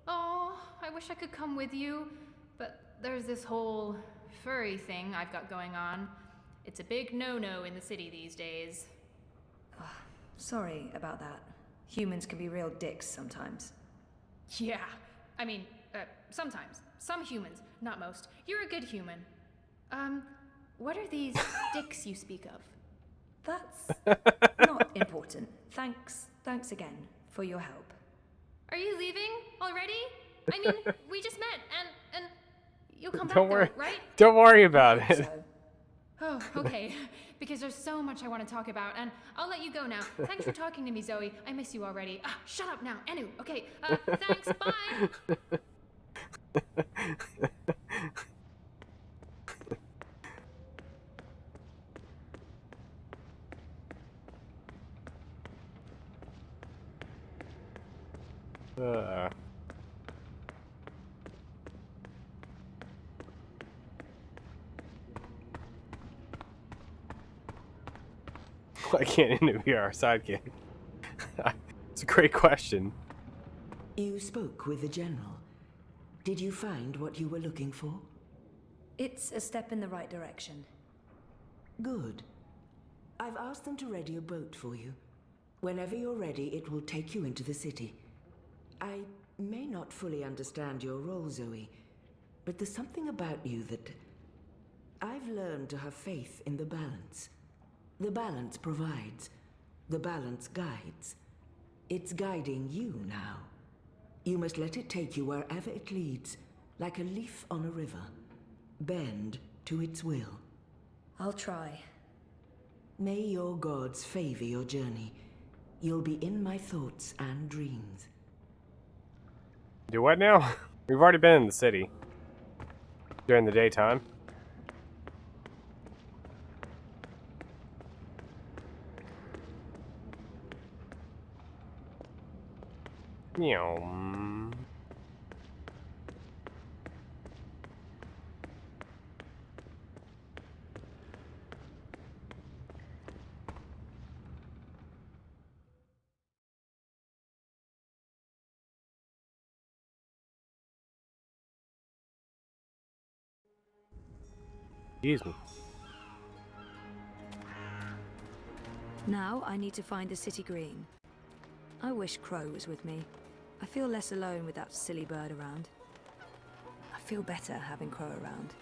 Oh, I wish I could come with you, but there's this whole furry thing I've got going on. It's a big no-no in the city these days. Sorry about that. Humans can be real dicks sometimes. Yeah, I mean, sometimes. Some humans, not most. You're a good human. What are these dicks you speak of? That's not important. Thanks again for your help. Are you leaving already? I mean, we just met, and you'll come Don't back worry. though, right? Don't worry about it. So. Oh, okay. Because there's so much I want to talk about, and I'll let you go now. Thanks for talking to me, Zoe. I miss you already. Shut up now. Anu, okay. Thanks, bye! Why can't Inu be our sidekick? It's a great question. You spoke with the General. Did you find what you were looking for? It's a step in the right direction. Good. I've asked them to ready a boat for you. Whenever you're ready, it will take you into the city. I may not fully understand your role, Zoe, but there's something about you that... I've learned to have faith in the balance. The balance provides. The balance guides. It's guiding you now. You must let it take you wherever it leads, like a leaf on a river. Bend to its will. I'll try. May your gods favor your journey. You'll be in my thoughts and dreams. Do what now? We've already been in the city. During the daytime. Meow. Excuse me. Now I need to find the city green. I wish Crow was with me. I feel less alone with that silly bird around. I feel better having Crow around,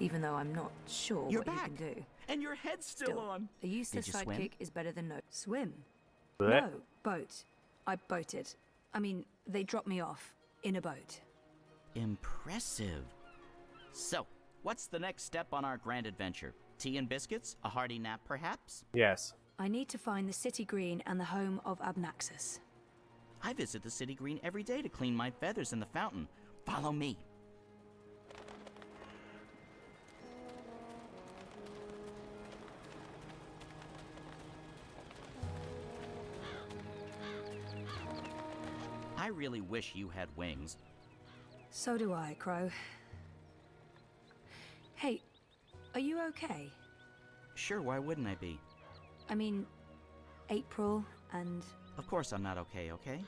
even though I'm not sure You're what back, he can do. and your head's still on. A useless Did you swim? sidekick is better than no. Swim? Blech. No, boat. I boated. I mean, they dropped me off in a boat. Impressive. So, what's the next step on our grand adventure? Tea and biscuits? A hearty nap, perhaps? Yes. I need to find the city green and the home of Abnaxus. I visit the city green every day to clean my feathers in the fountain. Follow me. I really wish you had wings. So do I, Crow. Hey, are you okay? Sure, why wouldn't I be? I mean, April and... Of course I'm not okay, okay?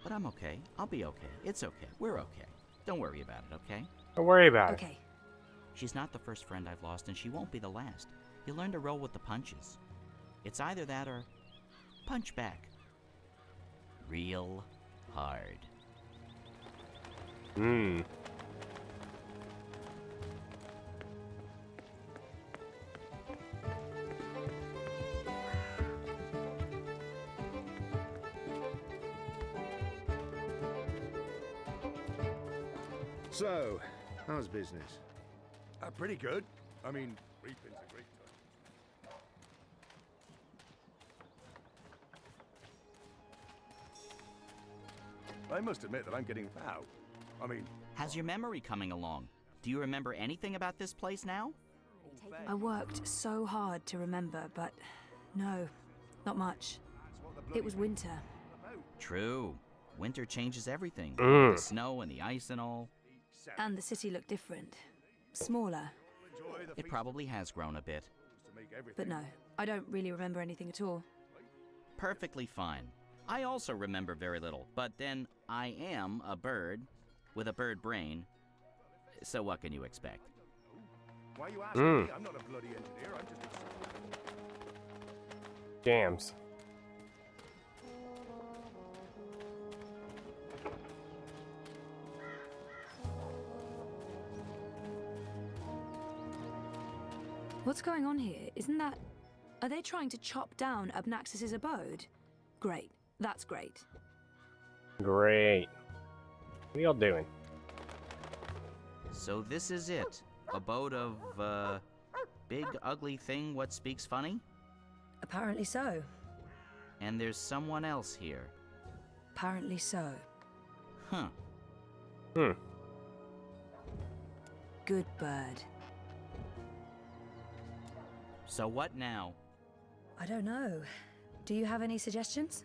But I'm okay. I'll be okay. It's okay. We're okay. Don't worry about it, okay? Don't worry about it. Okay. She's not the first friend I've lost, and she won't be the last. You learn to roll with the punches. It's either that or punch back. Real hard. Hmm. So, how's business? Pretty good. I mean, reaping's a great time. I must admit that I'm getting foul. I mean... How's your memory coming along? Do you remember anything about this place now? I worked so hard to remember, but no, not much. It was winter. True. Winter changes everything. Mm. The snow and the ice and all. And the city looked different. Smaller. It probably has grown a bit. But no, I don't really remember anything at all. Perfectly fine. I also remember very little, but then I am a bird with a bird brain. So what can you expect? Why are you asking me? I'm not a bloody engineer. I'm just... Jams. What's going on here? Isn't that... Are they trying to chop down Abnaxus's abode? Great. That's great. Great. What are y'all doing? So this is it. Abode of, big ugly thing what speaks funny? Apparently so. And there's someone else here. Apparently so. Huh. Hmm. Good bird. So what now? I don't know. Do you have any suggestions?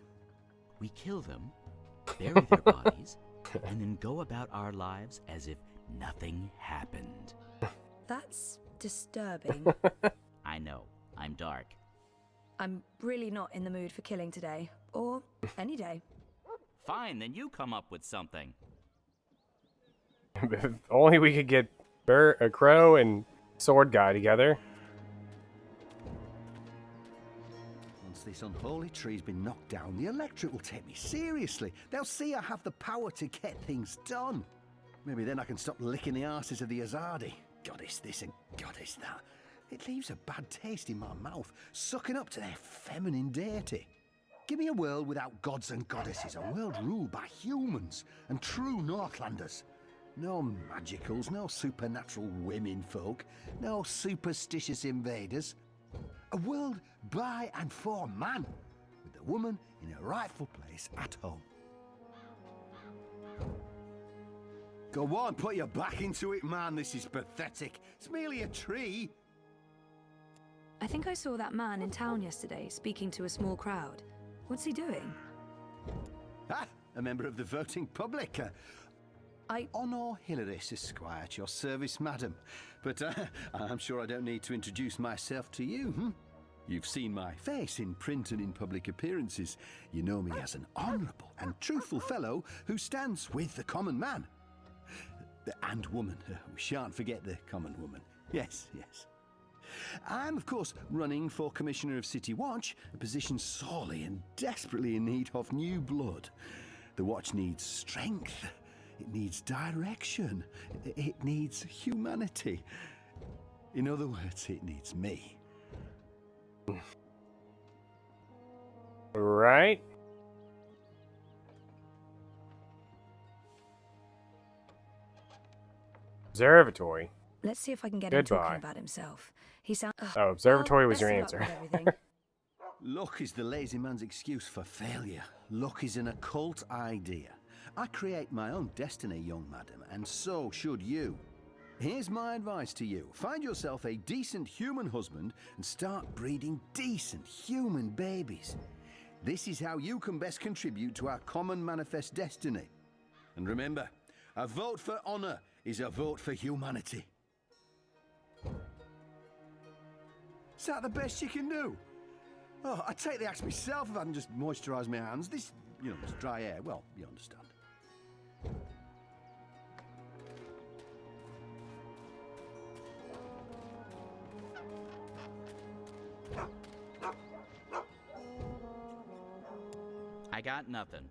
We kill them, bury their bodies, and then go about our lives as if nothing happened. That's disturbing. I know. I'm dark. I'm really not in the mood for killing today. Or any day. Fine, then you come up with something. If only we could get a Crow and Sword Guy together. Once this unholy tree's been knocked down, the electorate will take me seriously. They'll see I have the power to get things done. Maybe then I can stop licking the arses of the Azadi. Goddess this and goddess that. It leaves a bad taste in my mouth, sucking up to their feminine deity. Give me a world without gods and goddesses, a world ruled by humans and true Northlanders. No magicals, no supernatural women folk, no superstitious invaders. A world by and for man, with the woman in her rightful place at home. Go on, put your back into it, man. This is pathetic. It's merely a tree. I think I saw that man in town yesterday, speaking to a small crowd. What's he doing? Ah, a member of the voting public. Honor Hilaris Esquire at your service, madam. But I'm sure I don't need to introduce myself to you, You've seen my face in print and in public appearances. You know me as an honourable and truthful fellow who stands with the common man. And woman. We shan't forget the common woman. Yes, yes. I'm, of course, running for Commissioner of City Watch, a position sorely and desperately in need of new blood. The Watch needs strength. It needs direction. It needs humanity. In other words, it needs me. Right? Observatory. Let's see if I can get him Goodbye. talking about himself. He sounds. Oh, observatory was best your of luck answer. with everything. Luck is the lazy man's excuse for failure. Luck is an occult idea. I create my own destiny, young madam, and so should you. Here's my advice to you. Find yourself a decent human husband and start breeding decent human babies. This is how you can best contribute to our common manifest destiny. And remember, a vote for honor is a vote for humanity. Is that the best you can do? Oh, I'd take the axe myself if I hadn't just moisturised my hands. This, this dry air, well, you understand. I got nothing.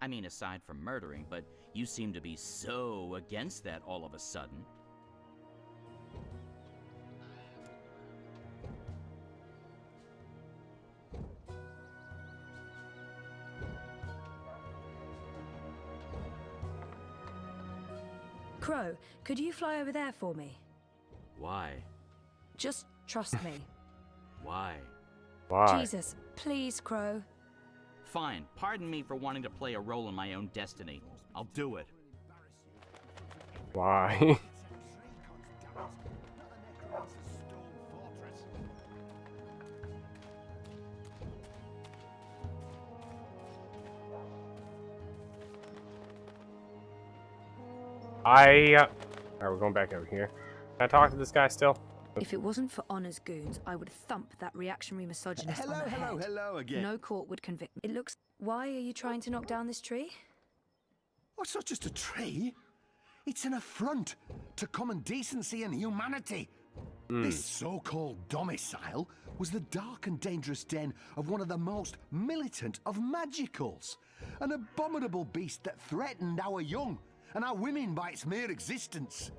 I mean, aside from murdering, but you seem to be so against that all of a sudden. Crow, could you fly over there for me? Why? Just trust me. Why? Why? Jesus, please, Crow. Fine. Pardon me for wanting to play a role in my own destiny. I'll do it. Why? Alright, we're going back over here. Can I talk to this guy still? If it wasn't for Honor's goons, I would thump that reactionary misogynist on the head. Hello again. No court would convict me. It looks... Why are you trying to knock down this tree? Oh, it's not just a tree. It's an affront to common decency and humanity. This so-called domicile was the dark and dangerous den of one of the most militant of magicals. An abominable beast that threatened our young and our women by its mere existence.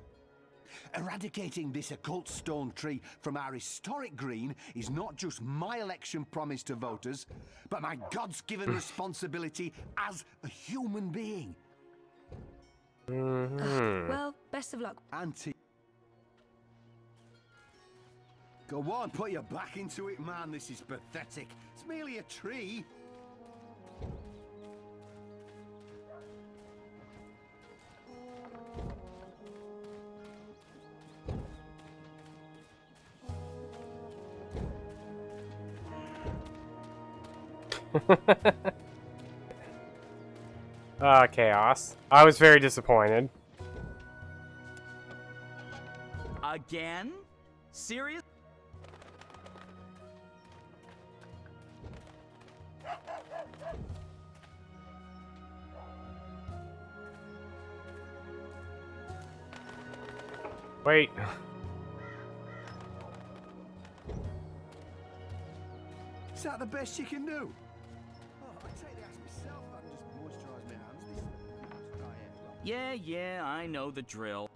Eradicating this occult stone tree from our historic green is not just my election promise to voters, but my God's-given responsibility as a human being. Well, best of luck. Auntie. Go on, put your back into it, man. This is pathetic. It's merely a tree. Chaos. I was very disappointed. Again? Serious? Wait. Is that the best you can do? Oh, I take the axe myself. I can just moisturise my hands. This dry air. Yeah, I know the drill.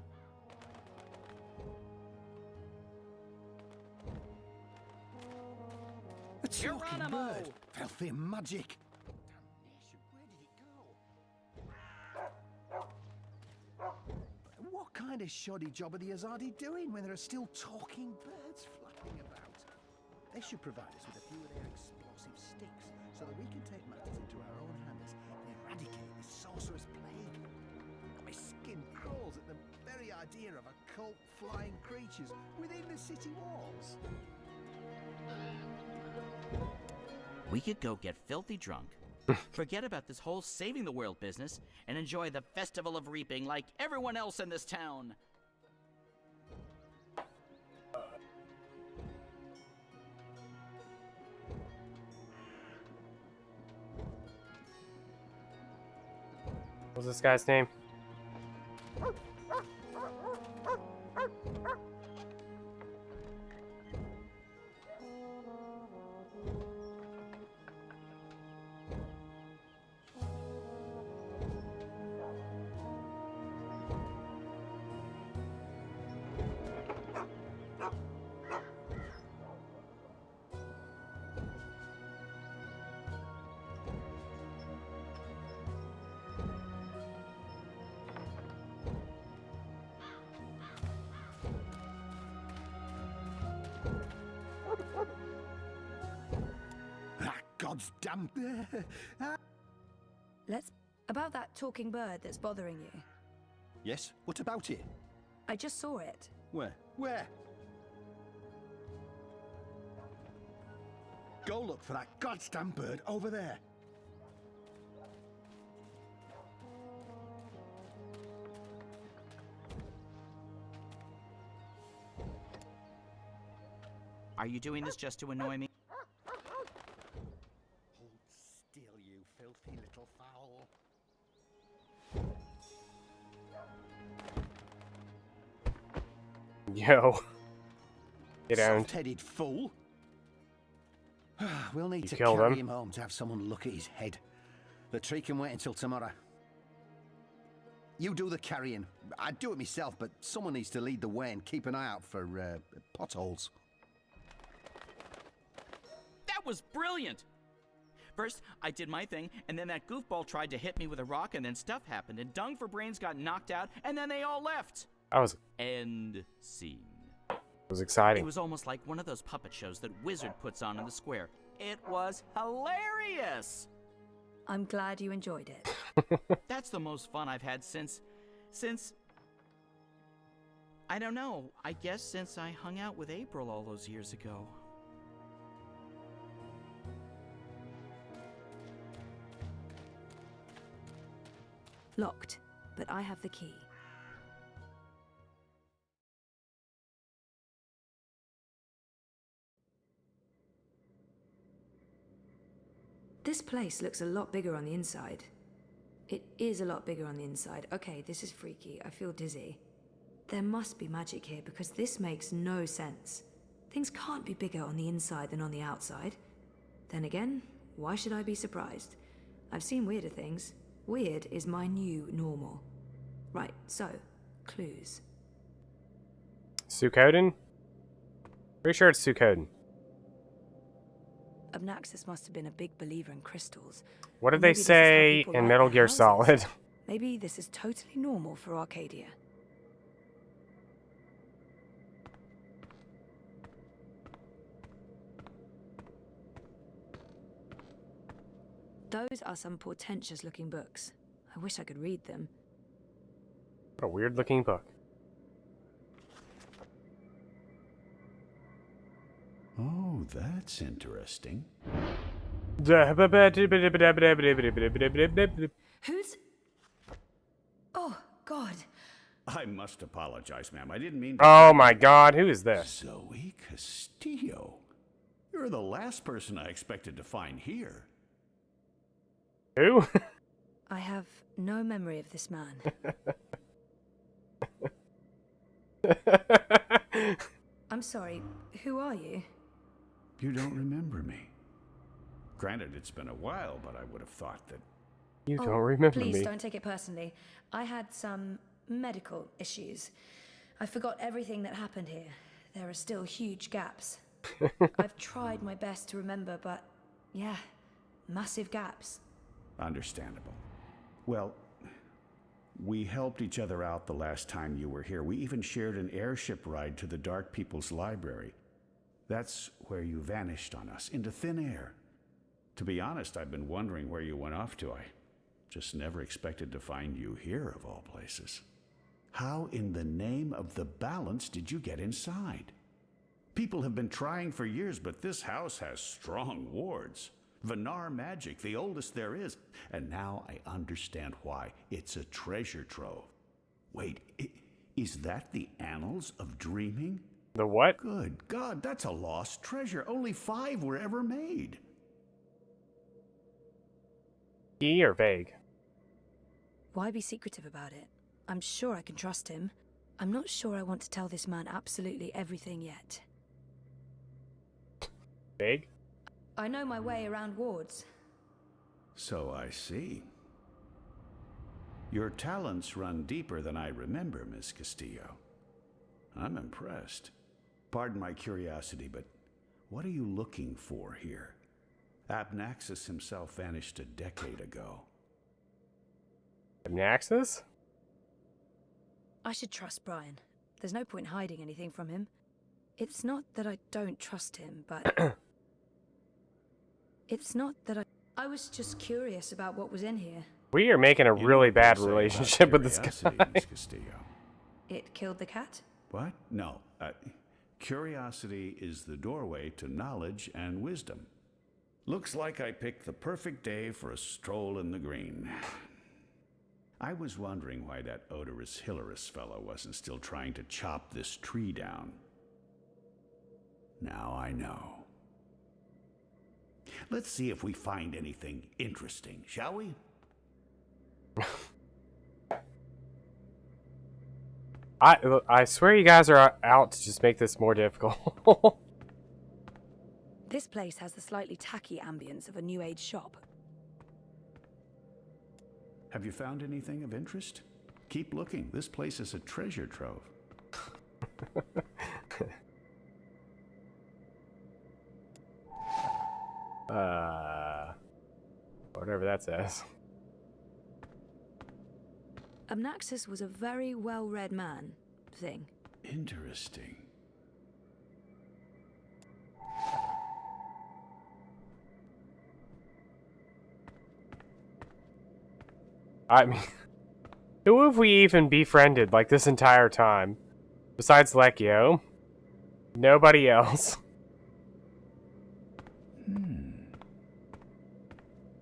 A talking bird. Filthy magic. What kind of shoddy job are the Azadi doing when there are still talking birds flapping about? They should provide us with a few of their explosive sticks so that we can take matters into our own hands and eradicate this sorcerous plague. My skin crawls at the very idea of occult flying creatures within the city walls. We could go get filthy drunk, forget about this whole saving the world business, and enjoy the Festival of Reaping like everyone else in this town. What's this guy's name? God's damn... Let's... About that talking bird that's bothering you. Yes? What about it? I just saw it. Where? Where? Go look for that goddamn bird over there. Are you doing this just to annoy me? Hold still, you filthy little fowl. Yo. Get out. Soft-headed fool. We'll need to killed carry him. him home to have someone look at his head. The tree can wait until tomorrow. You do the carrying. I'd do it myself, but someone needs to lead the way and keep an eye out for potholes. That was brilliant! First, I did my thing, and then that goofball tried to hit me with a rock, and then stuff happened, and Dung for Brains got knocked out, and then they all left. That was... End scene. It was exciting. It was almost like one of those puppet shows that Wizard puts on in the square. It was hilarious! I'm glad you enjoyed it. That's the most fun I've had since... I don't know. I guess since I hung out with April all those years ago. Locked, but I have the key. This place looks a lot bigger on the inside. It is a lot bigger on the inside. Okay, this is freaky. I feel dizzy. There must be magic here because this makes no sense. Things can't be bigger on the inside than on the outside. Then again, why should I be surprised? I've seen weirder things. Weird is my new normal. Right, so, clues. Suikoden? Pretty sure it's Suikoden. Obnaxis must have been a big believer in crystals. What did Maybe they this is how say people in like Metal their Gear houses. Solid? Maybe this is totally normal for Arcadia. Those are some portentous looking books. I wish I could read them. What a weird looking book. Oh, that's interesting. Who's... Oh, God. I must apologize, ma'am. I didn't mean to... Oh my God, who is this? Zoe Castillo. You're the last person I expected to find here. Who? I have no memory of this man. I'm sorry, who are you? You don't remember me. Granted, it's been a while, but I would have thought that... You don't remember please me. Don't take it personally. I had some medical issues. I forgot everything that happened here. There are still huge gaps. I've tried my best to remember, but yeah, massive gaps. Understandable. Well, we helped each other out the last time you were here. We even shared an airship ride to the Dark People's Library. That's where you vanished on us, into thin air. To be honest, I've been wondering where you went off to. I just never expected to find you here, of all places. How in the name of the balance did you get inside? People have been trying for years, but this house has strong wards. Venar magic, the oldest there is. And now I understand why. It's a treasure trove. Wait, is that the Annals of Dreaming? The what? Good God, that's a lost treasure. Only 5 were ever made. Key or vague? Why be secretive about it? I'm sure I can trust him. I'm not sure I want to tell this man absolutely everything yet. Vague? I know my way around wards. So I see. Your talents run deeper than I remember, Miss Castillo. I'm impressed. Pardon my curiosity, but what are you looking for here? Abnaxis himself vanished a decade ago. Abnaxis? I should trust Brian. There's no point hiding anything from him. It's not that I don't trust him, but... It's not that I was just curious about what was in here. We are making a really bad relationship with this guy. Miss Castillo. It killed the cat? What? No. Curiosity is the doorway to knowledge and wisdom. Looks like I picked the perfect day for a stroll in the green. I was wondering why that odorous Hilarious fellow wasn't still trying to chop this tree down. Now I know. Let's see if we find anything interesting, shall we? I swear you guys are out to just make this more difficult. This place has the slightly tacky ambience of a New Age shop. Have you found anything of interest? Keep looking. This place is a treasure trove. Whatever that says. Abnaxis was a very well-read man, thing. Interesting. I mean, who have we even befriended like this entire time? Besides Lecchio? Nobody else.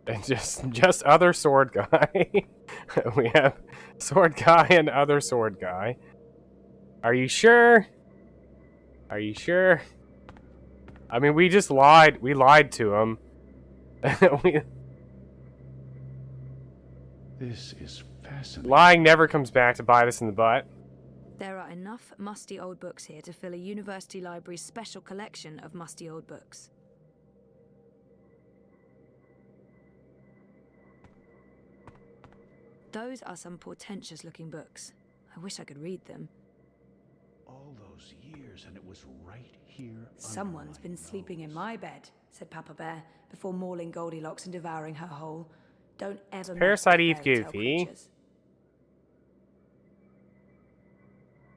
And just other sword guy. We have sword guy and other sword guy. Are you sure? Are you sure? I mean, we just lied. We lied to him. This is fascinating. Lying never comes back to bite us in the butt. There are enough musty old books here to fill a university library's special collection of musty old books. Those are some portentous-looking books. I wish I could read them. All those years, and it was right here. Someone's been sleeping in my bed, said Papa Bear, before mauling Goldilocks and devouring her whole. Don't ever Parasite Eve Goofy.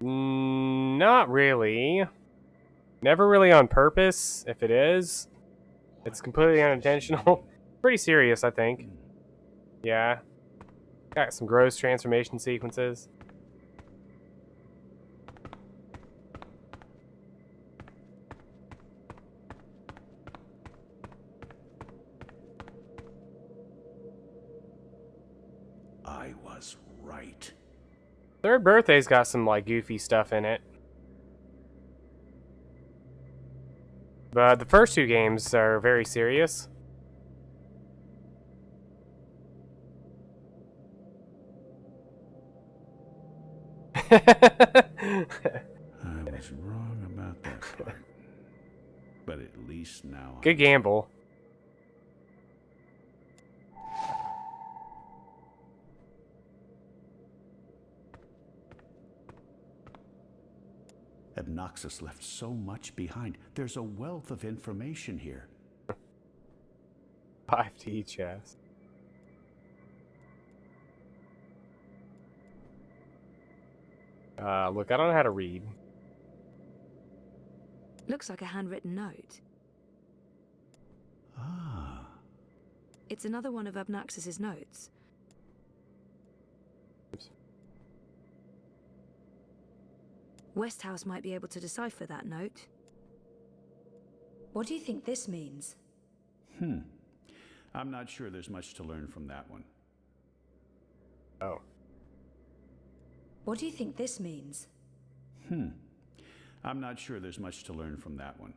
Not really. Never really on purpose, if it is. It's completely unintentional. Pretty serious, I think. Yeah. Got some gross transformation sequences. I was right. Third Birthday's got some like goofy stuff in it. But the first two games are very serious. I was wrong about that part. But at least now Good gamble. Abnaxis left so much behind. There's a wealth of information here. 5D chess. Look, I don't know how to read. Looks like a handwritten note. Ah. It's another one of Abnaxis's notes. Westhouse might be able to decipher that note. What do you think this means? I'm not sure there's much to learn from that one. Oh. What do you think this means? I'm not sure there's much to learn from that one.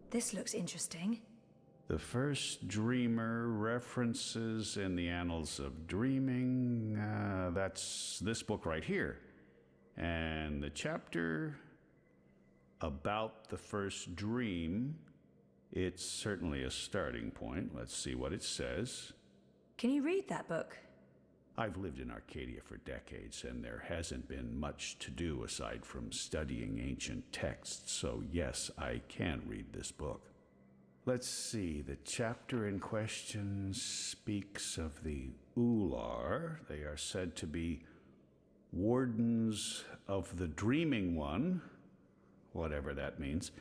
This looks interesting. The first dreamer references in the annals of dreaming. That's this book right here. And the chapter about the first dream, it's certainly a starting point. Let's see what it says. Can you read that book? I've lived in Arcadia for decades, and there hasn't been much to do aside from studying ancient texts, so yes, I can read this book. Let's see, the chapter in question speaks of the Ular. They are said to be wardens of the Dreaming One, whatever that means.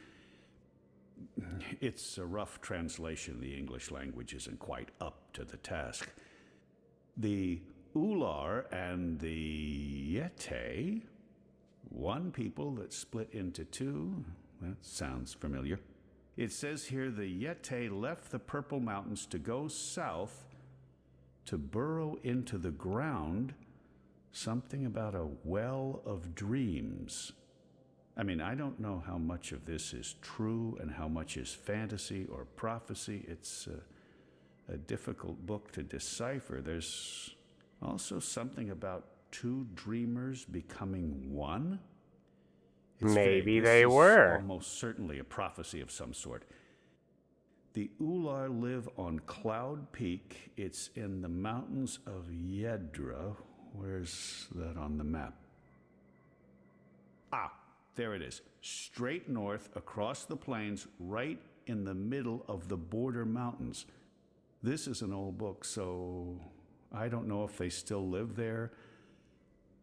It's a rough translation. The English language isn't quite up to the task. The Ular and the Yete, one people that split into two. That sounds familiar. It says here the Yete left the Purple Mountains to go south to burrow into the ground. Something about a well of dreams. I mean, I don't know how much of this is true and how much is fantasy or prophecy. It's a difficult book to decipher. There's also something about two dreamers becoming one. It's Maybe vague. they This is were. almost certainly a prophecy of some sort. The Ular live on Cloud Peak. It's in the mountains of Yedra. Where's that on the map? Ah, there it is. Straight north across the plains, right in the middle of the border mountains. This is an old book, so I don't know if they still live there.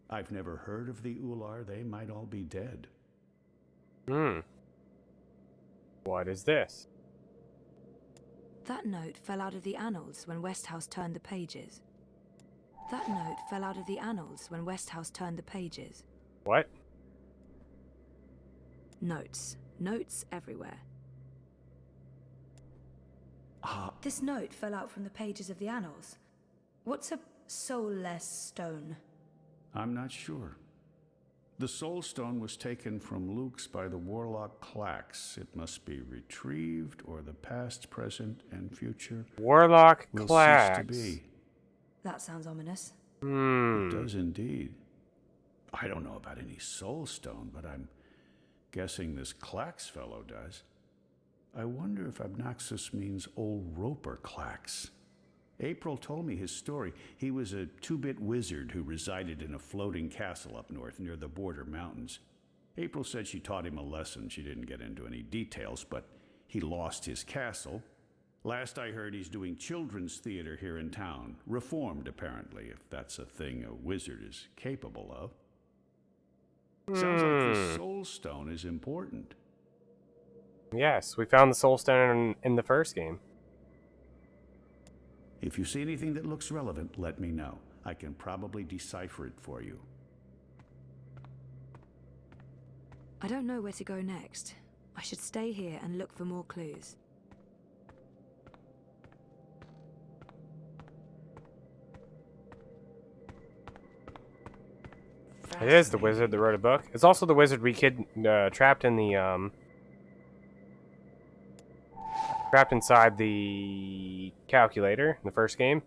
I've never heard of the Ular. They might all be dead. What is this? That note fell out of the annals when Westhouse turned the pages. That note fell out of the annals when Westhouse turned the pages. What? Notes. Notes everywhere. This note fell out from the pages of the annals. What's a soulless stone? I'm not sure. The Soul Stone was taken from Luke's by the warlock Clax. It must be retrieved, or the past, present, and future Warlock will Clax. cease to be. That sounds ominous. It does indeed. I don't know about any Soul Stone, but I'm guessing this Clax fellow does. I wonder if Abnaxus means old Roper Clax. April told me his story. He was a 2-bit wizard who resided in a floating castle up north near the border mountains. April said she taught him a lesson. She didn't get into any details, but he lost his castle. Last I heard, he's doing children's theater here in town. Reformed, apparently, if that's a thing a wizard is capable of. Sounds like the Soul Stone is important. Yes, we found the Soul Stone in the first game. If you see anything that looks relevant, let me know. I can probably decipher it for you. I don't know where to go next. I should stay here and look for more clues. It is the wizard that wrote a book. It's also the wizard we trapped in the trapped inside the calculator in the first game.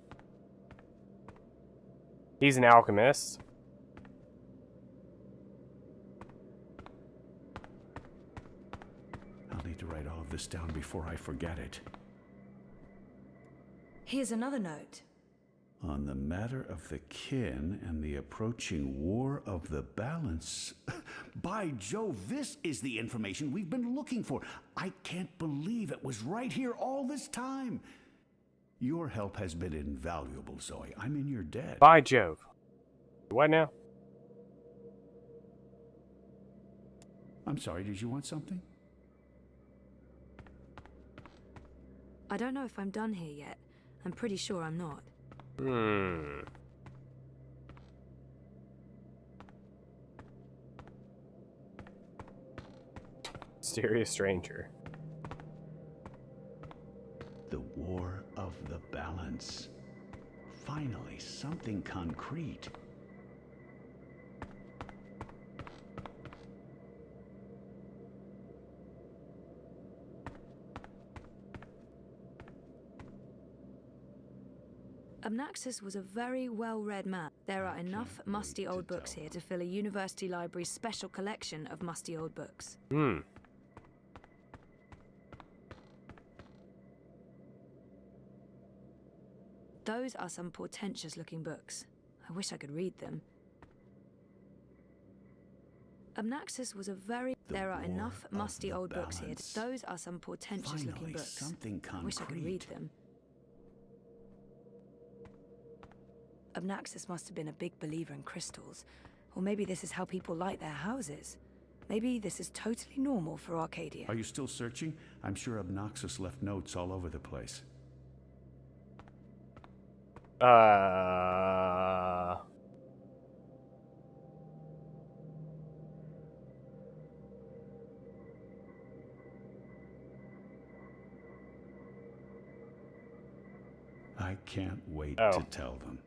He's an alchemist. I'll need to write all of this down before I forget it. Here's another note. On the matter of the kin and the approaching War of the Balance. By Jove, this is the information we've been looking for. I can't believe it was right here all this time. Your help has been invaluable, Zoe. I'm in your debt. By Jove. What now? I'm sorry, did you want something? I don't know if I'm done here yet. I'm pretty sure I'm not. Mysterious stranger. The War of the Balance. Finally, something concrete. Abnaxus was a very well-read man. There are enough musty old books here to fill a university library's special collection of musty old books. Those are some portentous-looking books. I wish I could read them. Abnaxus was a very... There are enough musty old books here. Those are some portentous-looking books. Something concrete. I wish I could read them. Abnaxus must have been a big believer in crystals. Or maybe this is how people light their houses. Maybe this is totally normal for Arcadia. Are you still searching? I'm sure Obnoxus left notes all over the place. I can't wait to tell them.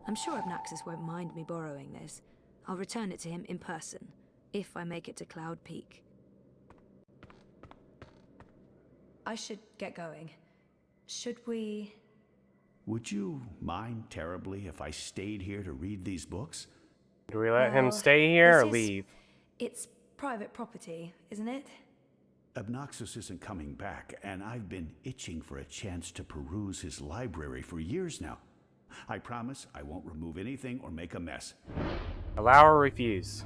I'm sure Obnoxus won't mind me borrowing this. I'll return it to him in person, if I make it to Cloud Peak. I should get going. Should we... Would you mind terribly if I stayed here to read these books? Do we let him stay here or leave? It's private property, isn't it? Obnoxus isn't coming back, and I've been itching for a chance to peruse his library for years now. I promise I won't remove anything or make a mess. Allow or refuse?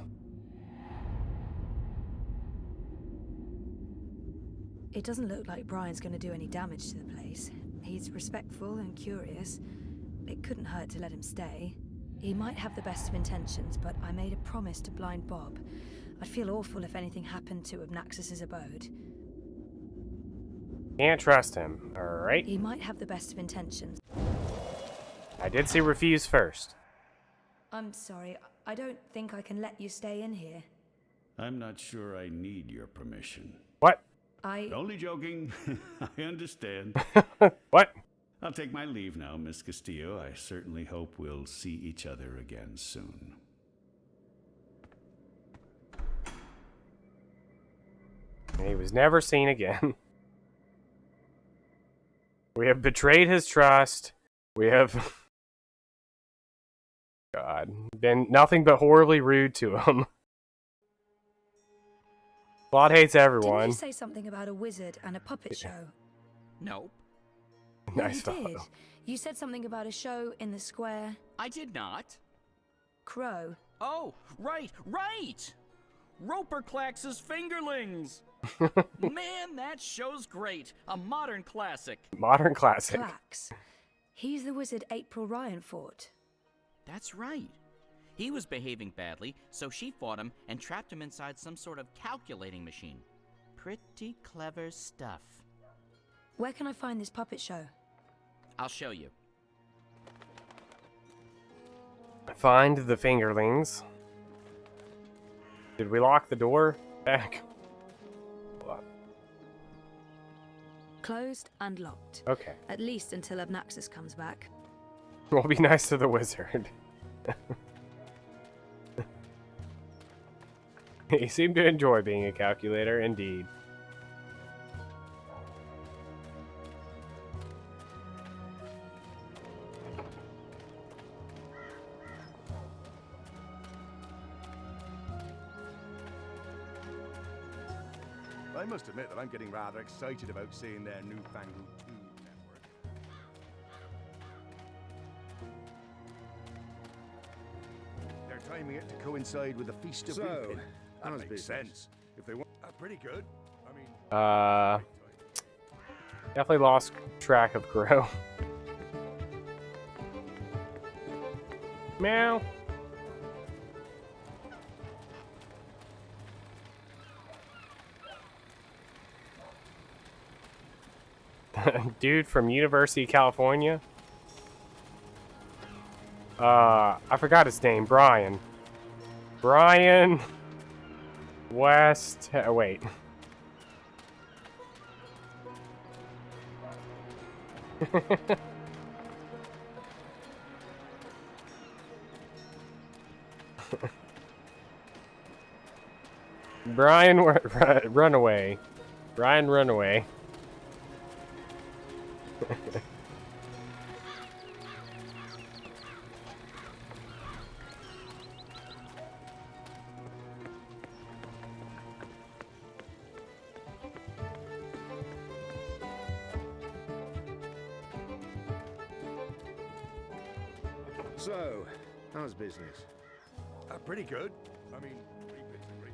It doesn't look like Brian's going to do any damage to the place. He's respectful and curious. It couldn't hurt to let him stay. He might have the best of intentions, but I made a promise to Blind Bob. I'd feel awful if anything happened to Obnoxus's abode. Can't trust him, alright? He might have the best of intentions. I did see refuse first. I'm sorry, I don't think I can let you stay in here. I'm not sure I need your permission. What? Only joking. I understand. What? I'll take my leave now, Miss Castillo. I certainly hope we'll see each other again soon. He was never seen again. We have betrayed his trust. We have... God. Been nothing but horribly rude to him. Claude hates everyone. Didn't you say something about a wizard and a puppet show? Nope. Nice you did. You said something about a show in the square. I did not. Crow. Oh, right. Roper Clax's Fingerlings. Man, that show's great. A modern classic. Modern classic. Clax. He's the wizard April Ryan fought. That's right. He was behaving badly, so she fought him and trapped him inside some sort of calculating machine. Pretty clever stuff. Where can I find this puppet show? I'll show you. Find the fingerlings. Did we lock the door back? Closed and locked. Okay. At least until Obnoxus comes back. We'll be nice to the wizard. He seemed to enjoy being a calculator, indeed. I must admit that I'm getting rather excited about seeing their newfangled tube network. They're timing it to coincide with the Feast of Weeping. That makes sense. If they want, pretty good. I mean, definitely lost track of Crow. Meow. Dude from University of California. I forgot his name. Brian West. Wait. Brian Runaway. Brian Runaway. So, how's business? pretty good. I mean, repits are great.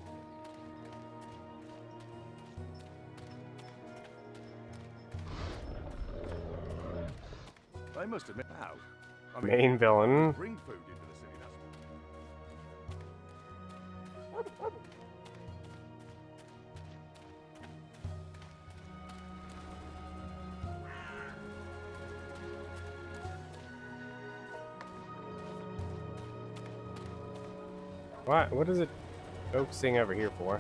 I must admit, how? I mean, Main villain. bring food into the city, that's What is it focusing over here for?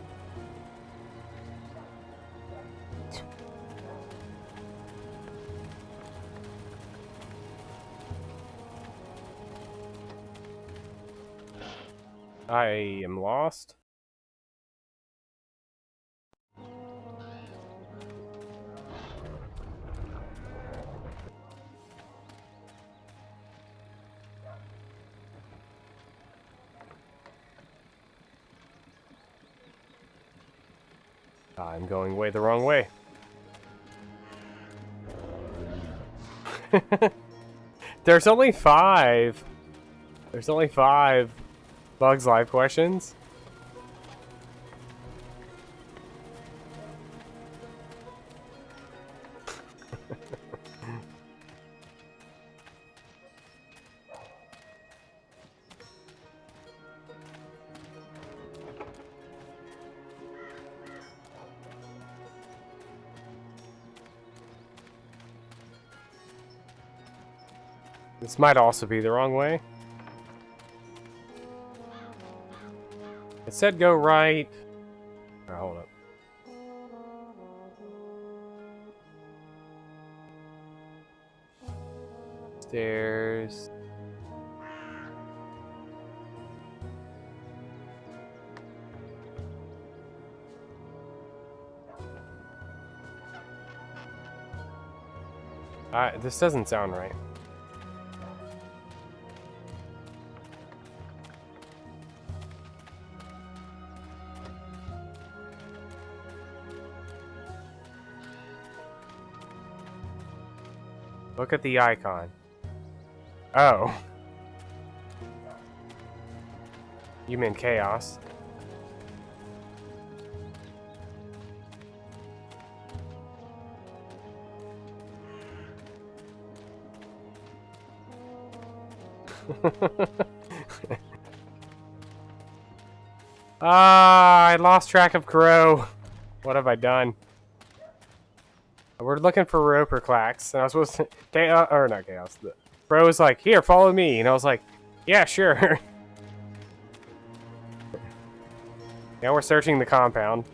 I am lost. I'm going way the wrong way. There's only 5. There's only 5 Bugs Live questions. This might also be the wrong way. It said go right. Oh, hold up. Stairs. This doesn't sound right. Look at the icon. Oh. You mean chaos. I lost track of Crow. What have I done? We're looking for Roper Clacks, and I was supposed to... Chaos, or not Chaos. Crow was like, here, follow me. And I was like, yeah, sure. Now we're searching the compound.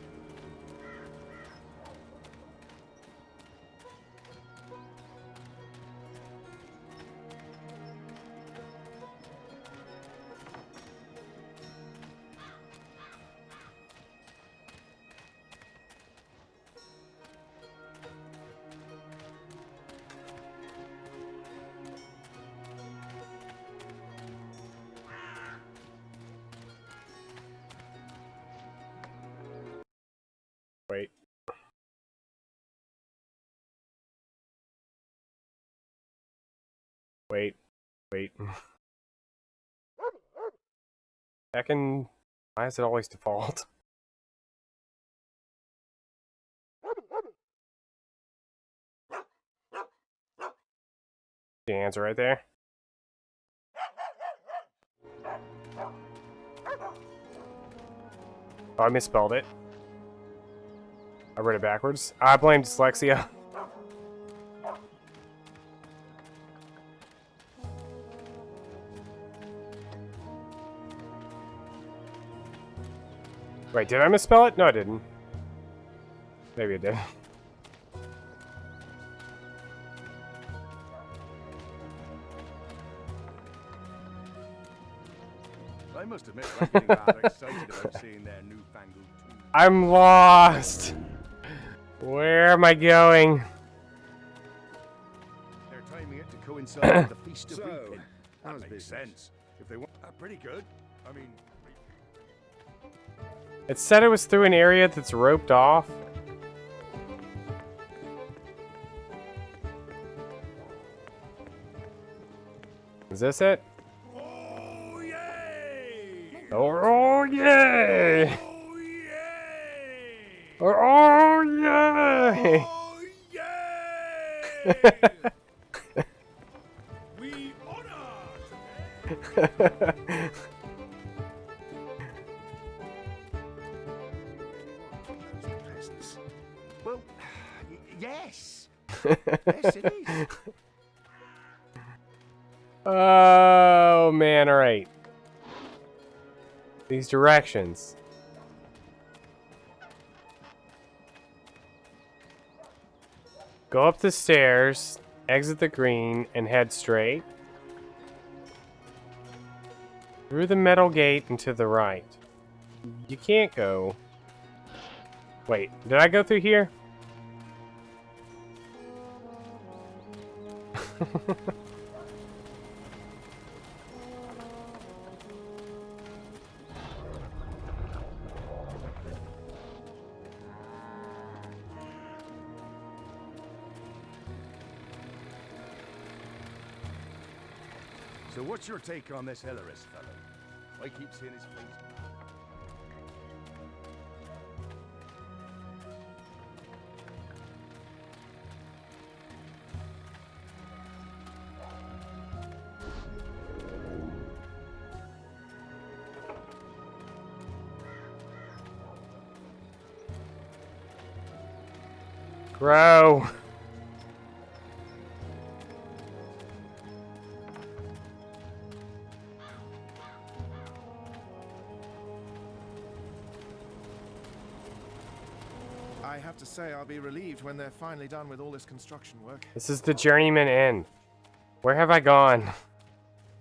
Wait. Wait. Second, why is it always default? The answer right there. Oh, I misspelled it. I read it backwards. I blame dyslexia. Wait, did I misspell it? No, I didn't. Maybe I did. I must admit, I'm getting rather excited about seeing their newfangled tools. I'm lost. Where am I going? They're timing it to coincide with the Feast of Reaping. That makes sense. If they want, pretty good. I mean, It said it was through an area that's roped off. Is this it? Oh yay! Oh yay! Oh yay! we honor. Well, yes. Yes, it is. Oh man! All right. these directions. Go up the stairs, exit the green, and head straight. Through the metal gate and to the right. You can't go... Wait, did I go through here? So what's your take on this Hilarious fellow? I keep seeing his face. Bro. I have to say, I'll be relieved when they're finally done with all this construction work. This is the Journeyman Inn. Where have I gone?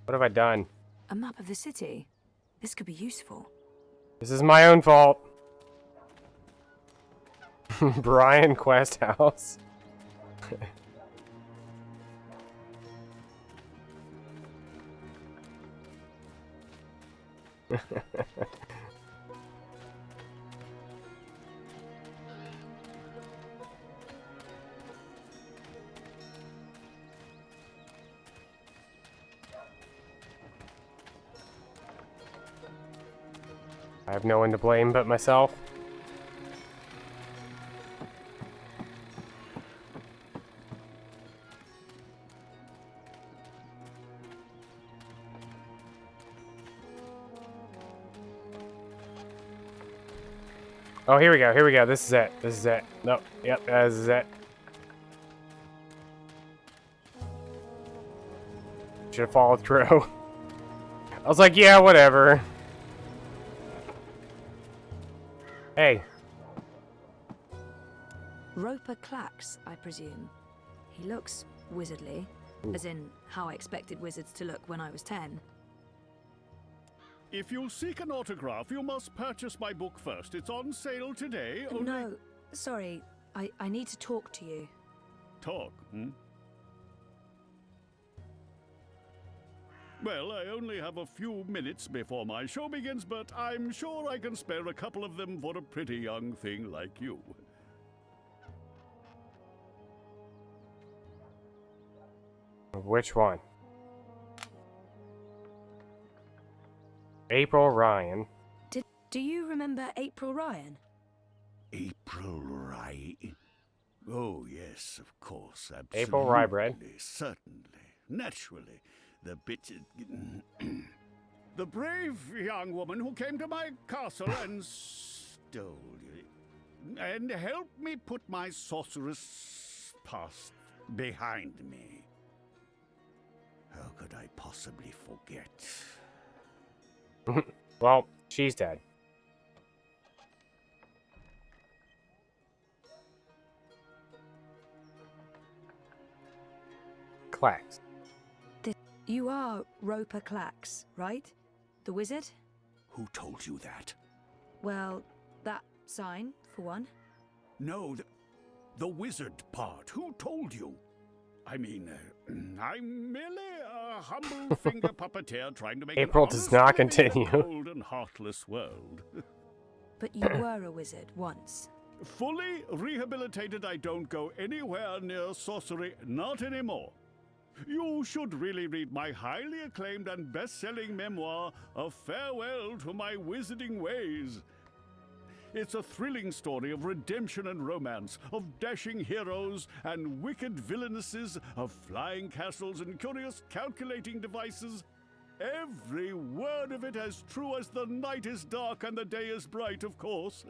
What have I done? A map of the city. This could be useful. This is my own fault. Brian Quest House. I have no one to blame but myself. Oh, here we go, here we go. This is it. This is it. Nope. Yep, this is it. Should have followed through. I was like, yeah, whatever. Hey. Roper Clax, I presume. He looks wizardly, as in how I expected wizards to look when I was 10. If you seek an autograph, you must purchase my book first. It's on sale today. Only... No, sorry. I need to talk to you. Talk, hmm? Well, I only have a few minutes before my show begins, but I'm sure I can spare a couple of them for a pretty young thing like you. Which one? April Ryan. Do you remember April Ryan? April Ryan? Oh, yes, of course, absolutely. April Rybread. Certainly, naturally. The bitch... the brave young woman who came to my castle and stole it. And helped me put my sorceress past behind me. How could I possibly forget? Well, she's dead. Clax. You are Roper Clax, right? The wizard? Who told you that? Well, that sign, for one. No, the wizard part. Who told you? I mean, I'm merely a humble finger puppeteer trying to make April an does not honest living in a continue. cold and heartless world. But you were a wizard once. Fully rehabilitated, I don't go anywhere near sorcery, not anymore. You should really read my highly acclaimed and best-selling memoir, A Farewell to My Wizarding Ways. It's a thrilling story of redemption and romance, of dashing heroes and wicked villainesses, of flying castles and curious calculating devices. Every word of it as true as the night is dark and the day is bright, of course.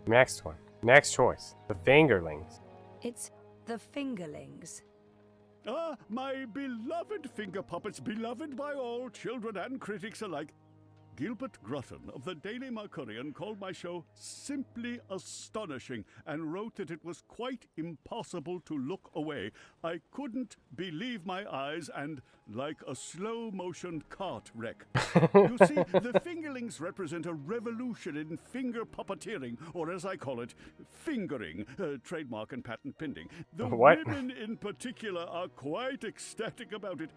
Next one. Next choice. The Fingerlings. It's the Fingerlings. Ah, my beloved finger puppets, beloved by all children and critics alike. Gilbert Grutton of the Daily Mercurian called my show simply astonishing and wrote that it was quite impossible to look away. I couldn't believe my eyes and like a slow-motion cart wreck. You see, the fingerlings represent a revolution in finger puppeteering, or as I call it, fingering, trademark and patent pending. The women in particular are quite ecstatic about it.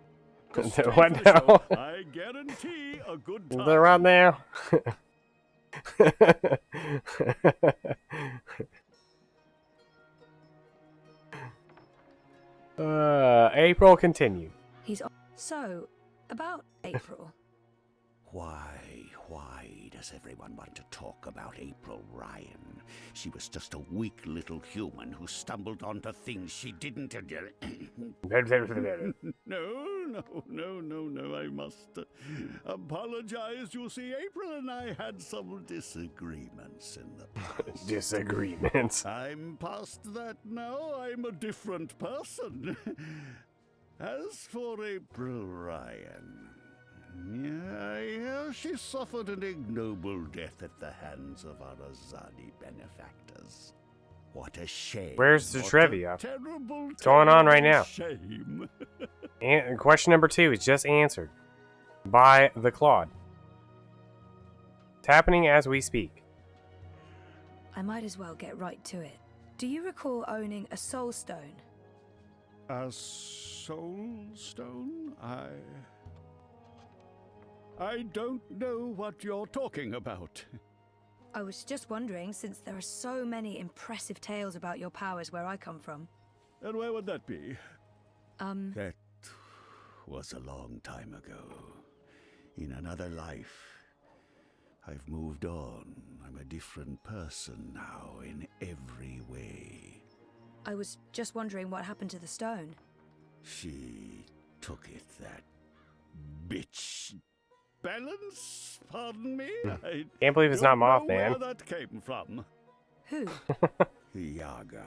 What now? I guarantee a good time. Is that right now? April, continue. So, about April. Why does everyone want to talk about April Ryan? She was just a weak little human who stumbled onto things she didn't... No, I must apologize. You see, April and I had some disagreements in the past. Disagreements? I'm past that now. I'm a different person. As for April Ryan... Yeah, I hear she suffered an ignoble death at the hands of our Azadi benefactors. What a shame. Where's the What trivia? What's going on right now? Shame. And question number 2 is just answered by the Claude. It's happening as we speak. I might as well get right to it. Do you recall owning a soul stone? A soul stone? I don't know what you're talking about. I was just wondering, since there are so many impressive tales about your powers where I come from. And where would that be? That was a long time ago. In another life. I've moved on. I'm a different person now in every way. I was just wondering what happened to the stone. She took it, that bitch. Balance? Pardon me? I Can't believe it's not Mothman. Where that came from? Who? Yaga,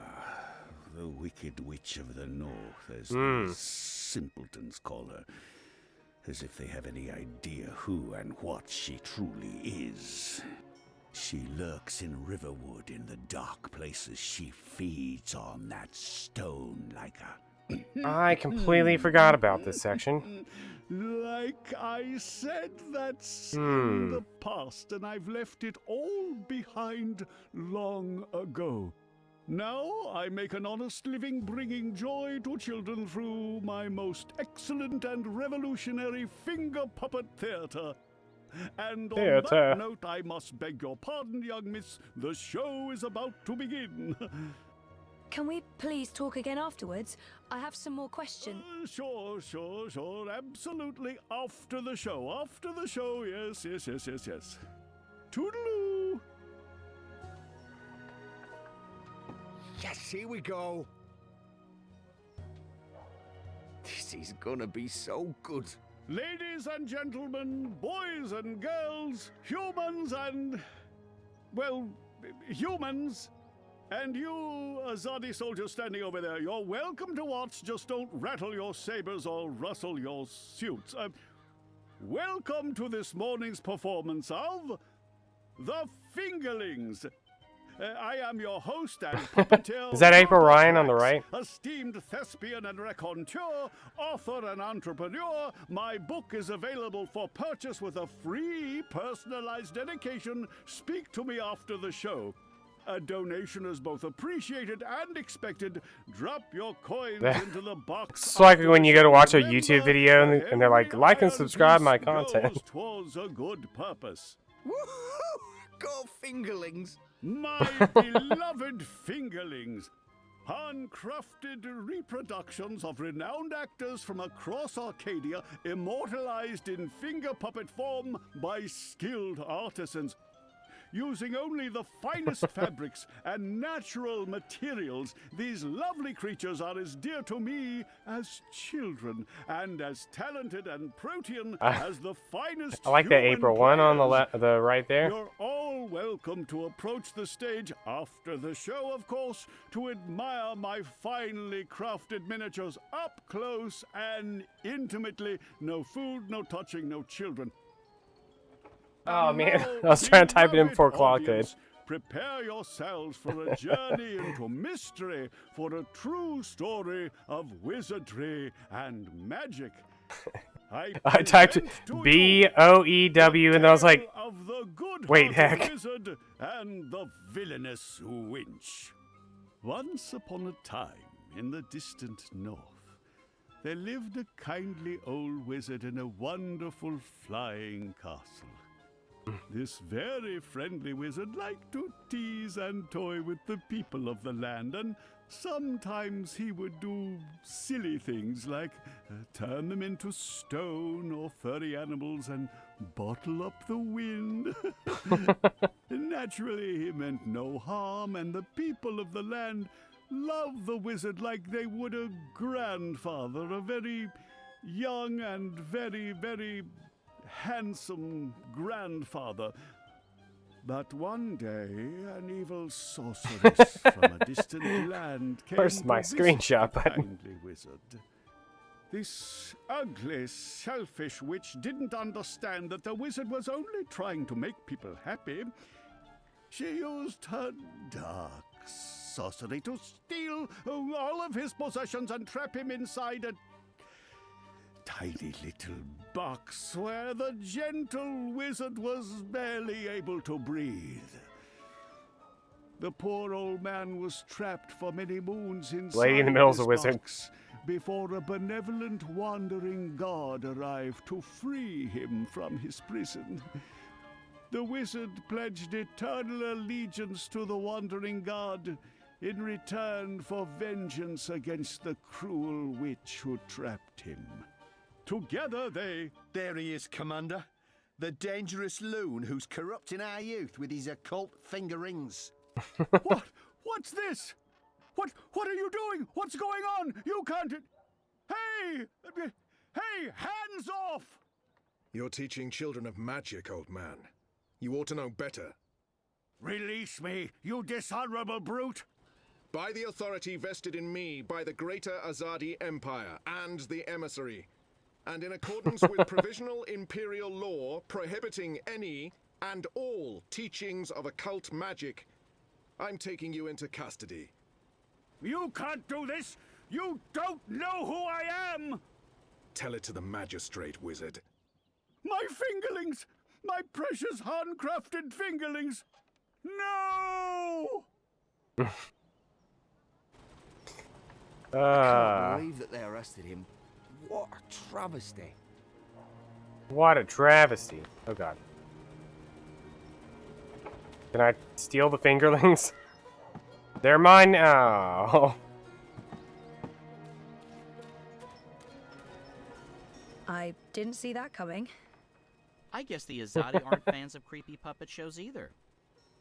the Wicked Witch of the North, as these simpletons call her. As if they have any idea who and what she truly is. She lurks in Riverwood in the dark places. She feeds on that stone like a... I completely forgot about this section. Like I said, that's in the past, and I've left it all behind long ago. Now I make an honest living bringing joy to children through my most excellent and revolutionary finger puppet theater. And on that note, I must beg your pardon, young miss. The show is about to begin. Can we please talk again afterwards? I have some more questions. Sure. Absolutely. After the show, yes. Toodaloo. Yes, here we go. This is gonna be so good. Ladies and gentlemen, boys and girls, humans and... well, humans... And you, Azadi soldiers standing over there, you're welcome to watch, just don't rattle your sabers or rustle your suits. Welcome to this morning's performance of The Fingerlings. I am your host and puppeteer. Is that April Ryan on the right? Esteemed thespian and raconteur, author and entrepreneur, my book is available for purchase with a free personalized dedication. Speak to me after the show. A donation is both appreciated and expected. Drop your coins into the box. It's like when you go to watch a YouTube video and they're like and subscribe my content. Towards a good purpose. Woohoo! Go Fingerlings! My beloved Fingerlings! Handcrafted reproductions of renowned actors from across Arcadia, immortalized in finger puppet form by skilled artisans. Using only the finest fabrics and natural materials, these lovely creatures are as dear to me as children, and as talented and protean as the finest. I like that April one on the right there. You're all all welcome to approach the stage after the show, of course, to admire my finely crafted miniatures up close and intimately. No food, no touching, no children. Oh man, I was trying to type it in before Claude could. Prepare yourselves for a journey into mystery, for a true story of wizardry and magic. I typed B-O-E-W and I was like, wait, heck. Wizard and the villainous winch. Once upon a time, in the distant north, there lived a kindly old wizard in a wonderful flying castle. This very friendly wizard liked to tease and toy with the people of the land, and sometimes he would do silly things like turn them into stone or furry animals and bottle up the wind. Naturally, he meant no harm, and the people of the land loved the wizard like they would a grandfather, a very young and very, very handsome grandfather. But one day, an evil sorceress from a distant land came Where's my screenshot button? kindly wizard. This ugly, selfish witch didn't understand that the wizard was only trying to make people happy. She used her dark sorcery to steal all of his possessions and trap him inside a tiny little box where the gentle wizard was barely able to breathe. The poor old man was trapped for many moons inside Lady in the Middle is a this wizard. box before a benevolent wandering god arrived to free him from his prison. The wizard pledged eternal allegiance to the wandering god in return for vengeance against the cruel witch who trapped him. Together they... There he is, Commander. The dangerous loon who's corrupting our youth with his occult finger rings. What? What's this? What are you doing? What's going on? You can't... Hey! Hey, hands off! You're teaching children of magic, old man. You ought to know better. Release me, you dishonorable brute! By the authority vested in me by the Greater Azadi Empire and the Emissary, and in accordance with provisional imperial law prohibiting any and all teachings of occult magic, I'm taking you into custody. You can't do this! You don't know who I am! Tell it to the magistrate, wizard. My fingerlings! My precious handcrafted fingerlings! No! I can't believe that they arrested him. What a travesty. What a travesty. Oh god. Can I steal the fingerlings? They're mine now. I didn't see that coming. I guess the Azadi aren't fans of creepy puppet shows either.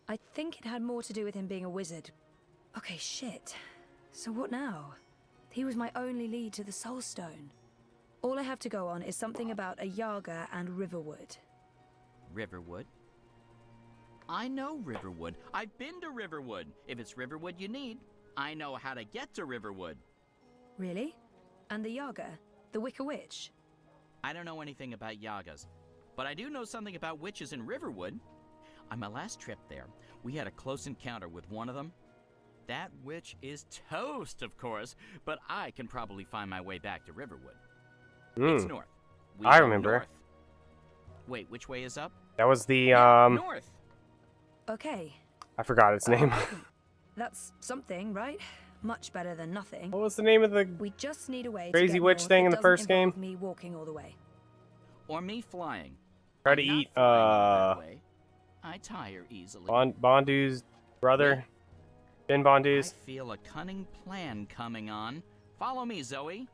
I think it had more to do with him being a wizard. Okay, shit. So what now? He was my only lead to the Soul Stone. All I have to go on is something about a Yaga and Riverwood. Riverwood? I know Riverwood. I've been to Riverwood. If it's Riverwood you need, I know how to get to Riverwood. Really? And the Yaga? The Wicker Witch? I don't know anything about Yagas, but I do know something about witches in Riverwood. On my last trip there, we had a close encounter with one of them. That witch is toast, of course, but I can probably find my way back to Riverwood. It's north. I remember. North. Wait, which way is up? That was the, north. Okay. I forgot its name. That's something, right? Much better than nothing. What was the name of the We just need a way crazy to get witch north thing that in the doesn't first game? involve me walking all the way. Or me flying. Try to eat, That way. I tire easily. Bondu's brother? Ben Bondu's? I feel a cunning plan coming on. Follow me, Zoe.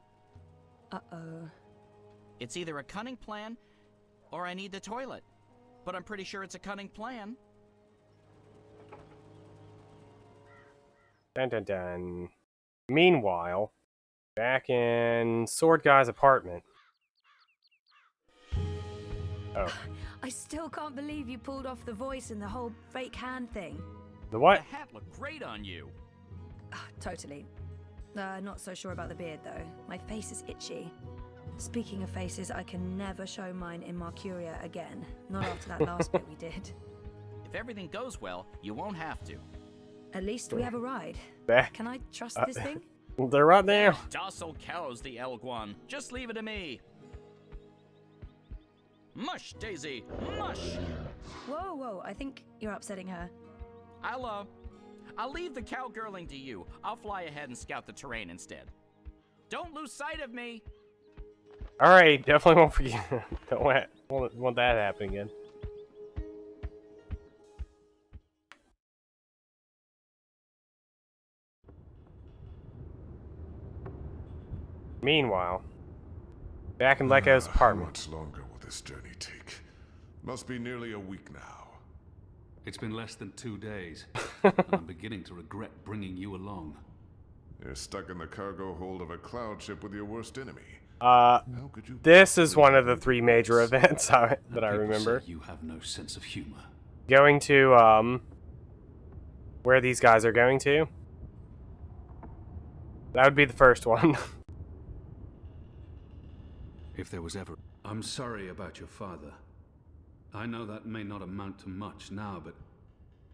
Uh-oh. It's either a cunning plan, or I need the toilet. But I'm pretty sure it's a cunning plan. Dun dun dun. Meanwhile, back in Sword Guy's apartment. Oh. I still can't believe you pulled off the voice and the whole fake hand thing. The what? The hat looked great on you. Totally. Not so sure about the beard, though. My face is itchy. Speaking of faces, I can never show mine in Mercuria again. Not after that last bit we did. If everything goes well, you won't have to. At least we have a ride. Back. Can I trust this thing? They're right there. Docile cows, the Elguan. Just leave it to me. Mush, Daisy, mush! Whoa, whoa, I think you're upsetting her. I'll leave the cowgirling to you. I'll fly ahead and scout the terrain instead. Don't lose sight of me! Alright, definitely won't forget. Don't want that to happen again. Meanwhile, back in Leko's apartment. How much longer will this journey take? Must be nearly a week now. It's been less than 2 days. And I'm beginning to regret bringing you along. You're stuck in the cargo hold of a cloud ship with your worst enemy. This is one of the 3 major events that I remember. You have no sense of humor. Going to, where these guys are going to. That would be the first one. If there was ever... I'm sorry about your father. I know that may not amount to much now, but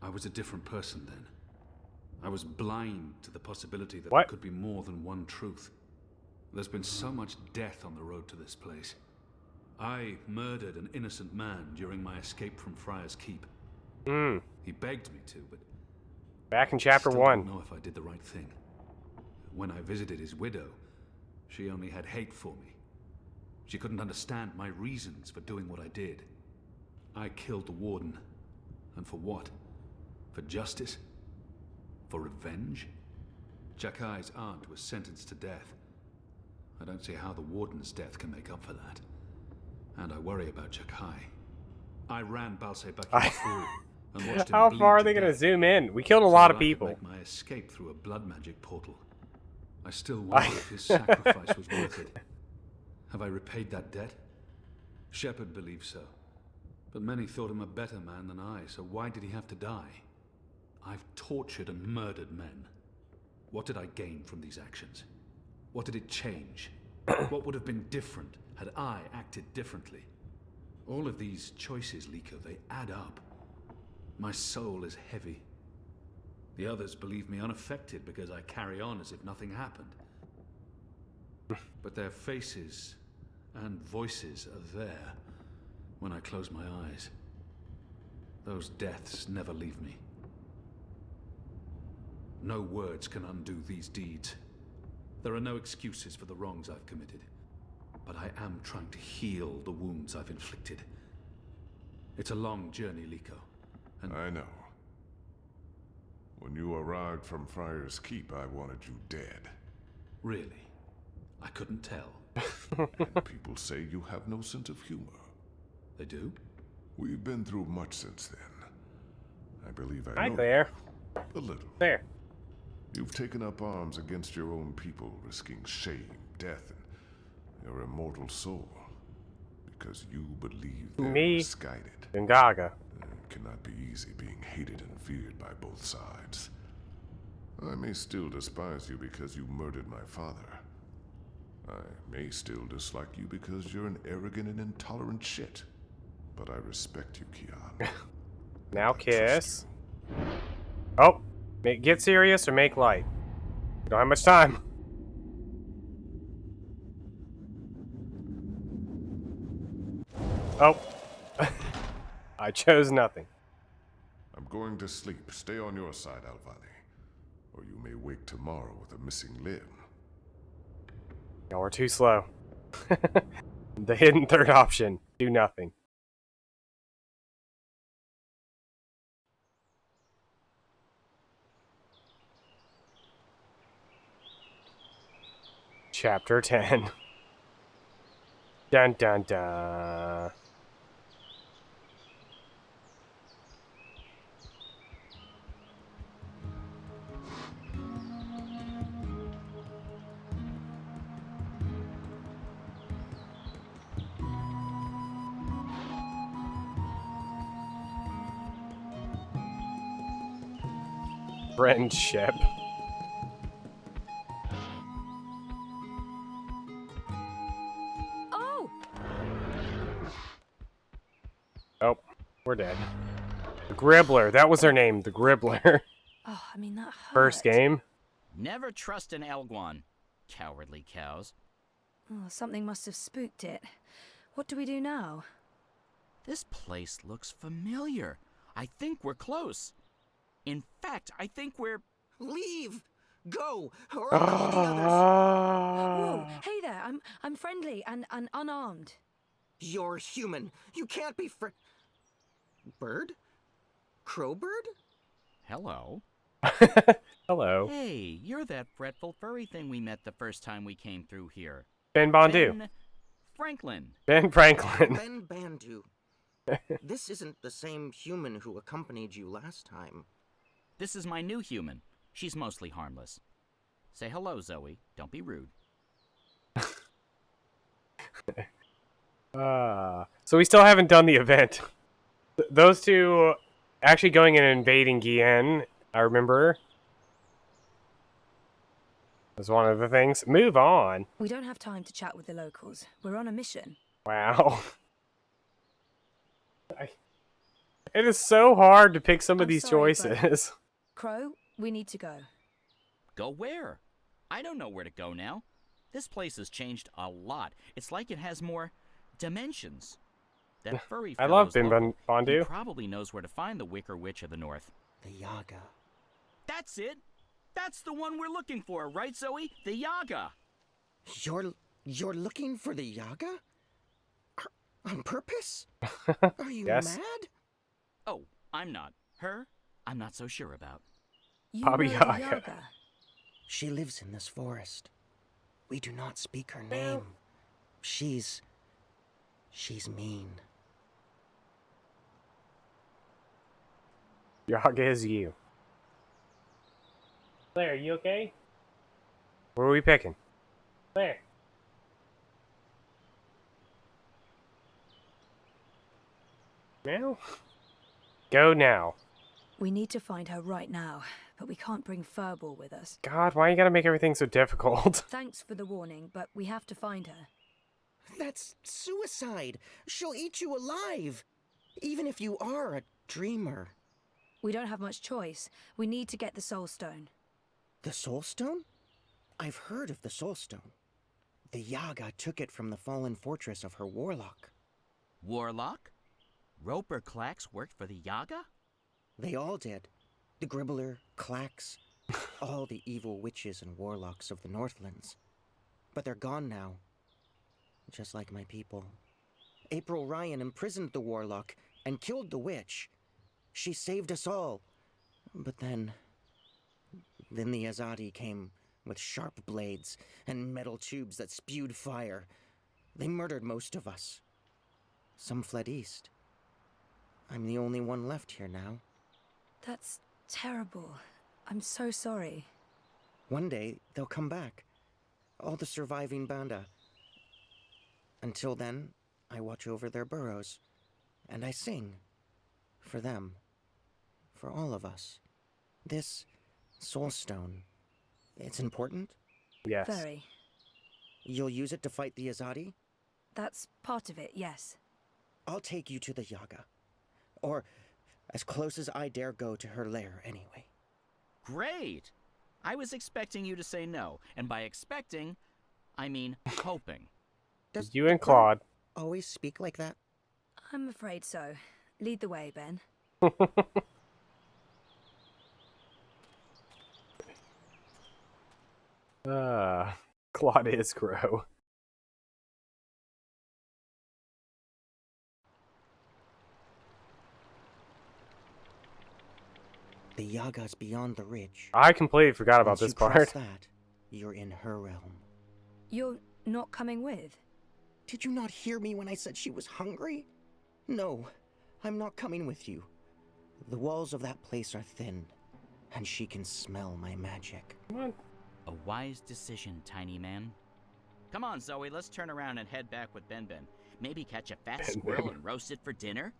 I was a different person then. I was blind to the possibility that there could be more than one truth. There's been so much death on the road to this place. I murdered an innocent man during my escape from Friar's Keep. He begged me to, but... Back in chapter 1. I don't know if I did the right thing. When I visited his widow, she only had hate for me. She couldn't understand my reasons for doing what I did. I killed the warden. And for what? For justice? For revenge? Jakai's aunt was sentenced to death. I don't see how the warden's death can make up for that. And I worry about Jakai. I ran Balsebaki through and watched him How bleed far are to they going to death zoom in? We killed a lot of so that I could people. make my escape through a blood magic portal. I still wonder if his sacrifice was worth it. Have I repaid that debt? Shepard believes so. But many thought him a better man than I, so why did he have to die? I've tortured and murdered men. What did I gain from these actions? What did it change? What would have been different had I acted differently? All of these choices, Liko, they add up. My soul is heavy. The others believe me unaffected because I carry on as if nothing happened. But their faces and voices are there when I close my eyes. Those deaths never leave me. No words can undo these deeds. There are no excuses for the wrongs I've committed. But I am trying to heal the wounds I've inflicted. It's a long journey, Liko. And I know. When you arrived from Friar's Keep, I wanted you dead. Really? I couldn't tell. And people say you have no sense of humor. They do? We've been through much since then. I believe I Hi, know. Claire. A little. There. You've taken up arms against your own people, risking shame, death, and your immortal soul. Because you believe they're misguided. And Gaga. It cannot be easy being hated and feared by both sides. I may still despise you because you murdered my father. I may still dislike you because you're an arrogant and intolerant shit. But I respect you, Kian. Now kiss. Oh, get serious or make light. We don't have much time. Oh. I chose nothing. I'm going to sleep. Stay on your side, Alvani. Or you may wake tomorrow with a missing limb. No, we're too slow. The hidden third option. Do nothing. Chapter 10. Dun dun dun. Friendship. Oh! Oh, we're dead. The Gribbler. That was her name, the Gribbler. Oh, I mean, that hurt. First game. Never trust an Elguan. Cowardly cows. Oh, something must have spooked it. What do we do now? This place looks familiar. I think we're close. In fact, I think we're... Leave! Go! Or I'll call the others! Whoa! Hey there, I'm friendly and unarmed. You're human. You can't be Bird? Crowbird? Hello. Hello. Hey, you're that fretful furry thing we met the first time we came through here. Ben Bondu. Ben Franklin. Ben Franklin. Ben Bandu. This isn't the same human who accompanied you last time. This is my new human. She's mostly harmless. Say hello, Zoe. Don't be rude. So we still haven't done the event. Those two actually going and invading Gien, I remember. Was one of the things. Move on. We don't have time to chat with the locals. We're on a mission. Wow. It is so hard to pick some of these choices. Crow, we need to go. Go where? I don't know where to go now. This place has changed a lot. It's like it has more dimensions. That furry I love fellow's Ben local. Bondu. He probably knows where to find the Wicker Witch of the North. The Yaga. That's it. That's the one we're looking for, right, Zoe? The Yaga. You're looking for the Yaga? On purpose? Are you Yes. mad? Oh, I'm not. Her, I'm not so sure about. You Baba know the Yaga. Yaga. She lives in this forest. We do not speak her name. She's mean. Yaga is you. Claire, are you okay? What are we picking? Claire. Now? Go now. We need to find her right now, but we can't bring Furball with us. God, why you gotta make everything so difficult? Thanks for the warning, but we have to find her. That's suicide. She'll eat you alive. Even if you are a dreamer. We don't have much choice. We need to get the Soul Stone. The Soul Stone? I've heard of the Soul Stone. The Yaga took it from the fallen fortress of her warlock. Warlock? Roper Clax worked for the Yaga? They all did. The Gribbler, Clax, all the evil witches and warlocks of the Northlands. But they're gone now. Just like my people. April Ryan imprisoned the warlock and killed the witch. She saved us all. But then the Azadi came with sharp blades and metal tubes that spewed fire. They murdered most of us. Some fled east. I'm the only one left here now. That's terrible. I'm so sorry. One day, they'll come back. All the surviving Banda. Until then, I watch over their burrows. And I sing. For them. For all of us. This Soul Stone. It's important? Yes. Very. You'll use it to fight the Azadi? That's part of it, yes. I'll take you to the Yaga. Or as close as I dare go to her lair, anyway. Great! I was expecting you to say no, and by expecting, I mean hoping. Does You and Claude. always speak like that? I'm afraid so. Lead the way, Ben. Claude is Crow. The Yaga's beyond the ridge. I completely forgot about Once this you cross part. that, you're in her realm. You're not coming with? Did you not hear me when I said she was hungry? No, I'm not coming with you. The walls of that place are thin, and she can smell my magic. A wise decision, tiny man. Come on, Zoe, let's turn around and head back with Ben Ben. Maybe catch a fat Ben squirrel Ben. and roast it for dinner?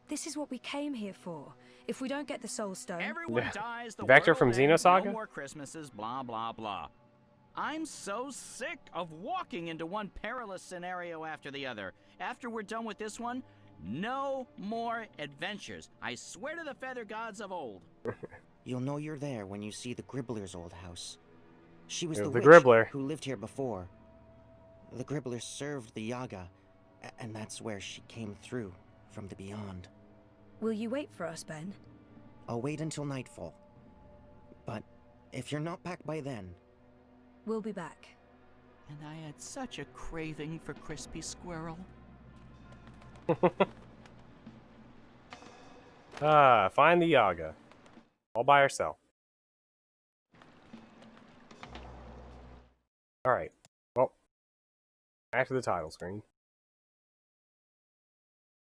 This is what we came here for. If we don't get the Soul Stone... Everyone dies, the Vector world from ends, Xenosaga? no more Christmases, blah, blah, blah. I'm so sick of walking into one perilous scenario after the other. After we're done with this one, no more adventures. I swear to the feather gods of old. You'll know you're there when you see the Gribbler's old house. She was There's the the witch Gribbler. who lived here before. The Gribbler served the Yaga, and that's where she came through from the beyond. Will you wait for us, Ben? I'll wait until nightfall. But if you're not back by then... We'll be back. And I had such a craving for crispy squirrel. Find the Yaga. All by herself. Alright. Well, back to the title screen.